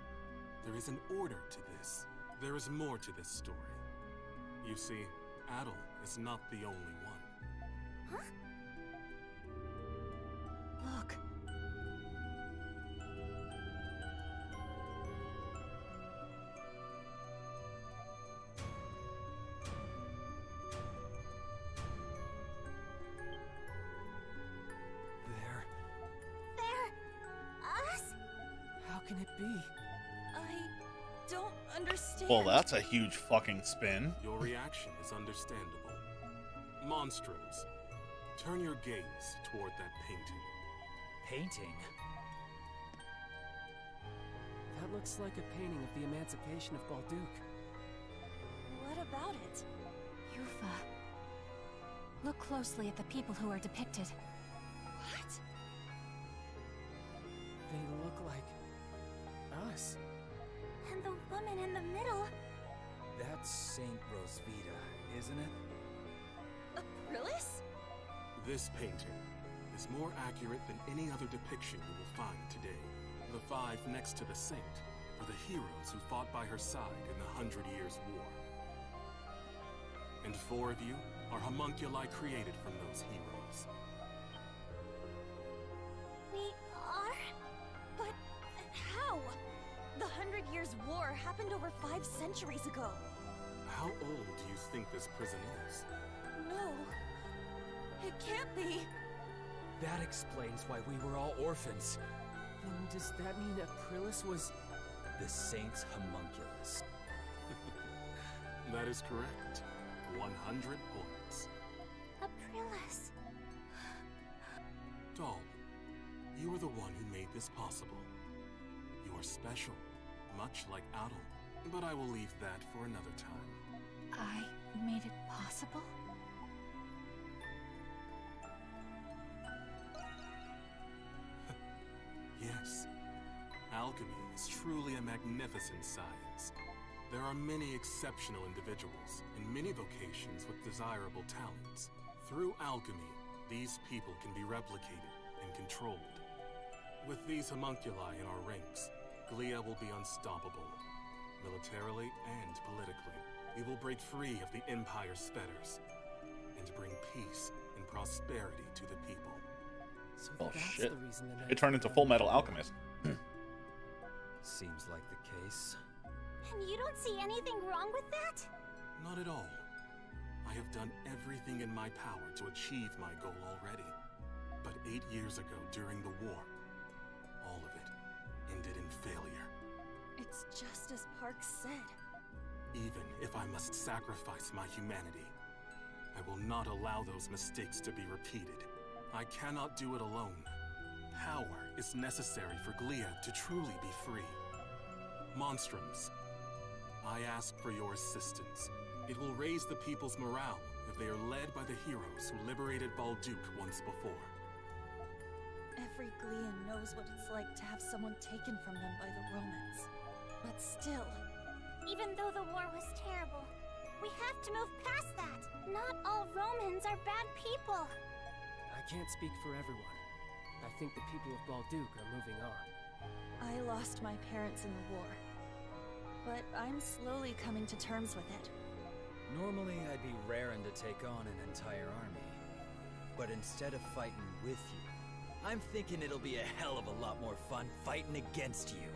there is an order to this. There is more to this story. You see, Adol is not the only one. Huh? Look. How can it be? I don't understand. Well, that's a huge fucking spin. Your reaction is understandable. Monstrums, turn your gaze toward that painting. Painting? That looks like a painting of the emancipation of Balduke. What about it? Yufa. Look closely at the people who are depicted. What? They look like us. And the woman in the middle. That's Saint Rosvita, isn't it? Aprilis? This painting is more accurate than any other depiction you will find today. The five next to the saint are the heroes who fought by her side in the 100 Years' War. And 4 of you are homunculi created from those heroes. We are? But how? The 100 Years' War happened over 5 centuries ago. How old do you think this prison is? No. It can't be. That explains why we were all orphans. Then does that mean Aprilis was... The saint's homunculus. That is correct. 100 points. Aprilis. Doll, you are the one who made this possible. You are special, much like Adol, but I will leave that for another time. I made it possible? Yes. Alchemy is truly a magnificent science. There are many exceptional individuals in many vocations with desirable talents. Through alchemy, these people can be replicated and controlled. With these homunculi in our ranks, Glia will be unstoppable. Militarily and politically, we will break free of the Empire's fetters and bring peace and prosperity to the people. So Oh that's shit. the reason the It turned into Full Metal Alchemist. Seems like the case. And you don't see anything wrong with that? Not at all. I have done everything in my power to achieve my goal already. But 8 years ago, during the war, all of it ended in failure. It's just as Park said. Even if I must sacrifice my humanity, I will not allow those mistakes to be repeated. I cannot do it alone. Power is necessary for Glia to truly be free. Monstrums, I ask for your assistance. It will raise the people's morale if they are led by the heroes who liberated Balduke once before. Every Glian knows what it's like to have someone taken from them by the Romans. But still... Even though the war was terrible, we have to move past that. Not all Romans are bad people. I can't speak for everyone. I think the people of Balduke are moving on. I lost my parents in the war. But I'm slowly coming to terms with it. Normally, I'd be raring to take on an entire army. But instead of fighting with you, I'm thinking it'll be a hell of a lot more fun fighting against you.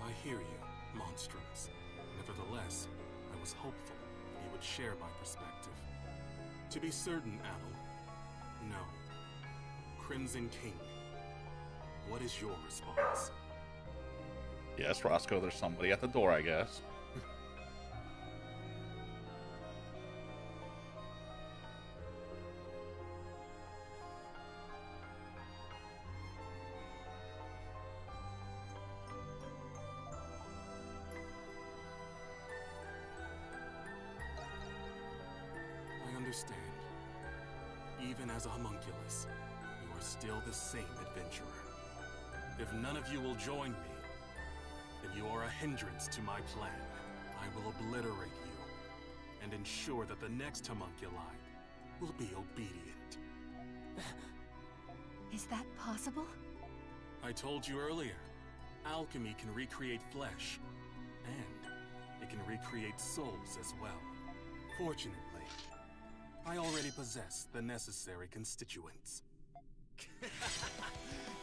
I hear you, Monstrums. Nevertheless, I was hopeful that you would share my perspective. To be certain, Adel, no. Crimson King, what is your response? Yes, Roscoe, there's somebody at the door, I guess. I understand. Even as a homunculus, you are still the same adventurer. If none of you will join me, then you are a hindrance to my plan. I will obliterate you, and ensure that the next homunculi will be obedient. Is that possible? I told you earlier, alchemy can recreate flesh, and it can recreate souls as well. Fortunately, I already possess the necessary constituents.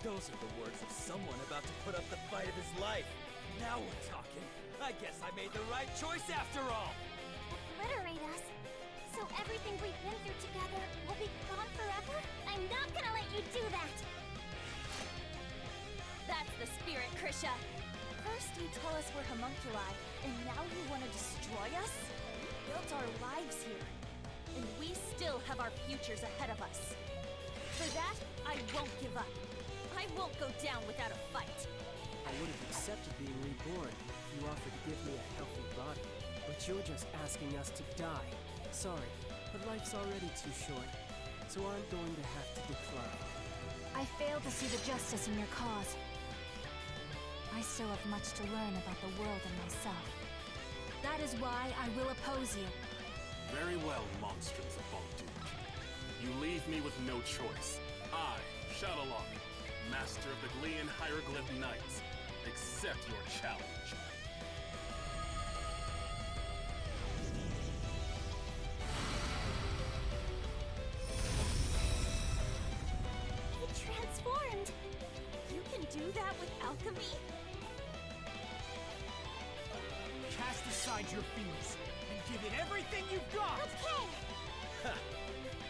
Those are the words of someone about to put up the fight of his life. Now we're talking. I guess I made the right choice after all. Obliterate us? So everything we've been through together will be gone forever? I'm not gonna let you do that! That's the spirit, Krisha. First you tell us we're homunculi, and now you want to destroy us? We built our lives here, and we still have our futures ahead of us. For that, I won't give up. I won't go down without a fight. I would have accepted being reborn if you offered to give me a healthy body. But you're just asking us to die. Sorry, but life's already too short, so I'm going to have to decline. I fail to see the justice in your cause. I still have much to learn about the world and myself. That is why I will oppose you. Very well, Monstrums of Balduke. You leave me with no choice. I, Shadowlark, Master of the Glian Hieroglyph Knights, accept your challenge. It transformed! You can do that with alchemy? Cast aside your fears and give it everything you've got! Okay!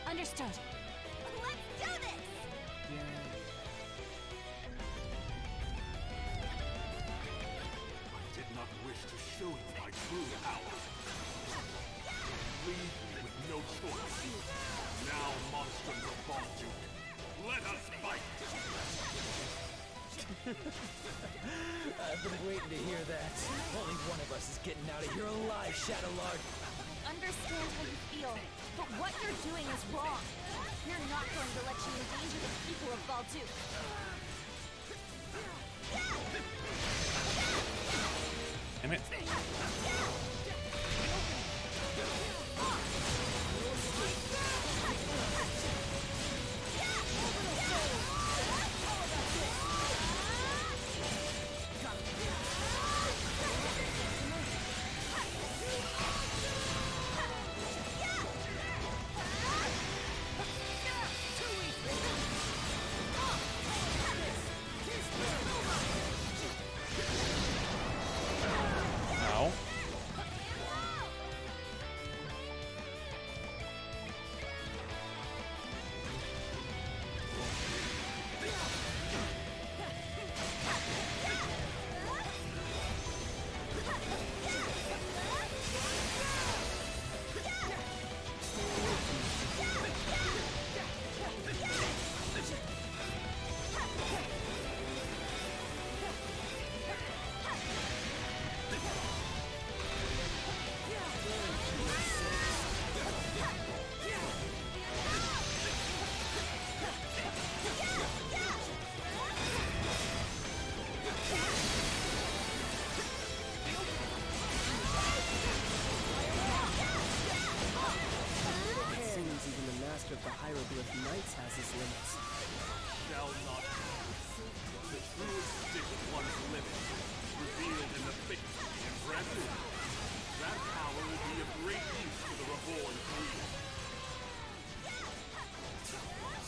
Understood. Let's do this! Yeah. I did not wish to show you my true power. Leave me with no choice. Now, Monstrums of Balduke, let us fight! I've been waiting to hear that. Only one of us is getting out of here alive, Shadowlark. I understand how you feel, but what you're doing is wrong. We're not going to let you endanger the people of Balduke. Damn it. Ow. hieroglyph knights has its limits. Shall not be. The true extent of one's limit is revealed in the fate and granted. That power will be of great use to the reborn queen.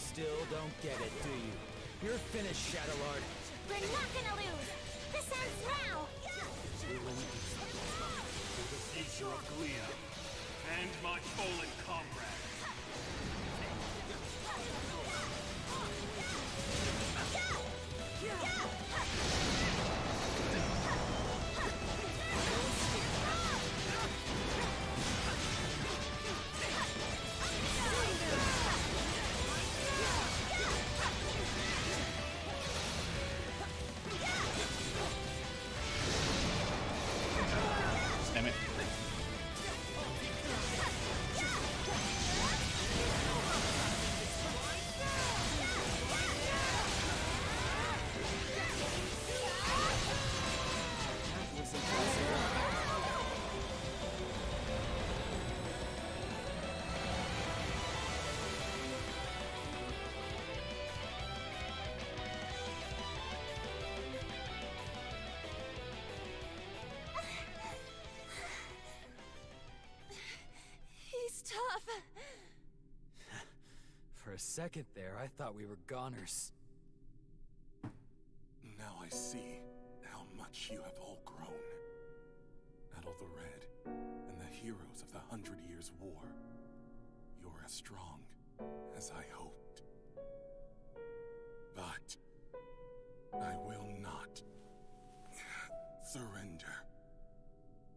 Still don't get it, do you? You're finished, Shadowlord. We're not gonna lose! This ends now! For the future of Glia and my fallen comrades. Damn it. He's tough. For a second there, I thought we were goners. Now I see how much you have all grown. Adel the Red and the heroes of the 100 Years' War. You're as strong as I hoped. But I will not surrender.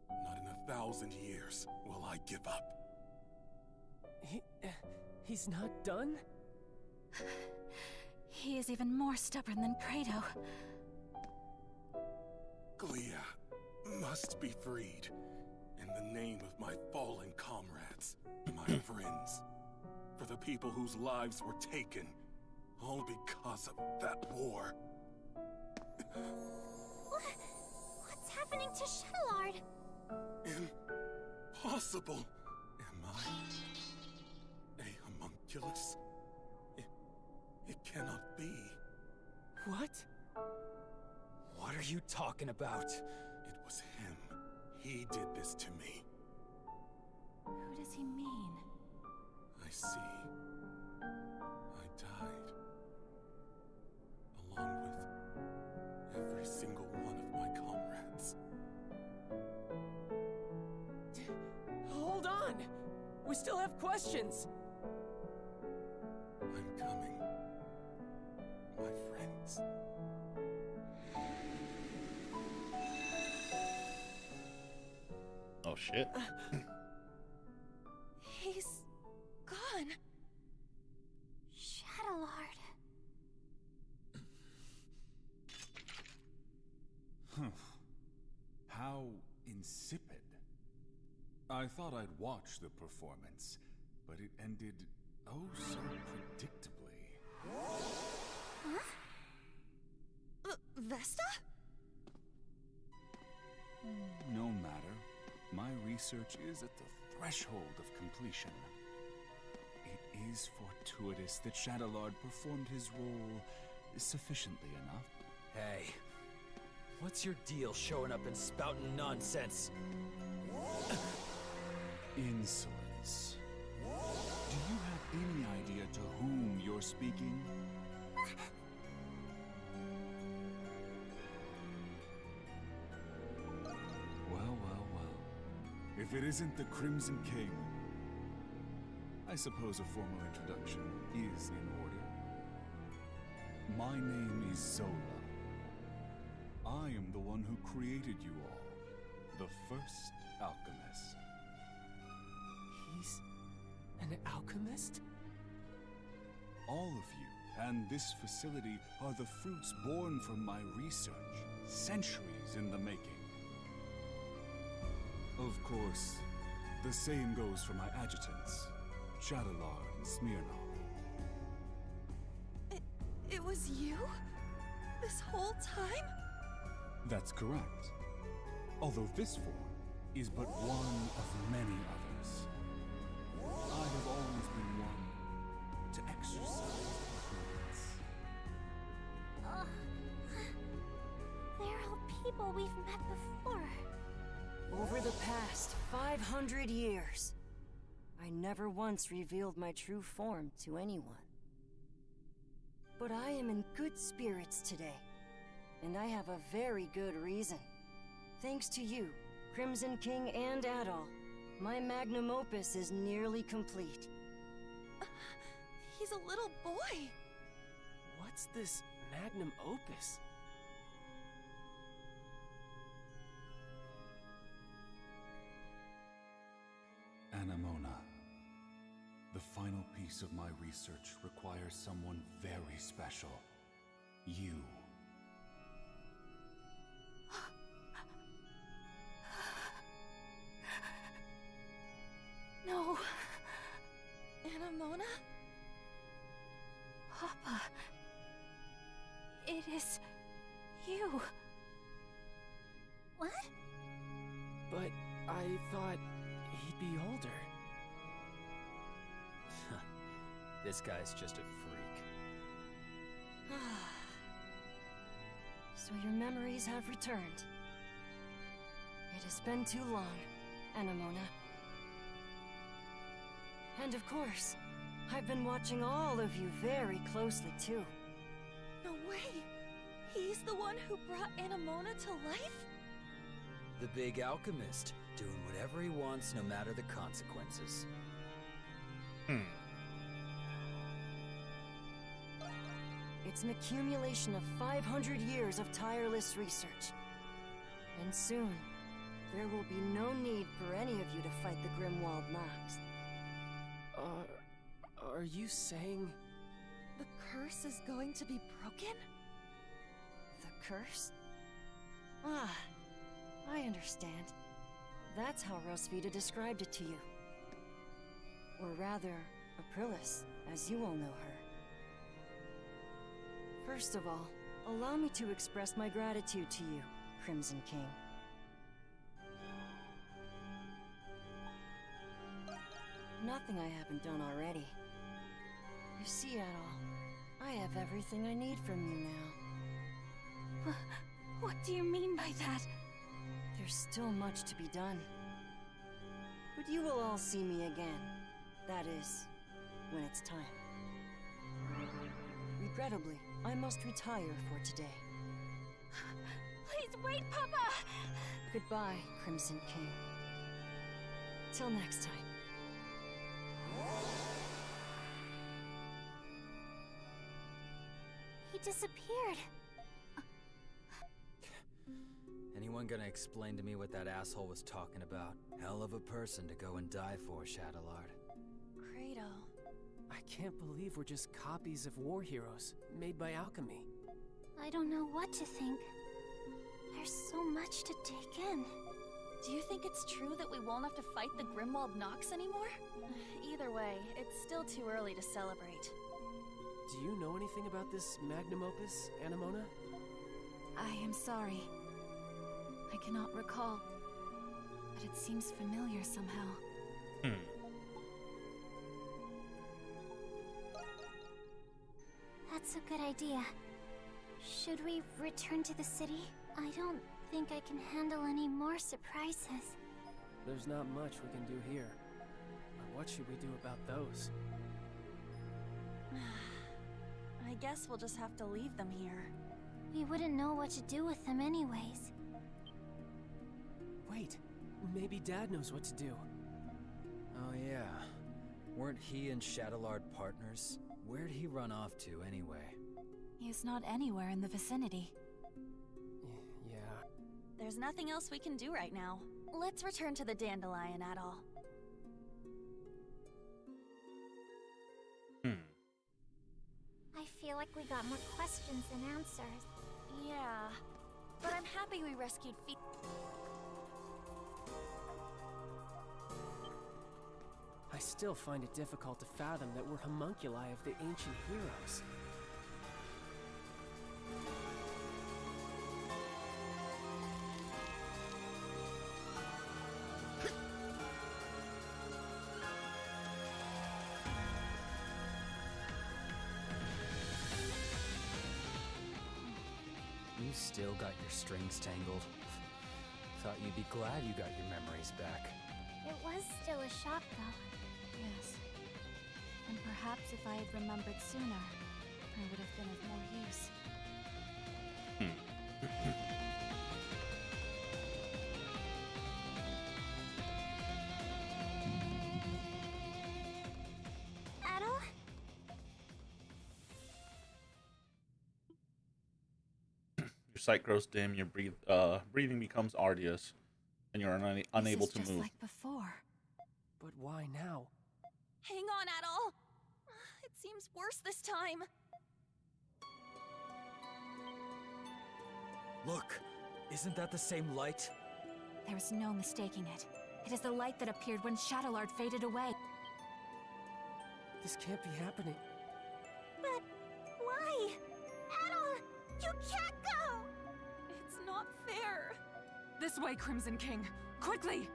Not in 1,000 years will I give up. He's not done? He is even more stubborn than Credo. Glia must be freed in the name of my fallen comrades, my friends, for the people whose lives were taken, all because of that war. What's happening to Shadowlord? Impossible! Am I a homunculus? It cannot be. What? What are you talking about? It was him. He did this to me. Who does he mean? I see. I died. Along with every single one of my comrades. Hold on! We still have questions! I'm coming. My friends. Oh shit. He's gone. Shadowlord. How insipid. I thought I'd watch the performance, but it ended oh so predictably. Huh? Vesta? No matter. My research is at the threshold of completion. It is fortuitous that Shadowlord performed his role sufficiently enough. Hey, what's your deal showing up and spouting nonsense? Insolence. Do you have any idea to whom you're speaking? Well. If it isn't the Crimson King, I suppose a formal introduction is in order. My name is Zola. I am the one who created you all, the first alchemist. He's an alchemist? All of you and this facility are the fruits born from my research, centuries in the making. Of course, the same goes for my adjutants, Shadowlord and Smirnov. It was you? This whole time? That's correct. Although this form is but one of many others. I have always been one to people we've met before. Over the past 500 years, I never once revealed my true form to anyone. But I am in good spirits today, and I have a very good reason. Thanks to you, Crimson King and Adol, my magnum opus is nearly complete. He's a little boy. What's this magnum opus? Anemona. The final piece of my research requires someone very special. You. No. Anemona? Papa. It is you. What? But I thought he'd be older. This guy's just a freak. So your memories have returned. It has been too long, Anemona. And of course, I've been watching all of you very closely too. No way! He's the one who brought Anemona to life? The big alchemist, doing whatever he wants no matter the consequences. It's an accumulation of 500 years of tireless research. And soon, there will be no need for any of you to fight the Grimwald Nox. Are you saying... The curse is going to be broken? The curse? Ah, I understand. That's how Rosvita described it to you. Or rather, Aprilis, as you all know her. First of all, allow me to express my gratitude to you, Crimson King. Nothing I haven't done already. You see, Adol, I have everything I need from you now. What do you mean by that? There's still much to be done. But you will all see me again. That is, when it's time. Regrettably, I must retire for today. Please wait, Papa! Goodbye, Crimson King. Till next time. He disappeared. Anyone gonna explain to me what that asshole was talking about? Hell of a person to go and die for, Shadowlord. Credo. I can't believe we're just copies of war heroes, made by alchemy. I don't know what to think. There's so much to take in. Do you think it's true that we won't have to fight the Grimwald Nox anymore? Either way, it's still too early to celebrate. Do you know anything about this magnum opus, Anemona? I am sorry. I cannot recall. But it seems familiar somehow. That's a good idea. Should we return to the city? I don't think I can handle any more surprises. There's not much we can do here. But what should we do about those? I guess we'll just have to leave them here. We wouldn't know what to do with them anyways. Wait, maybe Dad knows what to do. Oh yeah. Weren't he and Shadowlord partners? Where'd he run off to anyway? He's not anywhere in the vicinity. Yeah. There's nothing else we can do right now. Let's return to the Dandelion, Adol. I feel like we got more questions than answers. Yeah, but I'm happy we rescued I still find it difficult to fathom that we're homunculi of the ancient heroes. You still got your strings tangled? Thought you'd be glad you got your memories back. It was still a shock, though. Yes. And perhaps if I had remembered sooner, I would have been of more use. Adel? Your sight grows dim, your breathing becomes arduous, and you're unable to just move. like before. But why now? Hang on, Adel! It seems worse this time. Look! Isn't that the same light? There's no mistaking it. It is the light that appeared when Shadowlord faded away. This can't be happening. But why? Adel! You can't go! It's not fair. This way, Crimson King! Quickly!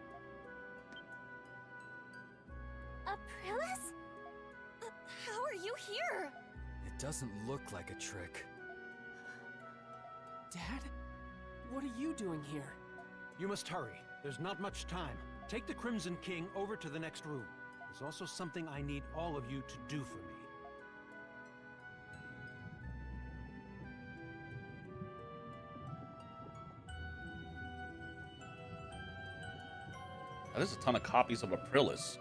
Aprillis? How are you here? It doesn't look like a trick. Dad? What are you doing here? You must hurry. There's not much time. Take the Crimson King over to the next room. There's also something I need all of you to do for me. There's a ton of copies of Aprillis.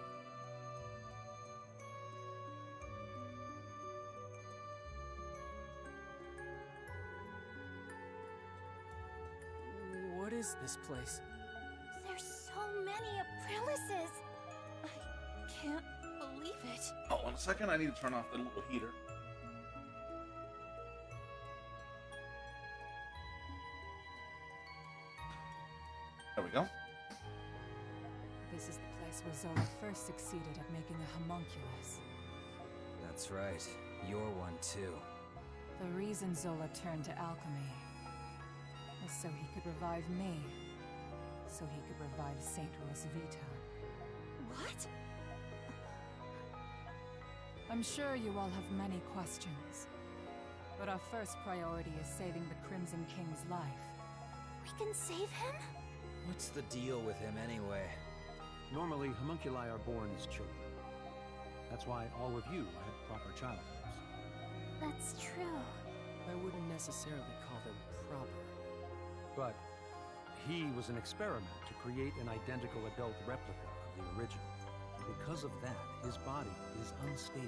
What is this place? There's so many Aprillises! I can't believe it. Oh, 1 second, I need to turn off the little heater. There we go. This is the place where Zola first succeeded at making a homunculus. That's right. You're one too. The reason Zola turned to alchemy was so he could revive me, so he could revive Saint Rosvita. What? I'm sure you all have many questions, but our first priority is saving the Crimson King's life. We can save him? What's the deal with him anyway? Normally, homunculi are born as children. That's why all of you had proper childhoods. That's true. I wouldn't necessarily call them proper. But he was an experiment to create an identical adult replica of the original. Because of that, his body is unstable.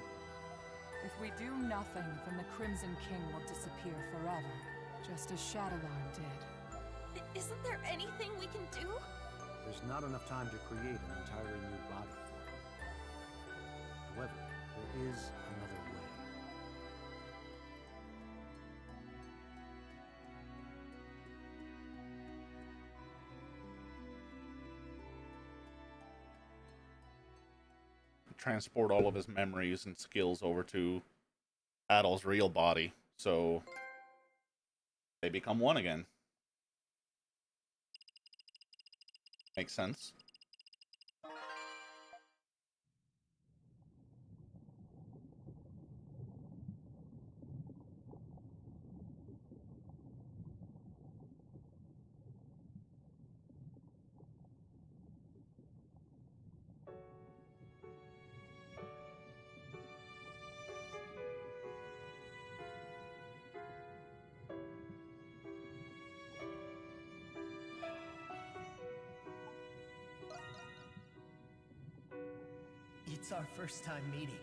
If we do nothing, then the Crimson King will disappear forever, just as Shadowlord did. Isn't there anything we can do? There's not enough time to create an entirely new body for him. However, there is another way. Transport all of his memories and skills over to Adel's real body, so they become one again. Makes sense. It's our first time meeting,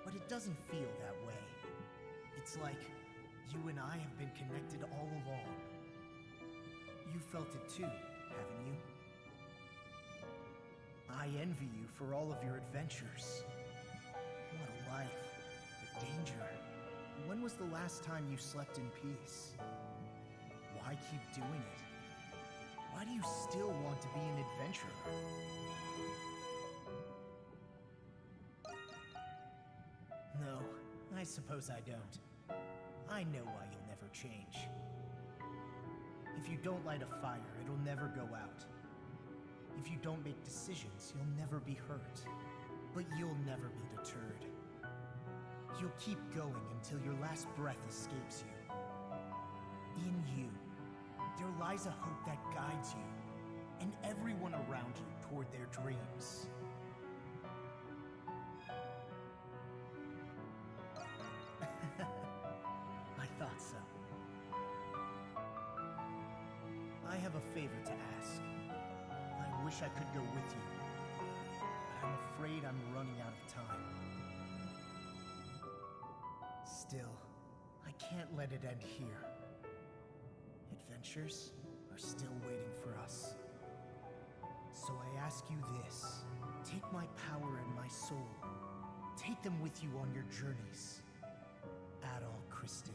but it doesn't feel that way. It's like you and I have been connected all along. You felt it too, haven't you? I envy you for all of your adventures. What a life. The danger. When was the last time you slept in peace? Why keep doing it? Why do you still want to be an adventurer? No, I suppose I don't. I know why you'll never change. If you don't light a fire, it'll never go out. If you don't make decisions, you'll never be hurt. But you'll never be deterred. You'll keep going until your last breath escapes you. In you, there lies a hope that guides you and everyone around you toward their dreams. I thought so. I have a favor to ask. I wish I could go with you, but I'm afraid I'm running out of time. Still, I can't let it end here. Adventures are still waiting for us. So I ask you this. Take my power and my soul. Take them with you on your journeys. Adol Kristen.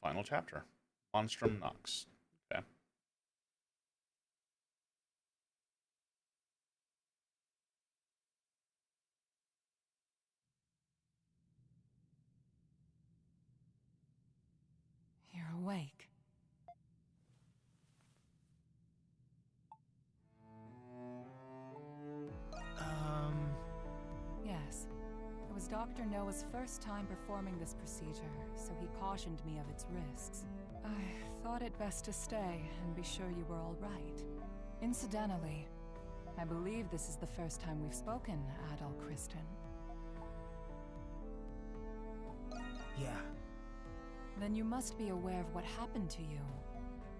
Final chapter. Monstrum Nox. Okay. You're awake. Yes. It was Dr. Noah's first time performing this procedure, so he cautioned me of its risks. I thought it best to stay and be sure you were all right. Incidentally, I believe this is the first time we've spoken, Adol Kristen. Yeah. Then you must be aware of what happened to you.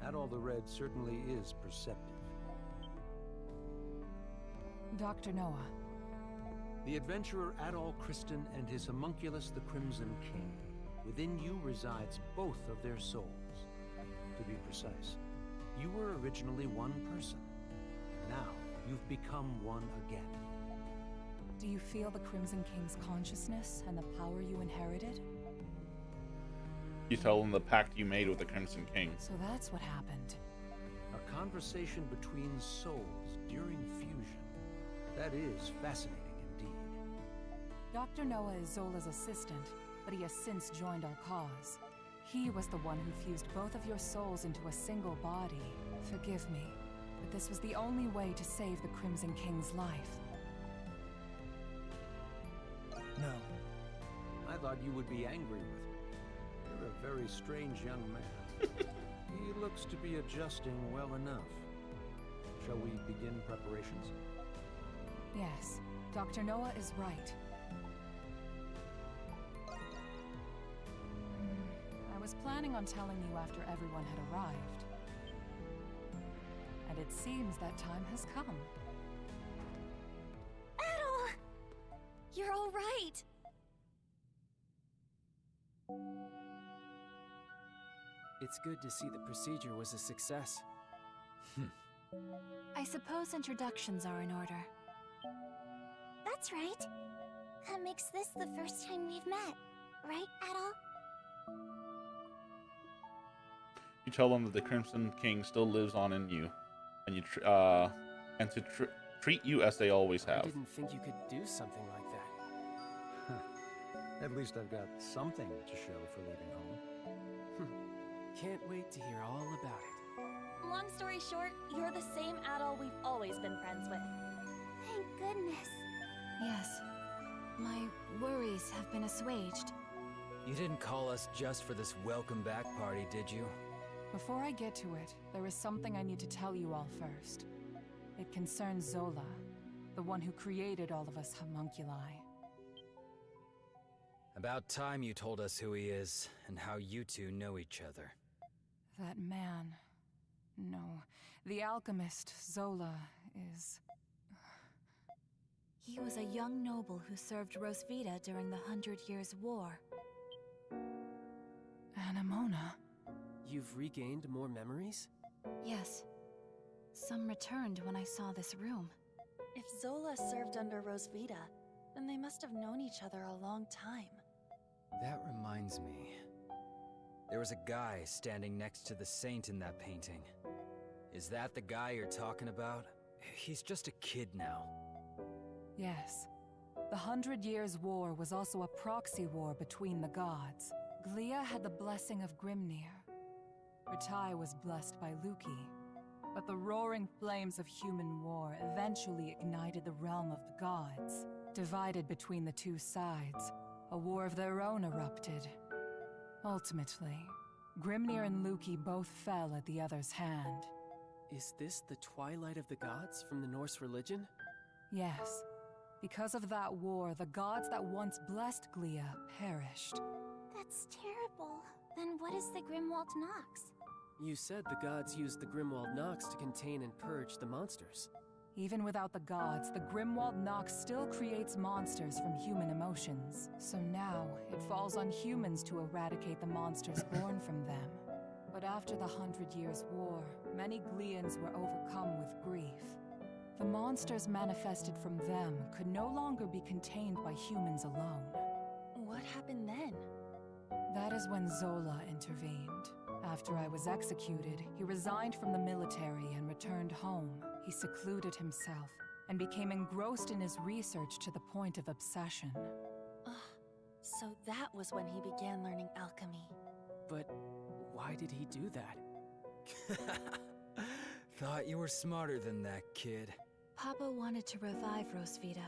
Adol the Red certainly is perceptive. Dr. Noah. The adventurer Adol Kristen and his homunculus the Crimson King. Within you resides both of their souls. To be precise, you were originally one person. Now, you've become one again. Do you feel the Crimson King's consciousness and the power you inherited? You tell them the pact you made with the Crimson King. So that's what happened. A conversation between souls during fusion. That is fascinating indeed. Dr. Noah is Zola's assistant, but he has since joined our cause. He was the one who fused both of your souls into a single body. Forgive me, but this was the only way to save the Crimson King's life. No. I thought you would be angry with me. You're a very strange young man. He looks to be adjusting well enough. Shall we begin preparations? Yes, Dr. Noah is right. I was planning on telling you after everyone had arrived. And it seems that time has come. Adol! You're all right! It's good to see the procedure was a success. I suppose introductions are in order. That's right. That makes this the first time we've met, right, Adol? You tell them that the Crimson King still lives on in you, and you treat you as they always have. I didn't think you could do something like that. At least I've got something to show for leaving home. Can't wait to hear all about it. Long story short, you're the same Adol we've always been friends with. Thank goodness. Yes. My worries have been assuaged. You didn't call us just for this welcome back party, did you? Before I get to it, there is something I need to tell you all first. It concerns Zola, the one who created all of us homunculi. About time you told us who he is, and how you two know each other. That man... No, the alchemist, Zola, is... He was a young noble who served Rosvita during the 100 Years' War. Anemona. You've regained more memories? Yes. Some returned when I saw this room. If Zola served under Rosvita, then they must have known each other a long time. That reminds me. There was a guy standing next to the saint in that painting. Is that the guy you're talking about? He's just a kid now. Yes. The 100 Years' War was also a proxy war between the gods. Glia had the blessing of Grimnir. Ratai was blessed by Luki. But the roaring flames of human war eventually ignited the realm of the gods. Divided between the two sides, a war of their own erupted. Ultimately, Grimnir and Luki both fell at the other's hand. Is this the Twilight of the Gods from the Norse religion? Yes. Because of that war, the gods that once blessed Glia perished. That's terrible. Then what is the Grimwald Nox? You said the gods used the Grimwald Nox to contain and purge the monsters. Even without the gods, the Grimwald Nox still creates monsters from human emotions. So now, it falls on humans to eradicate the monsters born from them. But after the 100 Years' War, many Glians were overcome with grief. The monsters manifested from them could no longer be contained by humans alone. What happened then? That is when Zola intervened. After I was executed, he resigned from the military and returned home. He secluded himself and became engrossed in his research to the point of obsession. So that was when he began learning alchemy. But why did he do that? Thought you were smarter than that, kid. Papa wanted to revive Rosvita.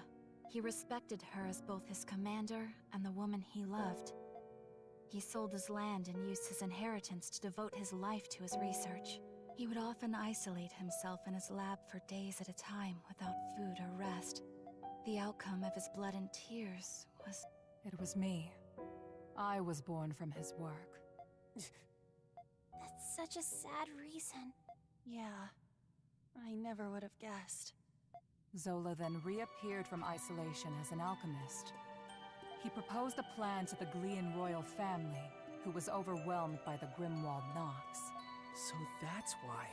He respected her as both his commander and the woman he loved. He sold his land and used his inheritance to devote his life to his research. He would often isolate himself in his lab for days at a time without food or rest. The outcome of his blood and tears was... It was me. I was born from his work. That's such a sad reason. Yeah, I never would have guessed. Zola then reappeared from isolation as an alchemist. He proposed a plan to the Glian royal family, who was overwhelmed by the Grimwald Nox. So that's why.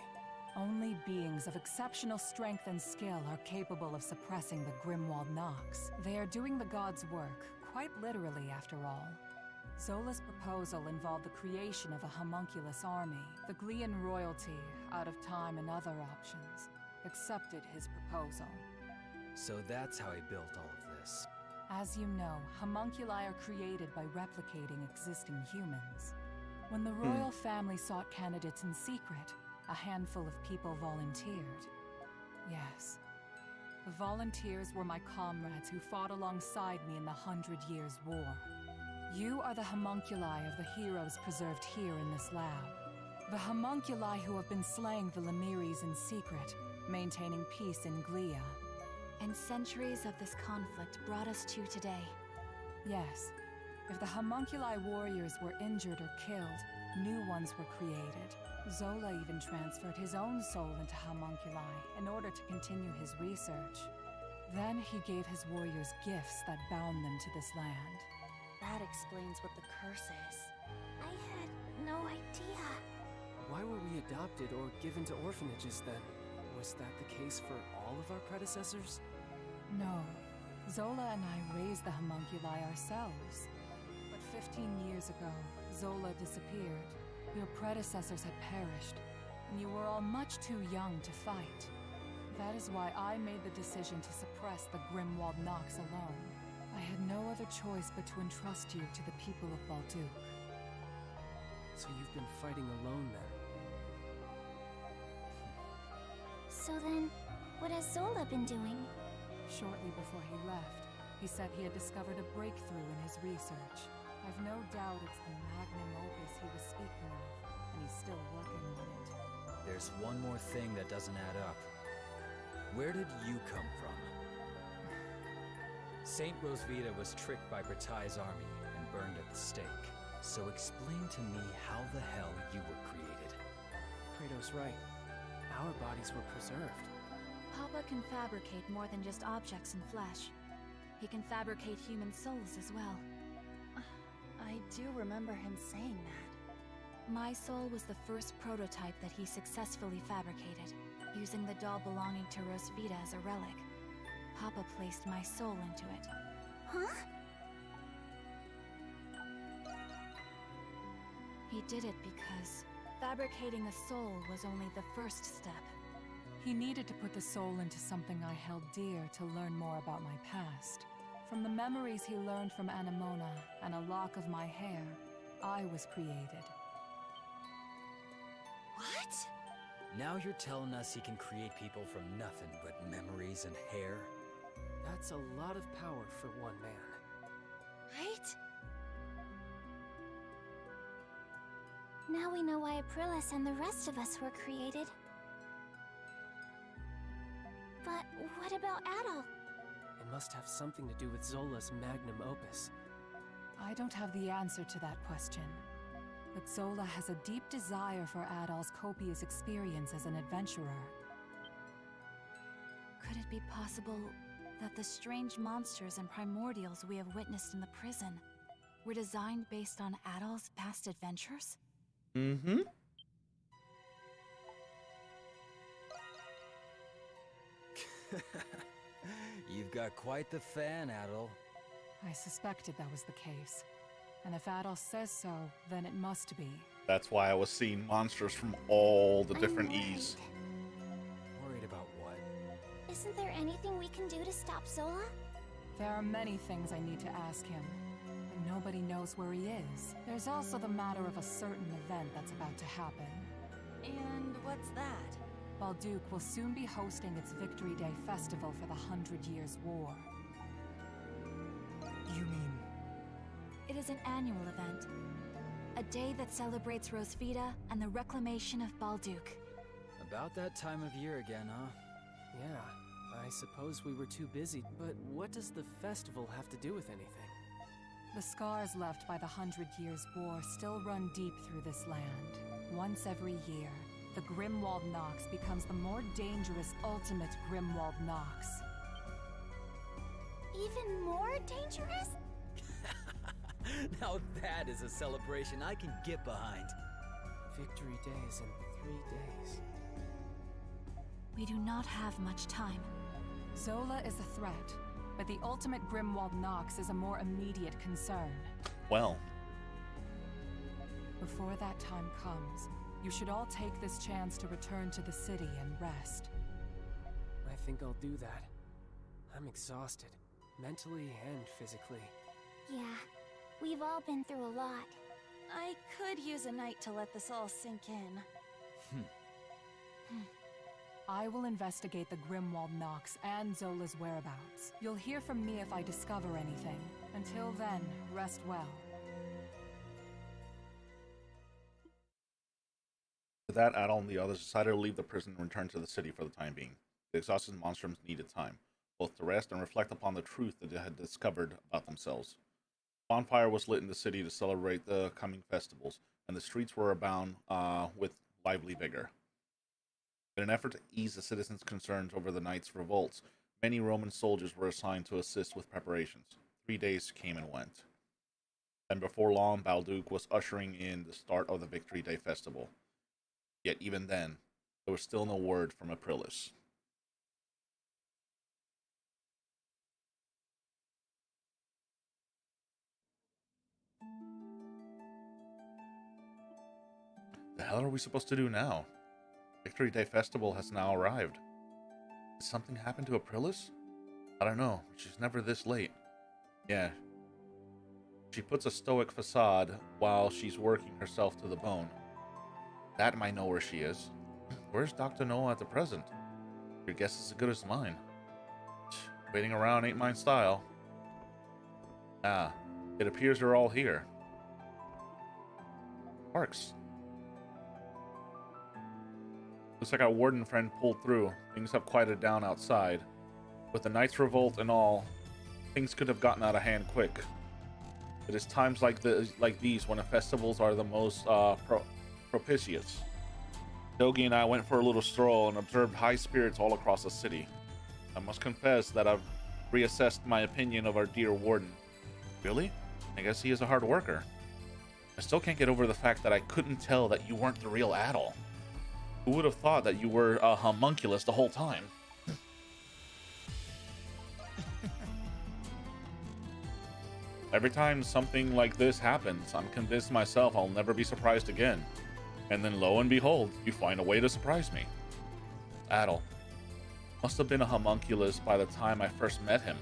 Only beings of exceptional strength and skill are capable of suppressing the Grimwald Nox. They are doing the gods' work, quite literally after all. Zola's proposal involved the creation of a homunculus army. The Glian royalty, out of time and other options, accepted his proposal. So that's how he built all of this. As you know, homunculi are created by replicating existing humans. When the royal family sought candidates in secret, a handful of people volunteered. Yes. The volunteers were my comrades who fought alongside me in the 100 Years' War. You are the homunculi of the heroes preserved here in this lab. The homunculi who have been slaying the Lemiris in secret, maintaining peace in Glia. And centuries of this conflict brought us to today. Yes. If the homunculi warriors were injured or killed, new ones were created. Zola even transferred his own soul into homunculi in order to continue his research. Then he gave his warriors gifts that bound them to this land. That explains what the curse is. I had no idea. Why were we adopted or given to orphanages then? Was that the case for all of our predecessors? No. Zola and I raised the homunculi ourselves. But 15 years ago, Zola disappeared. Your predecessors had perished, and you were all much too young to fight. That is why I made the decision to suppress the Grimwald Nox alone. I had no other choice but to entrust you to the people of Balduq. So you've been fighting alone then? So then, what has Zola been doing? Shortly before he left, he said he had discovered a breakthrough in his research. I've no doubt it's the magnum opus he was speaking of, and he's still working on it. There's one more thing that doesn't add up. Where did you come from? Saint Rosvita was tricked by Bratai's army and burned at the stake. So explain to me how the hell you were created. Kratos' right. Our bodies were preserved. Papa can fabricate more than just objects and flesh. He can fabricate human souls as well. I do remember him saying that. My soul was the first prototype that he successfully fabricated, using the doll belonging to Rosvita as a relic. Papa placed my soul into it. Huh? He did it because fabricating a soul was only the first step. He needed to put the soul into something I held dear to learn more about my past. From the memories he learned from Anemona and a lock of my hair, I was created. What? Now you're telling us he can create people from nothing but memories and hair? That's a lot of power for one man. Right? Now we know why Aprilis and the rest of us were created. But what about Adol? It must have something to do with Zola's magnum opus. I don't have the answer to that question. But Zola has a deep desire for Adol's copious experience as an adventurer. Could it be possible that the strange monsters and primordials we have witnessed in the prison were designed based on Adol's past adventures? Mm-hmm. You've got quite the fan, Adol. I suspected that was the case. And if Adol says so, then it must be. That's why I was seeing monsters from all the different E's. Worried about what? Isn't there anything we can do to stop Zola? There are many things I need to ask him, but nobody knows where he is. There's also the matter of a certain event that's about to happen. And what's that? Balduke will soon be hosting its Victory Day festival for the 100 Years' War. You mean... It is an annual event. A day that celebrates Rosvita and the reclamation of Balduke. About that time of year again, huh? Yeah, I suppose we were too busy, but what does the festival have to do with anything? The scars left by the 100 Years' War still run deep through this land. Once every year, the Grimwald Nox becomes the more dangerous ultimate Grimwald Nox. Even more dangerous? Now that is a celebration I can get behind. Victory Day is in 3 days. We do not have much time. Zola is a threat, but the ultimate Grimwald Nox is a more immediate concern. Well. Before that time comes, you should all take this chance to return to the city and rest. I think I'll do that. I'm exhausted, mentally and physically. Yeah, we've all been through a lot. I could use a night to let this all sink in. I will investigate the Grimwald Nox and Zola's whereabouts. You'll hear from me if I discover anything. Until then, rest well. With that, Adol and the others decided to leave the prison and return to the city for the time being. The exhausted monstrums needed time, both to rest and reflect upon the truth that they had discovered about themselves. A bonfire was lit in the city to celebrate the coming festivals, and the streets were abound with lively vigor. In an effort to ease the citizens' concerns over the night's revolts, many Roman soldiers were assigned to assist with preparations. 3 days came and went. And before long, Balduke was ushering in the start of the Victory Day festival. Yet even then, there was still no word from Aprilis. The hell are we supposed to do now? Victory Day Festival has now arrived. Did something happen to Aprilis? I don't know. She's never this late. Yeah. She puts a stoic facade while she's working herself to the bone. That might know where she is. Where's Dr. Noah at the present? Your guess is as good as mine. Waiting around ain't my style. Ah, it appears you're all here. Parks. Looks like our warden friend pulled through. Things have quieted down outside. With the Knights' Revolt and all, things could have gotten out of hand quick. It is times like these when the festivals are the most propitious. Dogi and I went for a little stroll and observed high spirits all across the city. I must confess that I've reassessed my opinion of our dear warden. Really? I guess he is a hard worker. I still can't get over the fact that I couldn't tell that you weren't the real Adol. Who would have thought that you were a homunculus the whole time? Every time something like this happens, I'm convinced myself I'll never be surprised again. And then lo and behold, you find a way to surprise me. Adol. Must have been a homunculus by the time I first met him.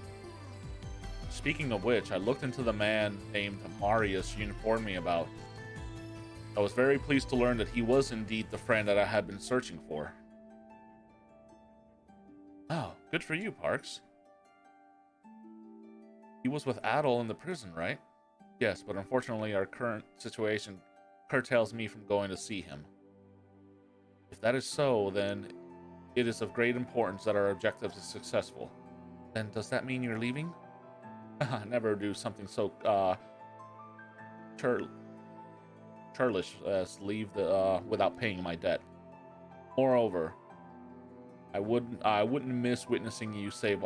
speaking of which, I looked into the man named Marius you informed me about. I was very pleased to learn that he was indeed the friend that I had been searching for. Oh, good for you, Parks. He was with Adol in the prison, right? Yes, but unfortunately our current situation curtails me from going to see him. If that is so, then it is of great importance that our objective is successful. Then does that mean you're leaving? Never do something so churlish as leave without paying my debt. Moreover, I wouldn't miss witnessing you save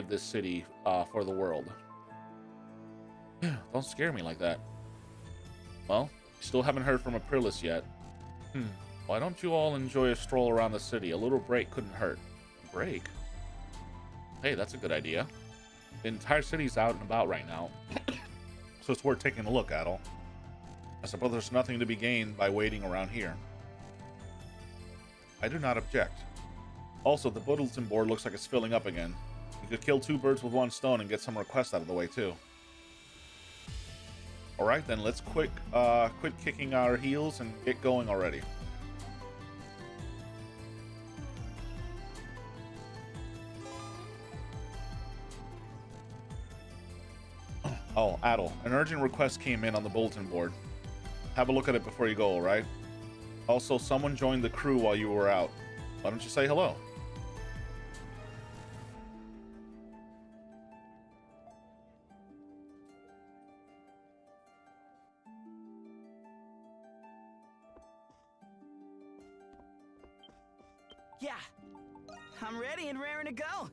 this city for the world. Don't scare me like that. Well, still haven't heard from Aprilis yet. Why don't you all enjoy a stroll around the city? A little break couldn't hurt. Break? Hey, that's a good idea. The entire city's out and about right now, so it's worth taking a look at all. I suppose there's nothing to be gained by waiting around here. I do not object. Also, the bulletin board looks like it's filling up again. You could kill 2 birds with 1 stone and get some requests out of the way too. Alright then, let's quit kicking our heels and get going already. Oh, Adol, an urgent request came in on the bulletin board. Have a look at it before you go, alright? Also, someone joined the crew while you were out. Why don't you say hello? Yeah, I'm ready and raring to go.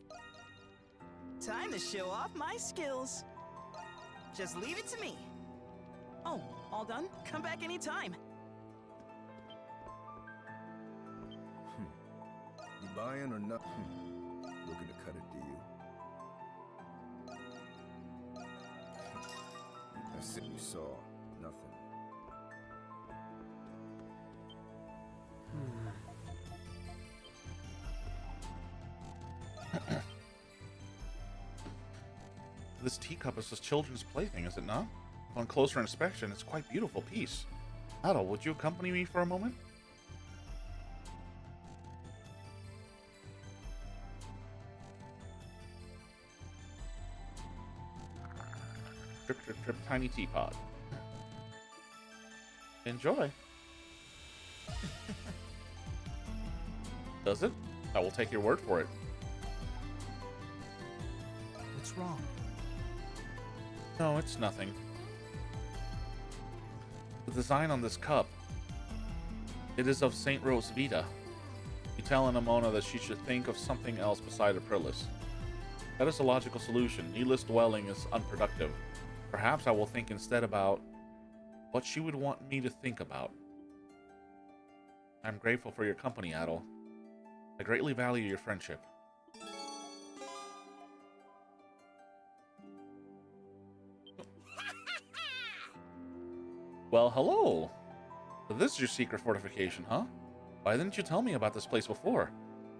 Time to show off my skills. Just leave it to me. Oh, all done? Come back anytime. You buying or not? Looking to cut it, do you? That's it, you saw. Nothing. This teacup is a children's plaything, is it not? On closer inspection, it's quite beautiful piece. Adol, would you accompany me for a moment? Trip, trip, trip, tiny teapot. Enjoy. Does it? I will take your word for it. What's wrong? No, it's nothing. The design on this cup. It is of Saint Rosvita. You tell Anemona that she should think of something else beside Aprilis. That is a logical solution. Needless dwelling is unproductive. Perhaps I will think instead about what she would want me to think about. I'm grateful for your company, Adol. I greatly value your friendship. Well, hello! So this is your secret fortification, huh? Why didn't you tell me about this place before?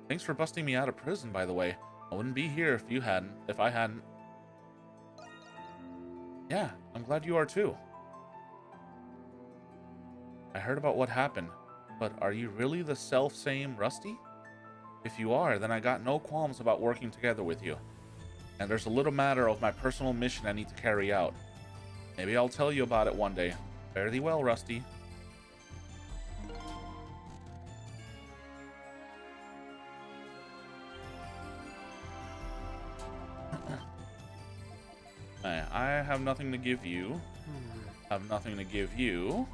Thanks for busting me out of prison, by the way. I wouldn't be here if I hadn't. Yeah, I'm glad you are too. I heard about what happened, but are you really the self-same Rusty? If you are, then I got no qualms about working together with you. And there's a little matter of my personal mission I need to carry out. Maybe I'll tell you about it one day. Fare thee well, Rusty. I have nothing to give you. Have nothing to give you.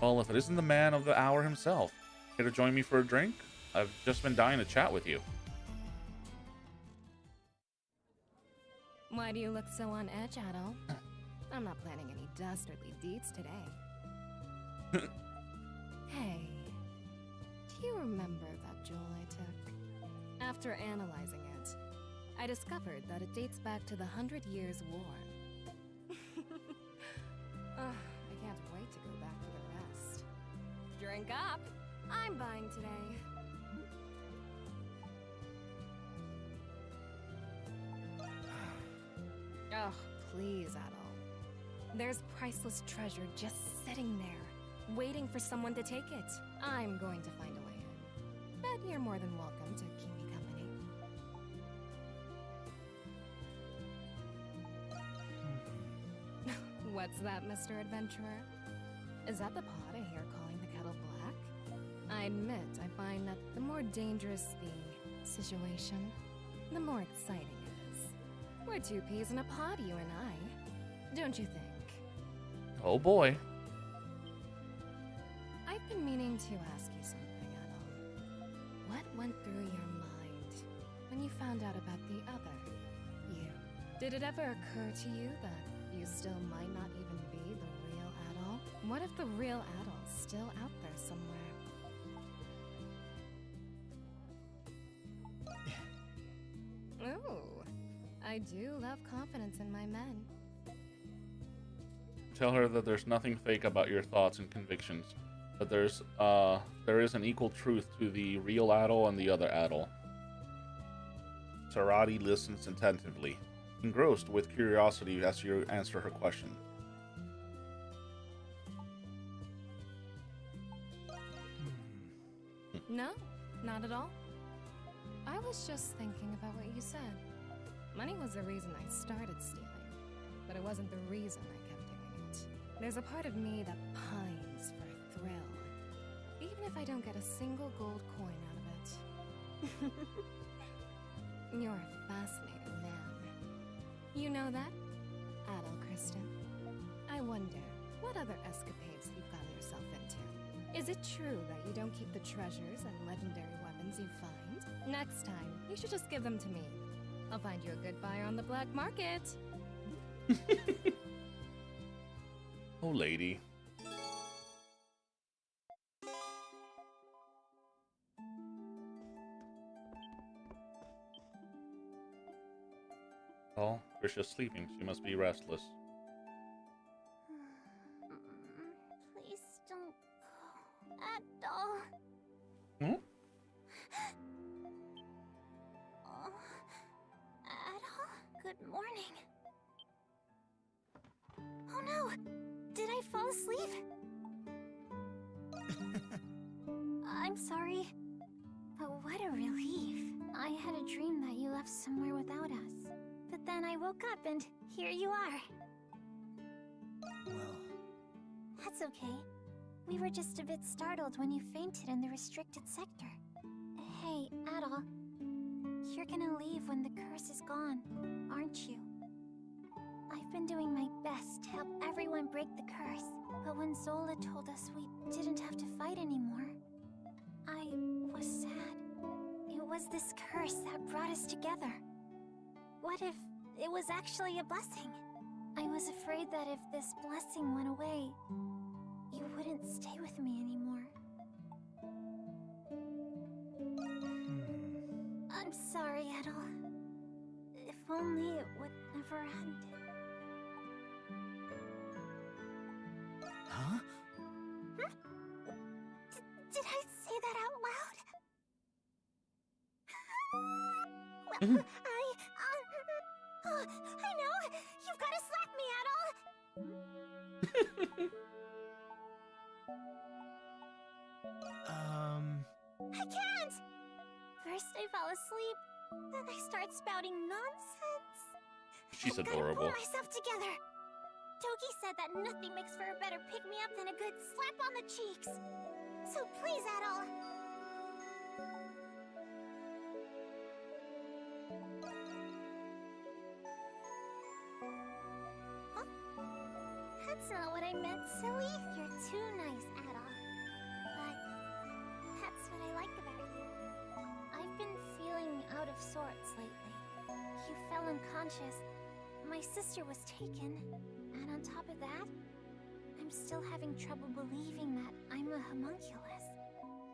Well, if it isn't the man of the hour himself, here to join me for a drink? I've just been dying to chat with you. Why do you look so on edge, Adol? I'm not planning any dastardly deeds today. Hey, do you remember that jewel I took? After analyzing it, I discovered that it dates back to the 100 Years' War. I can't wait to go back for the rest. Drink up! I'm buying today. Oh, please, Adol. There's priceless treasure just sitting there, waiting for someone to take it. I'm going to find a way in. But you're more than welcome to keep me company. What's that, Mr. Adventurer? Is that the pot I hear calling the kettle black? I admit, I find that the more dangerous the situation, the more exciting it is. We're two peas in a pod, you and I. Don't you think? Oh boy. I've been meaning to ask you something, Adol. What went through your mind when you found out about the other you? Did it ever occur to you that you still might not even be the real Adol? What if the real Adol's still out there somewhere? Ooh, I do love confidence in my men. Tell her that there's nothing fake about your thoughts and convictions. That there is an equal truth to the real Adol and the other Adol. Sarati listens attentively, engrossed with curiosity as you answer her question. No, not at all. I was just thinking about what you said. Money was the reason I started stealing, but it wasn't the reason I kept doing it. There's a part of me that pines for a thrill, even if I don't get a single gold coin out of it. You're a fascinating man. You know that, Adol Kristen? I wonder what other escapades you've gotten yourself into. Is it true that you don't keep the treasures and legendary weapons you find? Next time, you should just give them to me. I'll find you a good buyer on the black market. Oh, lady. Oh, Grisha's sleeping. She must be restless. Please don't go at all. Hmm? Oh, Adol, good morning. Oh no! Did I fall asleep? I'm sorry. But what a relief. I had a dream that you left somewhere without us. But then I woke up and here you are. Well, That's okay. We were just a bit startled when you fainted in the restricted sector. Hey, Adol. You're gonna leave when the curse is gone, aren't you? I've been doing my best to help everyone break the curse, but when Zola told us we didn't have to fight anymore, I was sad. It was this curse that brought us together. What if it was actually a blessing? I was afraid that if this blessing went away, you wouldn't stay with me anymore. I'm sorry, Adol. If only it would never end. Huh? Did I say that out loud? Well, oh, I know! You've got to slap me, Adol! I can't! First I fall asleep, then I start spouting nonsense. She's I gotta adorable. pull myself together. Toki said that nothing makes for a better pick-me-up than a good slap on the cheeks. So please, Adol. Huh? That's not what I meant, silly. You're too nice, Adol. But that's what I like about you. I've been feeling out of sorts lately. You fell unconscious. My sister was taken. And on top of that, I'm still having trouble believing that I'm a homunculus.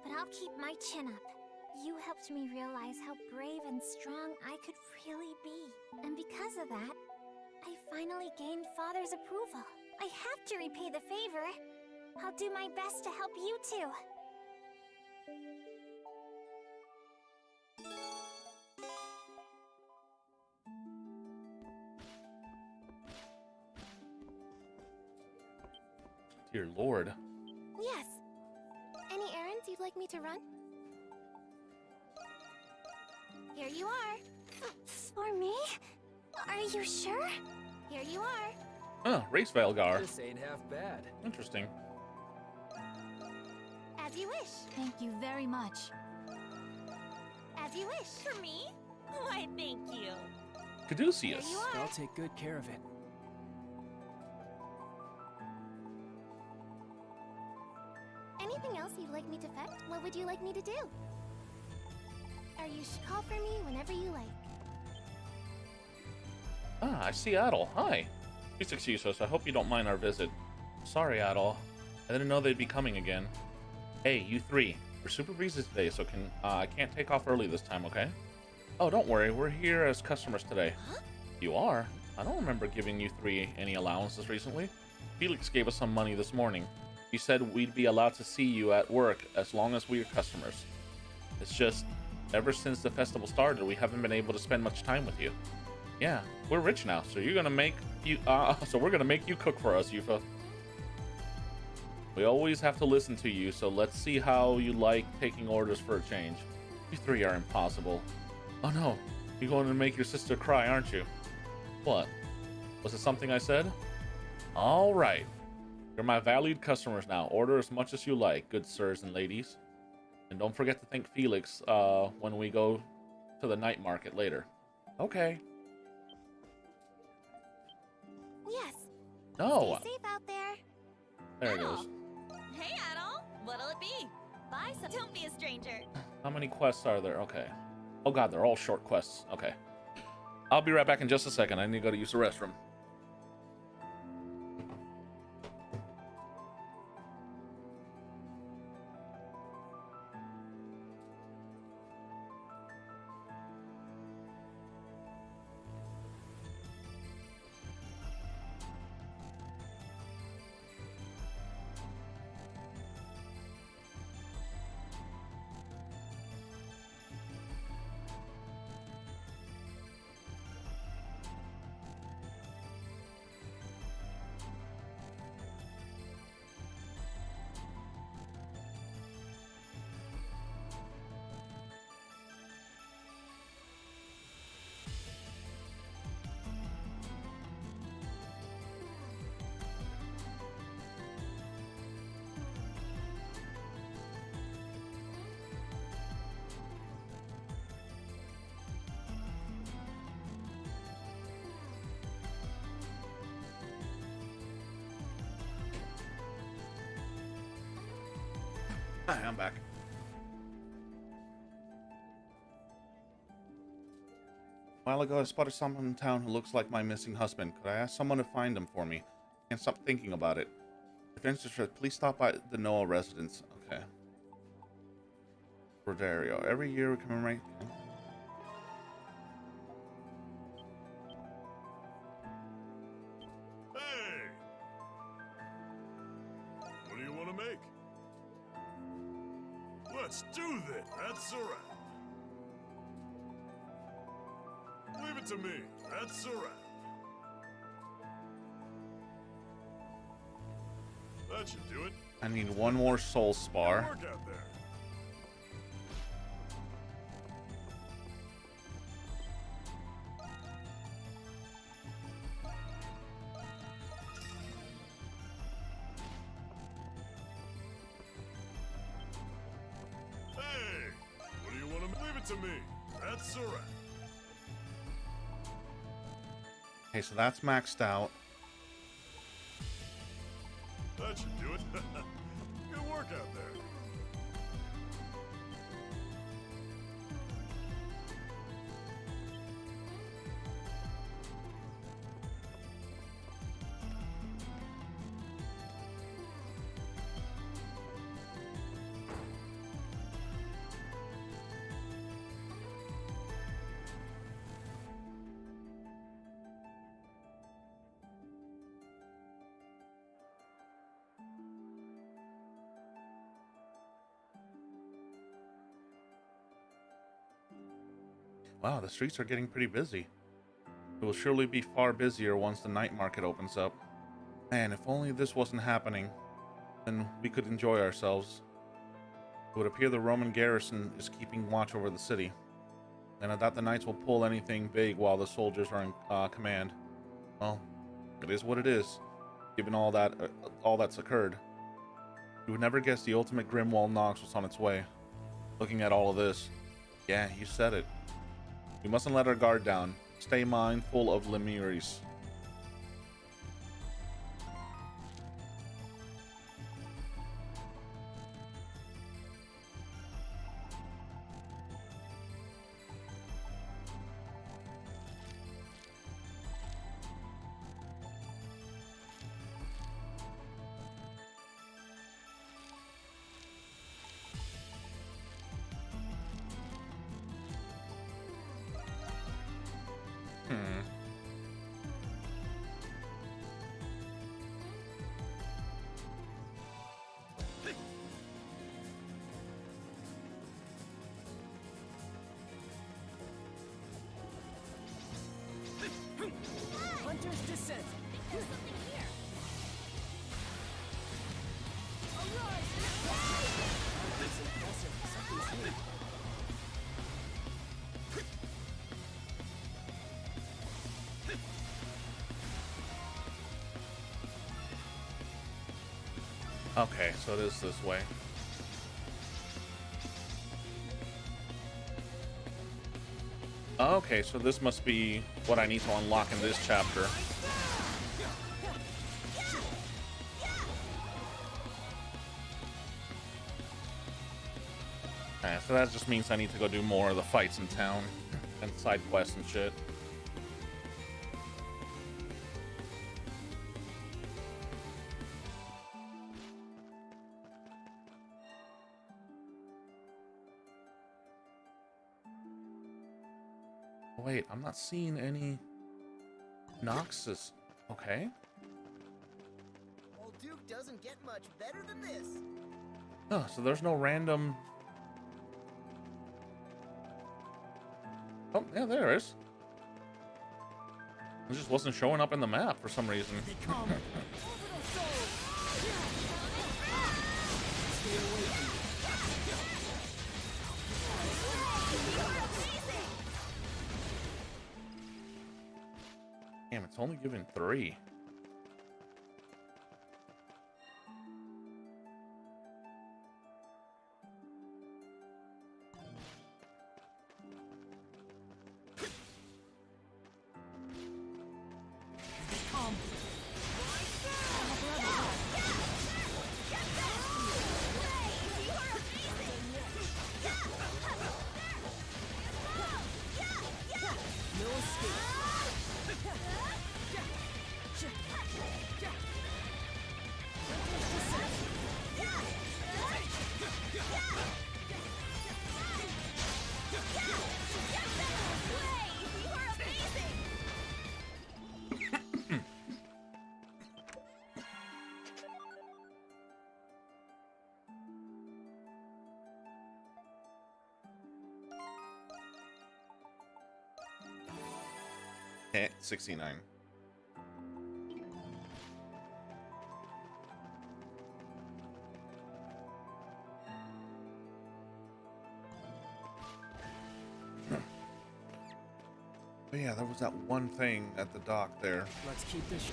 But I'll keep my chin up. You helped me realize how brave and strong I could really be. And because of that, I finally gained Father's approval. I have to repay the favor. I'll do my best to help you too. Dear Lord. Yes. Any errands you'd like me to run? Here you are. For me? Are you sure? Here you are. Huh, Race Valgar. This ain't half bad. Interesting. As you wish. Thank you very much. As you wish. For me? Why, thank you. Caduceus. I'll take good care of it. Anything else you'd like me to fetch? What would you like me to do? Or you should call for me whenever you like. Ah, I see Adel. Hi. Please excuse us. I hope you don't mind our visit. Sorry, Adel. I didn't know they'd be coming again. Hey, you three. We're super busy today, so I can't take off early this time, okay? Oh, don't worry. We're here as customers today. Huh? You are? I don't remember giving you three any allowances recently. Felix gave us some money this morning. He said we'd be allowed to see you at work as long as we're customers. It's just, ever since the festival started, we haven't been able to spend much time with you. Yeah, we're rich now, so we're gonna make you cook for us, Yufa. We always have to listen to you, so let's see how you like taking orders for a change. You three are impossible. Oh no, you're going to make your sister cry, aren't you? What? Was it something I said? All right. You're my valued customers now. Order as much as you like, good sirs and ladies. And don't forget to thank Felix when we go to the night market later. Okay. Yes. No. Stay safe out there. There it goes. Hey, Adol. What'll it be? Buy some. Don't be a stranger. How many quests are there? Okay. Oh god, they're all short quests. Okay. I'll be right back in just a second. I need to go to use the restroom. Hi, I'm back. A while ago, I spotted someone in town who looks like my missing husband. Could I ask someone to find him for me? Can't stop thinking about it. If you're interested, please stop by the Noah residence. Okay. Rodario. Every year we commemorate... Hey! What do you want to make? Let's do this. That's a wrap. Leave it to me. That's a wrap. That should do it. I need one more soul spar. Good work out there. Hey! What do you want to leave it to me? That's a wrap. Okay, so that's maxed out. That should do it. Good work out there. Wow, the streets are getting pretty busy. It will surely be far busier once the night market opens up. Man, if only this wasn't happening. then we could enjoy ourselves. It would appear the Roman garrison is keeping watch over the city, and I doubt the knights will pull anything big while the soldiers are in command. Well, it is what it is, given all that's occurred. You would never guess the ultimate Grimwall Nox was on its way. Looking at all of this, yeah, you said it. We mustn't let our guard down. Stay mindful of Lemiris. Hunter's Descent. There's something here. That's impressive. Something's here. Okay, so it is this way. Okay, so this must be what I need to unlock in this chapter. Okay, so that just means I need to go do more of the fights in town and side quests and shit. Wait, I'm not seeing any Noxes. Okay. Old Duke doesn't get much better than this. Oh, so there's no random... Oh, yeah, there is. It just wasn't showing up in the map for some reason. Damn, it's only given 3. Okay, 69. But yeah, there was that one thing at the dock there. Let's keep this.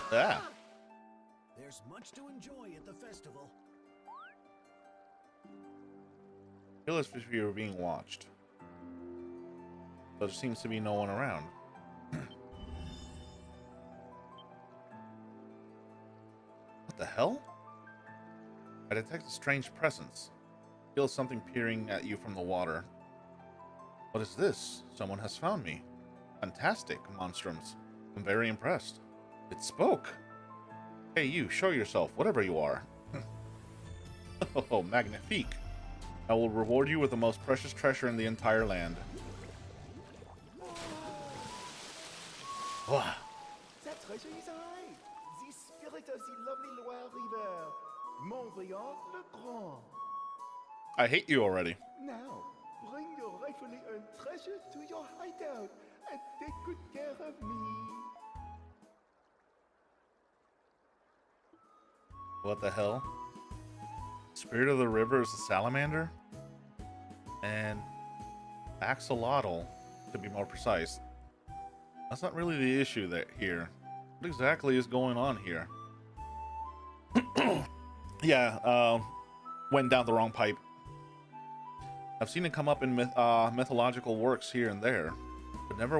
Ah. There's much to enjoy at the festival. Feel as if you were being watched. But there seems to be no one around. What the hell? I detect a strange presence. Feel something peering at you from the water. What is this? Someone has found me. Fantastic, monstrums. I'm very impressed. It spoke. Hey, you, show yourself, whatever you are. Oh, magnifique. I will reward you with the most precious treasure in the entire land. Wow. That treasure is alright. The secret of the lovely Loire River, Montbriand le Grand. I hate you already. Now, bring your rightfully earned treasure to your hideout and take good care of me. What the hell? Spirit of the River is a salamander? And axolotl, to be more precise. That's not really the issue here. What exactly is going on here? Yeah, went down the wrong pipe. I've seen it come up in mythological works here and there, but never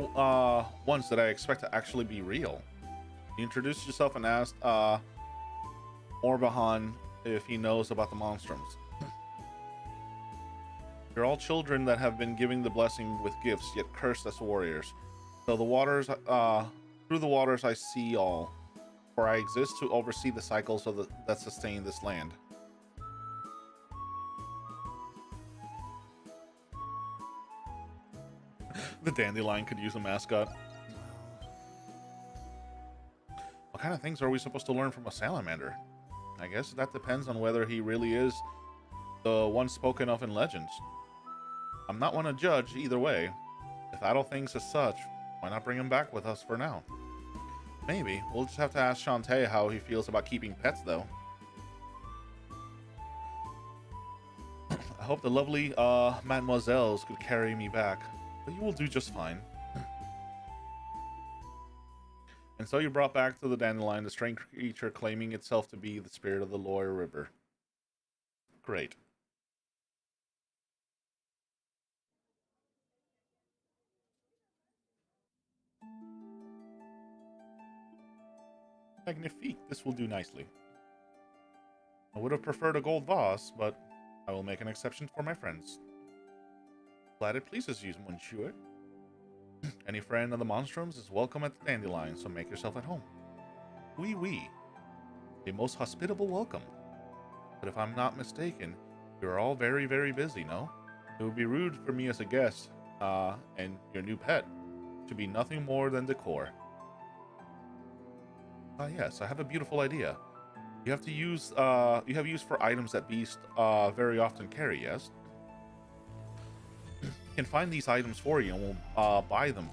once did I expect to actually be real. You introduced yourself and asked Orbahan if he knows about the monstrums. You're all children that have been giving the blessing with gifts, yet cursed as warriors. So the waters, through the waters I see all, for I exist to oversee the cycles that sustain this land. The dandelion could use a mascot. What kind of things are we supposed to learn from a salamander? I guess that depends on whether he really is the one spoken of in legends. I'm not one to judge either way. If Adol thinks as such, why not bring him back with us for now? Maybe. We'll just have to ask Shantae how he feels about keeping pets, though. I hope the lovely mademoiselles could carry me back, but you will do just fine. And so you brought back to the dandelion the strange creature claiming itself to be the spirit of the Loire River. Great. Magnifique, this will do nicely. I would have preferred a gold vase, but I will make an exception for my friends. Glad it pleases you, monsieur. Any friend of the Monstrums is welcome at the Dandelion, so make yourself at home. Oui, oui. A most hospitable welcome. But if I'm not mistaken, you're all very, very busy, no? It would be rude for me as a guest, and your new pet, to be nothing more than decor. Yes, I have a beautiful idea. You have use for items that beasts very often carry, yes? Can find these items for you and we'll buy them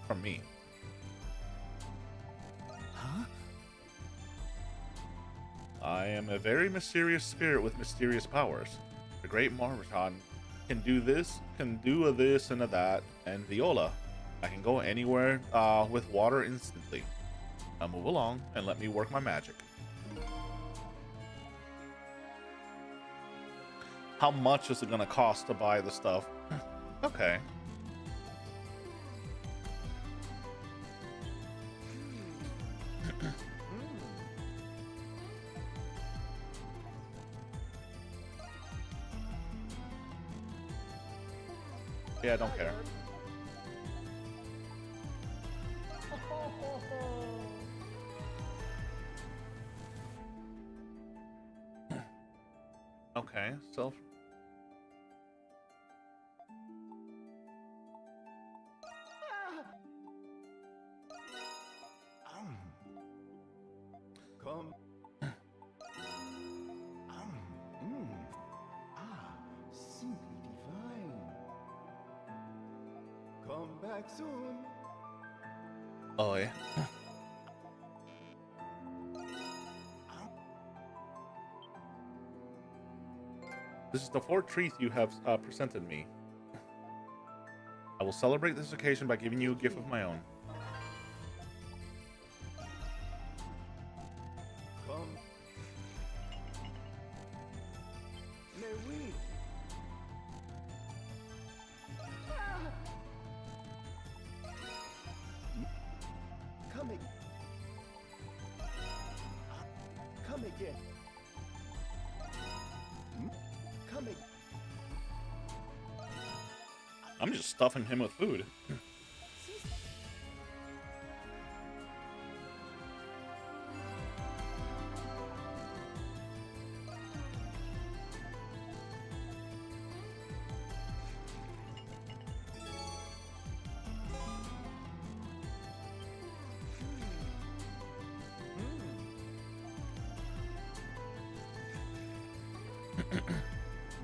from me. Huh? I am a very mysterious spirit with mysterious powers. The great Marmiton can do this, can do a this and a that, and Viola, I can go anywhere with water instantly. Now move along and let me work my magic. How much is it gonna cost to buy the stuff? Okay. Yeah, I don't care. Okay, so Come. Simply divine. Come back soon. oh yeah. This is the fourth treat you have presented me. I will celebrate this occasion by giving you a gift of my own. Come. Mais oui. Come again. Come again. Come again. I'm just stuffing him with food.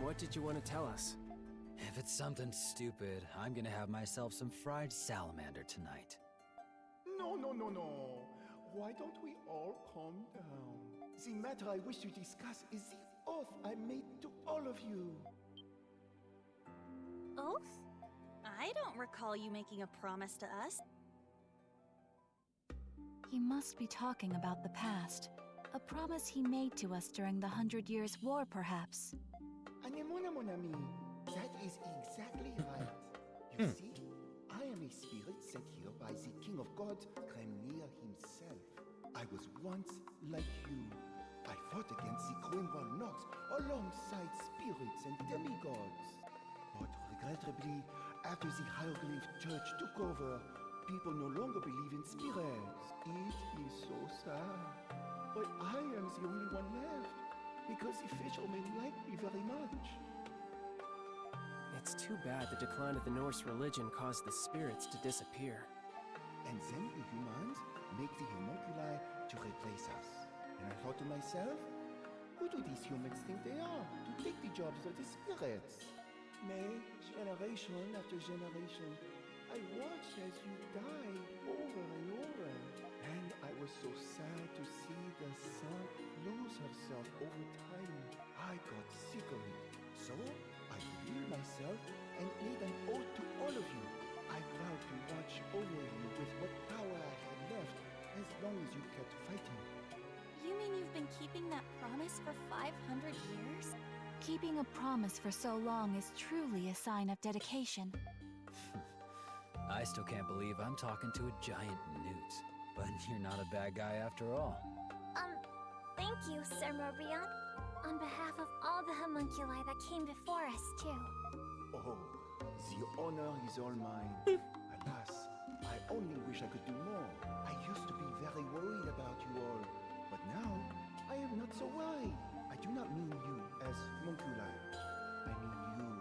What did you want to tell us? If it's something stupid, I'm gonna have myself some fried salamander tonight. No, no, no, no. Why don't we all calm down? The matter I wish to discuss is the oath I made to all of you. Oath? I don't recall you making a promise to us. He must be talking about the past. A promise he made to us during the 100 Years' War, perhaps. Anemona, mon ami. That is exactly right. You see, I am a spirit sent here by the King of Gods, Kremnir himself. I was once like you. I fought against the IX Nox alongside spirits and demigods. But regrettably, after the Hieroglyph Church took over, people no longer believe in spirits. It is so sad. But I am the only one left, because the fishermen like me very much. It's too bad the decline of the Norse religion caused the spirits to disappear. And then the humans make the homunculi to replace us. And I thought to myself, who do these humans think they are to take the jobs of the spirits? May, generation after generation, I watched as you died over and over. And I was so sad to see the sun lose herself over time. I got sick of it. So I revealed myself and made an oath to all of you. I vowed to watch over you with what power I had left as long as you kept fighting. You mean you've been keeping that promise for 500 years? Keeping a promise for so long is truly a sign of dedication. I still can't believe I'm talking to a giant newt. But you're not a bad guy after all. Thank you, Sir Morbihan. On behalf of all the homunculi that came before us, too. Oh, the honor is all mine. Alas, I only wish I could do more. I used to be very worried about you all, but now I am not so worried. I do not mean you as homunculi. I mean you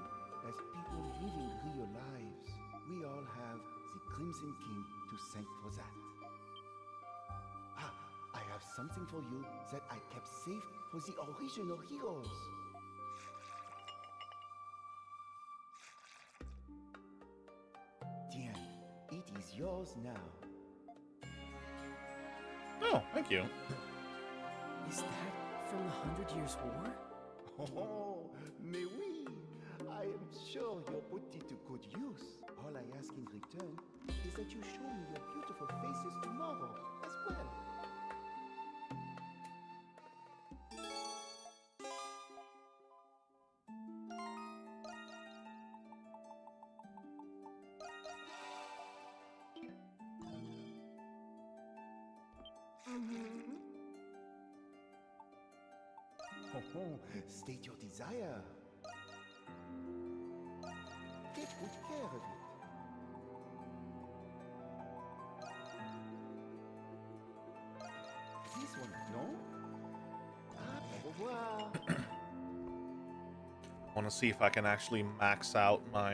as people living real lives. We all have the Crimson King to thank for that. I have something for you that I kept safe for the original heroes. Tiens, it is yours now. Oh, thank you. Is that from the 100 Years' War? Oh, mais oui. I am sure you'll put it to good use. All I ask in return is that you show me your beautiful faces tomorrow as well. State your desire. Take good care of it. This one, no? Au revoir. I want to see if I can actually max out my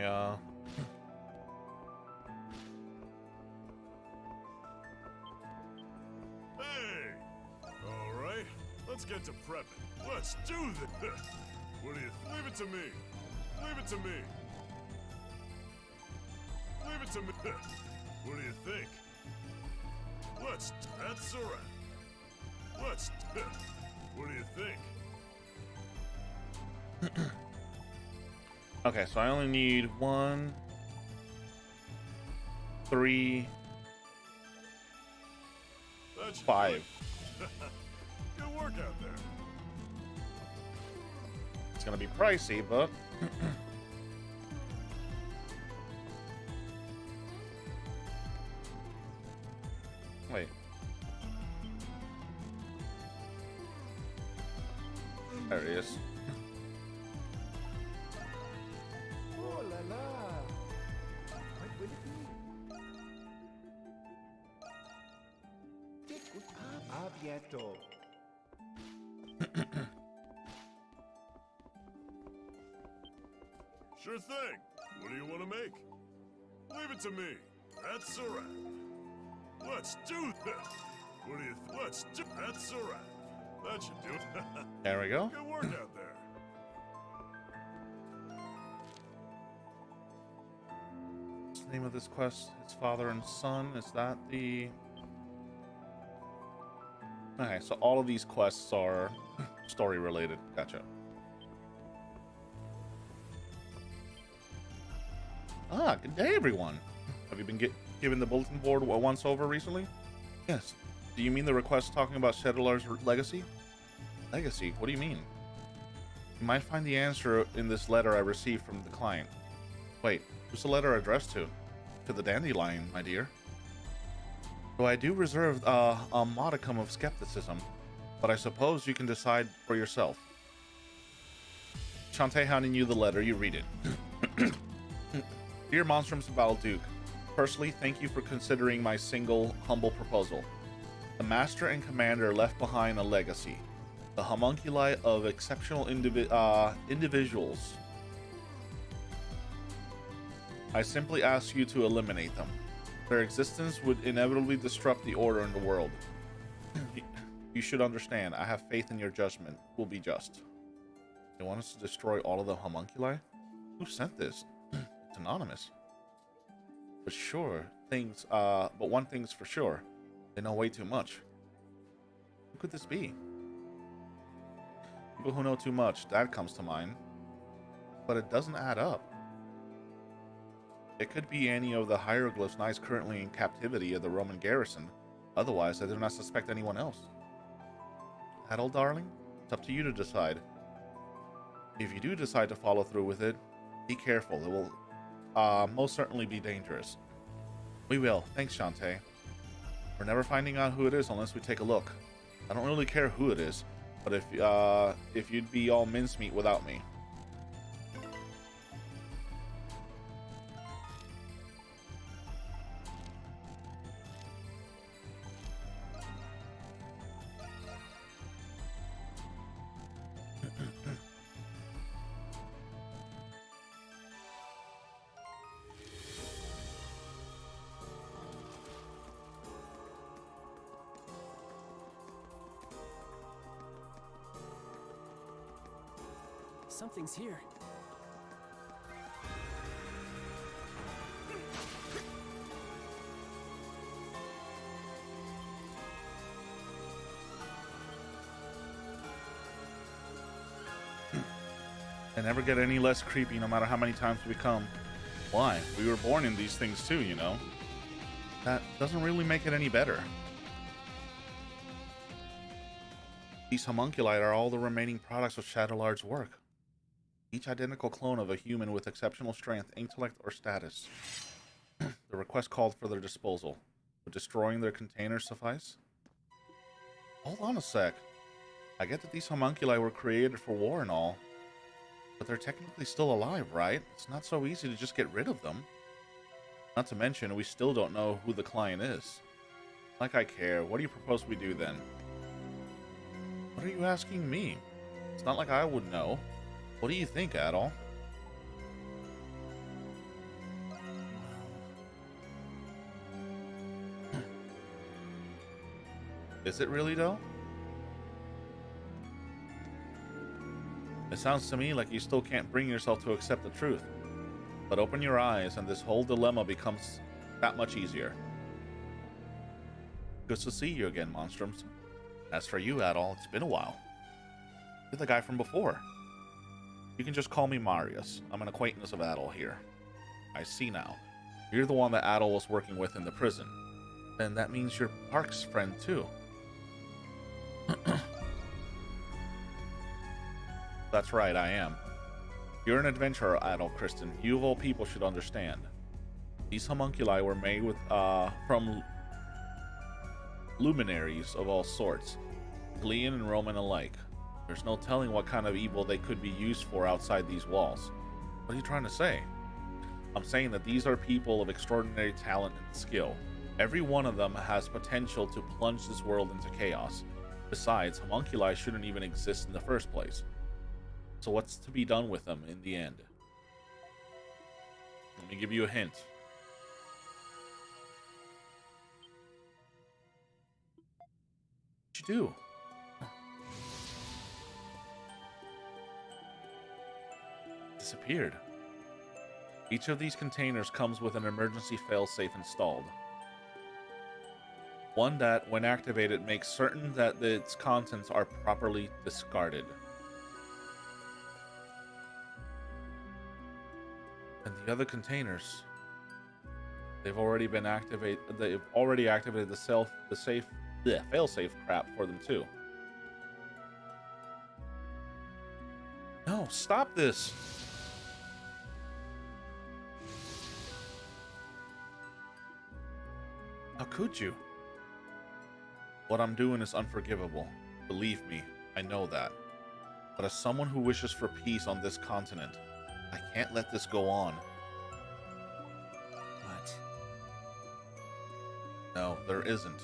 Hey! Alright, let's get to prepping. Let's do this! What do you... Leave it to me! Leave it to me! Leave it to me! What do you think? Let's... That's a wrap! Let's... What do you think? Okay, so I only need 1, 3, That should 5. Good work out there. It's gonna be pricey, but wait. There it is. Oh la la! What will it be? Take good care. À bientôt. Sure thing. What do you want to make? Leave it to me. That's a wrap. Let's do this. What do you... Let's do... That's a wrap. That should do it. There we go. Good work out there. the name of this quest? It's father and son. Is that the... Okay, so all of these quests are story related. Gotcha. Ah, good day, everyone. Have you been given the bulletin board a once over recently? Yes. Do you mean the request talking about Shadowlar's legacy? Legacy? What do you mean? You might find the answer in this letter I received from the client. Wait, who's the letter addressed to? To the Dandelion, my dear. So I do reserve a modicum of skepticism, but I suppose you can decide for yourself. Shantae handing you the letter, you read it. Dear Monstrums of Balduke, firstly, thank you for considering my single, humble proposal. The Master and Commander left behind a legacy. The homunculi of exceptional individuals. I simply ask you to eliminate them. Their existence would inevitably disrupt the order in the world. You should understand, I have faith in your judgment. Will be just. They want us to destroy all of the homunculi? Who sent this? It's anonymous. But one thing's for sure. They know way too much. Who could this be? People who know too much, that comes to mind. But it doesn't add up. It could be any of the hieroglyphs knights currently in captivity at the Roman garrison. Otherwise, I do not suspect anyone else. Adel, darling? It's up to you to decide. If you do decide to follow through with it, be careful. It will most certainly be dangerous. We will. Thanks, Shantae. We're never finding out who it is unless we take a look. I don't really care who it is, but if you'd be all mincemeat without me. Something's here. They never get any less creepy no matter how many times we come. Why? We were born in these things too, you know? That doesn't really make it any better. These homunculi are all the remaining products of Shadowlard's work. Each identical clone of a human with exceptional strength, intellect, or status. The request called for their disposal. Would destroying their containers suffice? Hold on a sec. I get that these homunculi were created for war and all, but they're technically still alive, right? It's not so easy to just get rid of them. Not to mention, we still don't know who the client is. Like I care. What do you propose we do then? What are you asking me? It's not like I would know. What do you think, Adol? Is it really, though? It sounds to me like you still can't bring yourself to accept the truth. But open your eyes and this whole dilemma becomes that much easier. Good to see you again, Monstrums. As for you, Adol, it's been a while. You're the guy from before. You can just call me Marius. I'm an acquaintance of Adol here. I see now. You're the one that Adol was working with in the prison. Then that means you're Park's friend too. That's right, I am. You're an adventurer, Adol Kristen. You of all people should understand. These homunculi were made with from luminaries of all sorts, Glean and Roman alike. There's no telling what kind of evil they could be used for outside these walls. What are you trying to say? I'm saying that these are people of extraordinary talent and skill. Every one of them has potential to plunge this world into chaos. Besides, homunculi shouldn't even exist in the first place. So what's to be done with them in the end? Let me give you a hint. What'd you do? Disappeared. Each of these containers comes with an emergency failsafe installed. One that, when activated, makes certain that its contents are properly discarded. And the other containers, they've already activated the failsafe crap for them too. No, stop this. How could you? What I'm doing is unforgivable. Believe me, I know that. But as someone who wishes for peace on this continent, I can't let this go on. But... No, there isn't.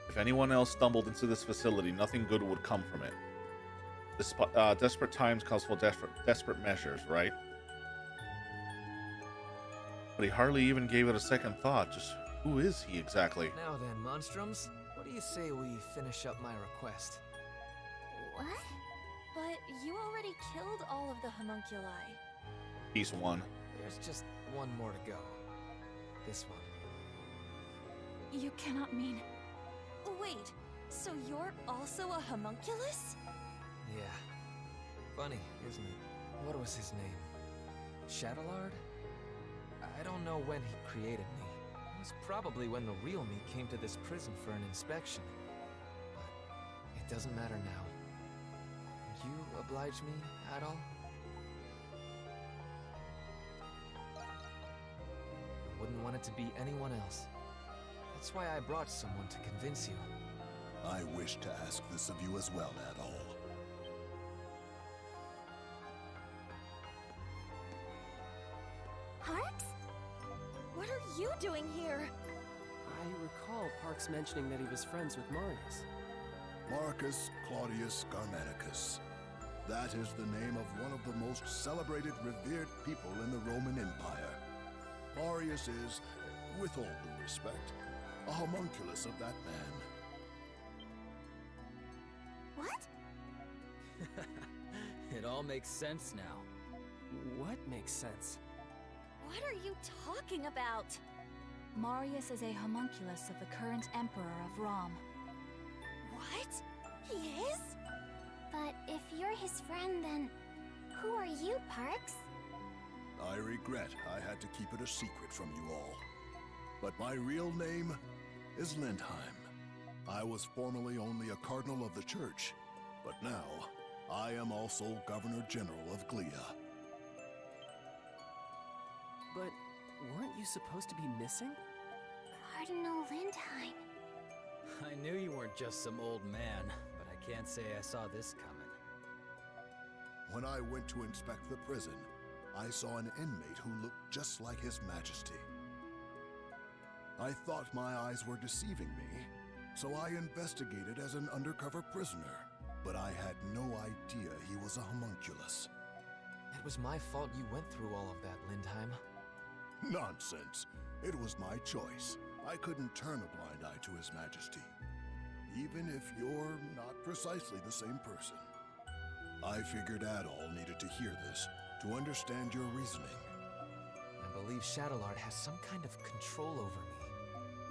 If anyone else stumbled into this facility, nothing good would come from it. Desperate times calls for desperate measures, right? But he hardly even gave it a second thought. Just who is he exactly? Now then, Monstrums, what do you say we finish up my request? What? But you already killed all of the homunculi. Piece 1. There's just one more to go. This one. You cannot mean... Wait, so you're also a homunculus? Yeah. Funny, isn't it? What was his name? Shadowlard? I don't know when he created me. It was probably when the real me came to this prison for an inspection. But it doesn't matter now. Would you oblige me at all? I wouldn't want it to be anyone else. That's why I brought someone to convince you. I wish to ask this of you as well, Adol. Parks? What are you doing here? I recall Parks mentioning that he was friends with Marius. Marcus Claudius Germanicus. That is the name of one of the most celebrated, revered people in the Roman Empire. Marius is, with all due respect, a homunculus of that man. What? It all makes sense now. What makes sense? What are you talking about? Marius is a homunculus of the current Emperor of Rom. What? He is? But if you're his friend, then who are you, Parks? I regret I had to keep it a secret from you all. But my real name is Lindheim. I was formerly only a cardinal of the church, but now I am also Governor General of Glia. But weren't you supposed to be missing? Cardinal Lindheim. I knew you weren't just some old man, but I can't say I saw this coming. When I went to inspect the prison, I saw an inmate who looked just like His Majesty. I thought my eyes were deceiving me, so I investigated as an undercover prisoner. But I had no idea he was a homunculus. It was my fault you went through all of that, Lindheim. Nonsense. It was my choice. I couldn't turn a blind eye to His Majesty, even if you're not precisely the same person. I figured Adol needed to hear this, to understand your reasoning. I believe Shadowlard has some kind of control over me.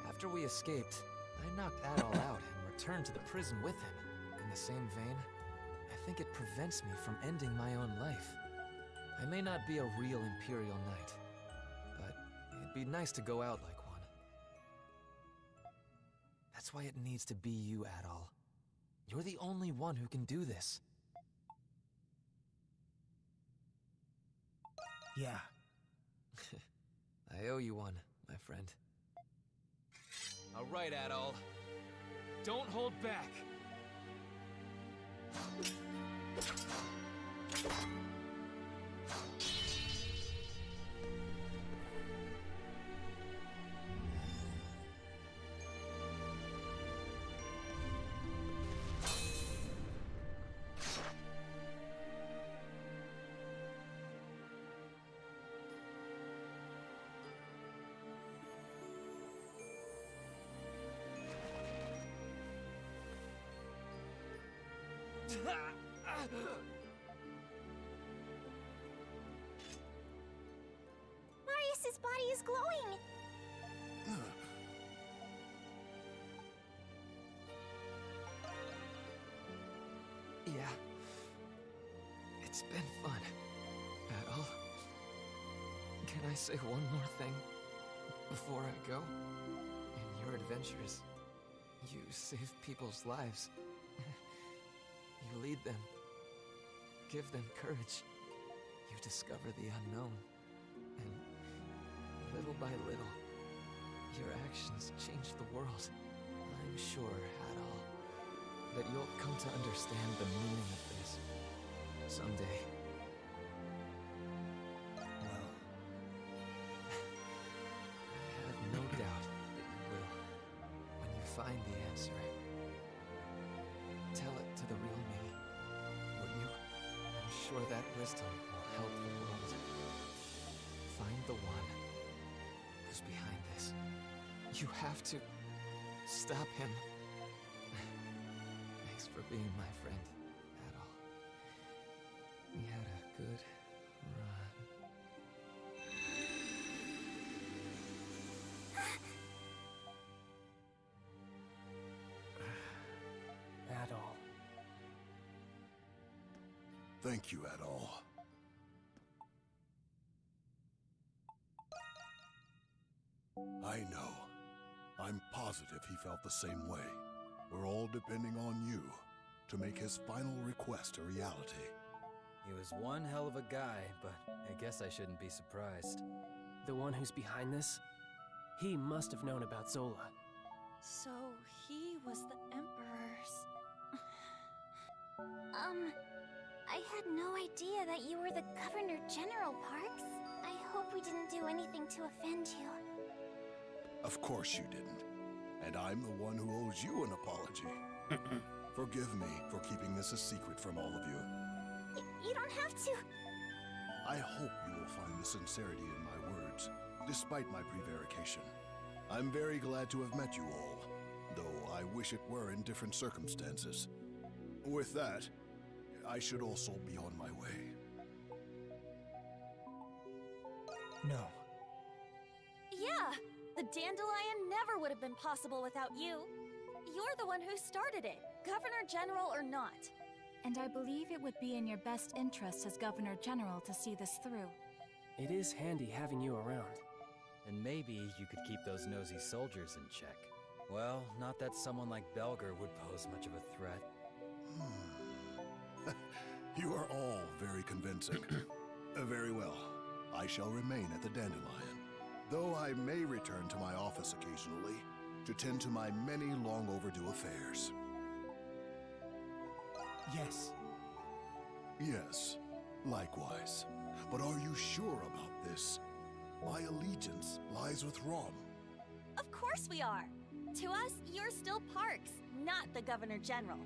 After we escaped, I knocked Adol out and returned to the prison with him. In the same vein, I think it prevents me from ending my own life. I may not be a real Imperial Knight, but it'd be nice to go out like one. That's why it needs to be you, Adol. You're the only one who can do this. Yeah. I owe you one, my friend. All right, Adol. Don't hold back. He's glowing! Yeah. It's been fun. Adol. Can I say one more thing before I go? In your adventures, you save people's lives. You lead them. Give them courage. You discover the unknown. And little by little, your actions change the world. I'm sure, Adol, that you'll come to understand the meaning of this someday. Well, I have no doubt that you will. When you find the answer, tell it to the real me, will you? I'm sure that wisdom will help the world. Find the one who's behind this. You have to stop him. Thanks for being my friend, Adol. We had a good run. Adol. Thank you, Adol. I know. I'm positive he felt the same way. We're all depending on you to make his final request a reality. He was one hell of a guy, but I guess I shouldn't be surprised. The one who's behind this? He must have known about Zola. So he was the Emperor's... I had no idea that you were the Governor General, Parks. I hope we didn't do anything to offend you. Of course you didn't. And I'm the one who owes you an apology. Forgive me for keeping this a secret from all of you. You don't have to. I hope you will find the sincerity in my words, despite my prevarication. I'm very glad to have met you all, though I wish it were in different circumstances. With that, I should also be on my way. No. Yeah! The Dandelion never would have been possible without you. You're the one who started it, Governor General or not. And I believe it would be in your best interest as Governor General to see this through. It is handy having you around. And maybe you could keep those nosy soldiers in check. Well, not that someone like Belger would pose much of a threat. You are all very convincing. Very well. I shall remain at the Dandelion, though I may return to my office occasionally to tend to my many long overdue affairs. Yes. Yes, likewise. But are you sure about this? My allegiance lies with Rom. Of course we are! To us, you're still Parks, not the Governor General.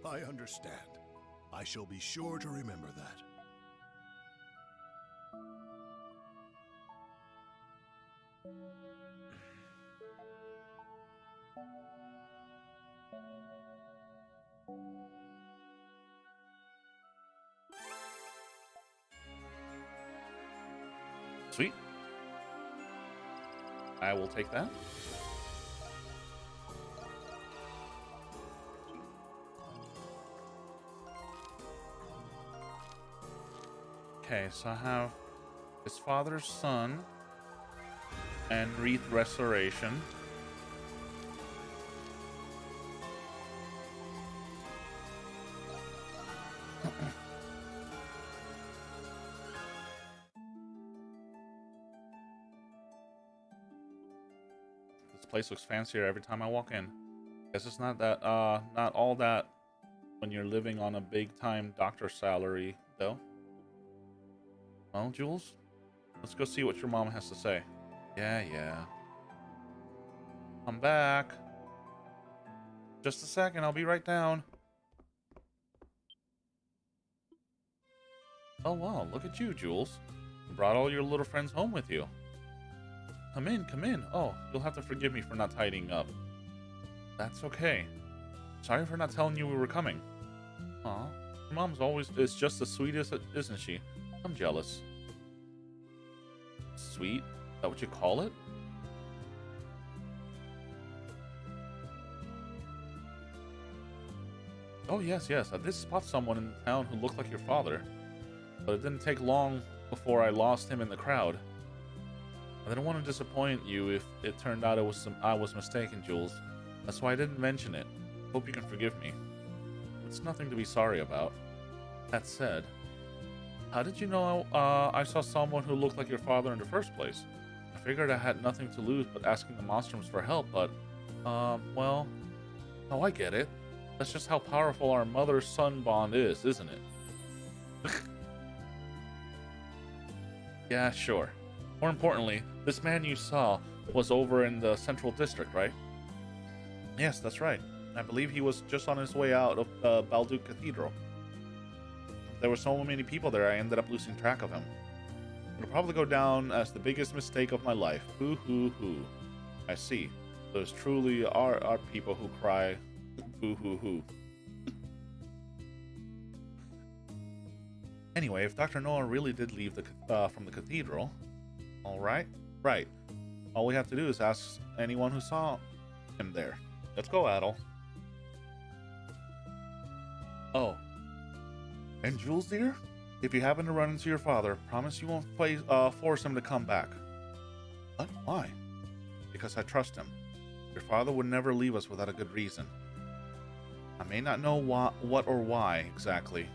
I understand. I shall be sure to remember that. Sweet. I will take that. Okay, so I have his father's son and Wreath Restoration. This place looks fancier every time I walk in. Guess it's not that not all that when you're living on a big time doctor salary though. Well, Jules, let's go see what your mom has to say. Yeah. I'm back. Just a second, I'll be right down. Oh wow, look at you, Jules. You brought all your little friends home with you. Come in. Oh, you'll have to forgive me for not tidying up. That's okay. Sorry for not telling you we were coming. Aw, your mom's always is just the sweetest, isn't she? I'm jealous. Sweet? that what you call it? Oh, yes, yes. I did spot someone in town who looked like your father. But it didn't take long before I lost him in the crowd. I didn't want to disappoint you if it turned out I was mistaken, Jules. That's why I didn't mention it. Hope you can forgive me. It's nothing to be sorry about. That said, how did you know I saw someone who looked like your father in the first place? I figured I had nothing to lose but asking the Monstrums for help, but, well... Oh, I get it. That's just how powerful our mother-son bond is, isn't it? Yeah, sure. More importantly, this man you saw was over in the Central District, right? Yes, that's right. I believe he was just on his way out of Balduke Cathedral. There were so many people there, I ended up losing track of him. It'll probably go down as the biggest mistake of my life. Hoo hoo hoo. I see. Those truly are people who cry. Boo hoo hoo. Anyway, if Dr. Noah really did leave from the cathedral, all right, right. All we have to do is ask anyone who saw him there. Let's go, Adel. Oh, and Jules, dear, if you happen to run into your father, promise you won't force him to come back. What? Why? Because I trust him. Your father would never leave us without a good reason. I may not know what or why exactly,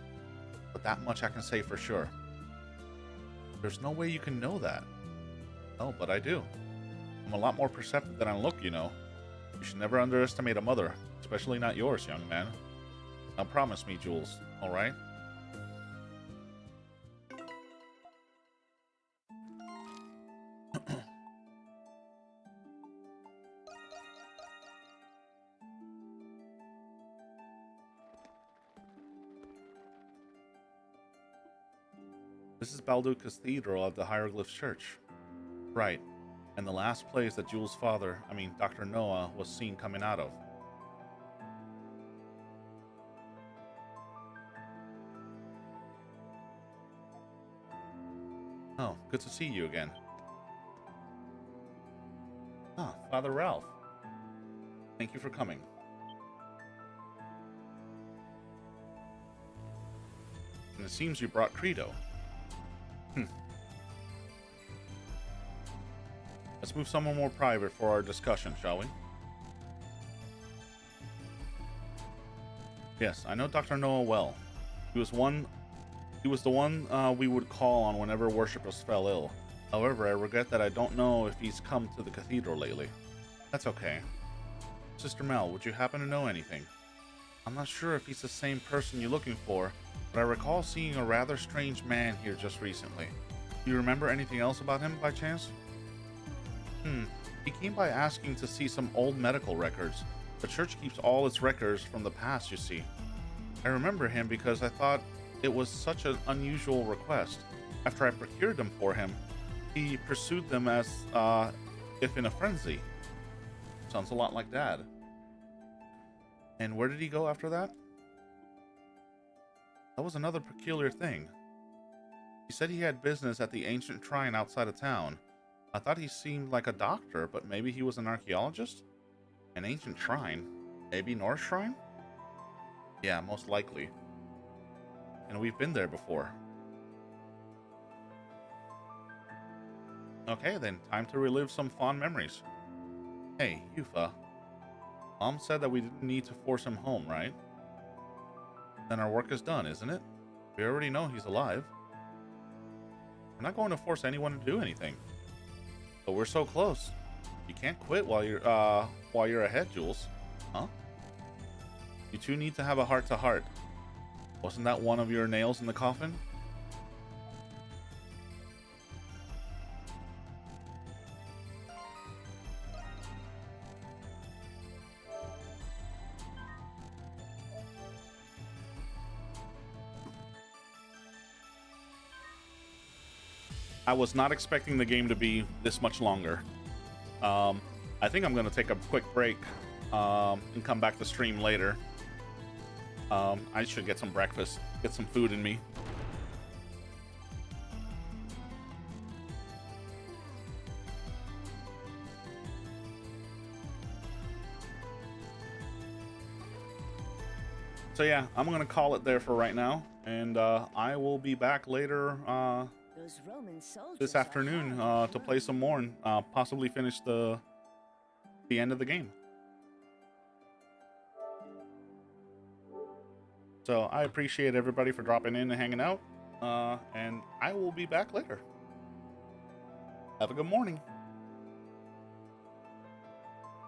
but that much I can say for sure. There's no way you can know that. Oh, but I do. I'm a lot more perceptive than I look, you know. You should never underestimate a mother, especially not yours, young man. Now promise me, Jules, all right? This is Balduke Cathedral at the Hieroglyphs Church. Right, and the last place that Jules' father, Dr. Noah, was seen coming out of. Oh, good to see you again. Ah, Father Ralph. Thank you for coming. And it seems you brought Credo. Let's move somewhere more private for our discussion, shall we? Yes, I know Dr. Noah well. He was the one we would call on whenever worshippers fell ill. However, I regret that I don't know if he's come to the cathedral lately. That's okay. Sister Mel, would you happen to know anything? I'm not sure if he's the same person you're looking for, but I recall seeing a rather strange man here just recently. Do you remember anything else about him by chance? He came by asking to see some old medical records. The church keeps all its records from the past, you see. I remember him because I thought it was such an unusual request. After I procured them for him, he pursued them as if in a frenzy. Sounds a lot like Dad. And where did he go after that? That was another peculiar thing. He said he had business at the ancient shrine outside of town. I thought he seemed like a doctor, but maybe he was an archaeologist? An ancient shrine? Maybe Norse shrine? Yeah, most likely. And we've been there before. Okay then, time to relive some fond memories. Hey, Yufa. Mom said that we didn't need to force him home, right? Then our work is done, isn't it? We already know he's alive. We're not going to force anyone to do anything. But we're so close. You can't quit while you're ahead, Jules. Huh? You two need to have a heart-to-heart. Wasn't that one of your nails in the coffin? I was not expecting the game to be this much longer. I think I'm going to take a quick break and come back to stream later. I should get some breakfast, get some food in me. So yeah, I'm gonna call it there for right now, and I will be back later Those Roman soldiers this are afternoon hard to work. play some more and possibly finish the end of the game. So I appreciate everybody for dropping in and hanging out, and I will be back later. Have a good morning.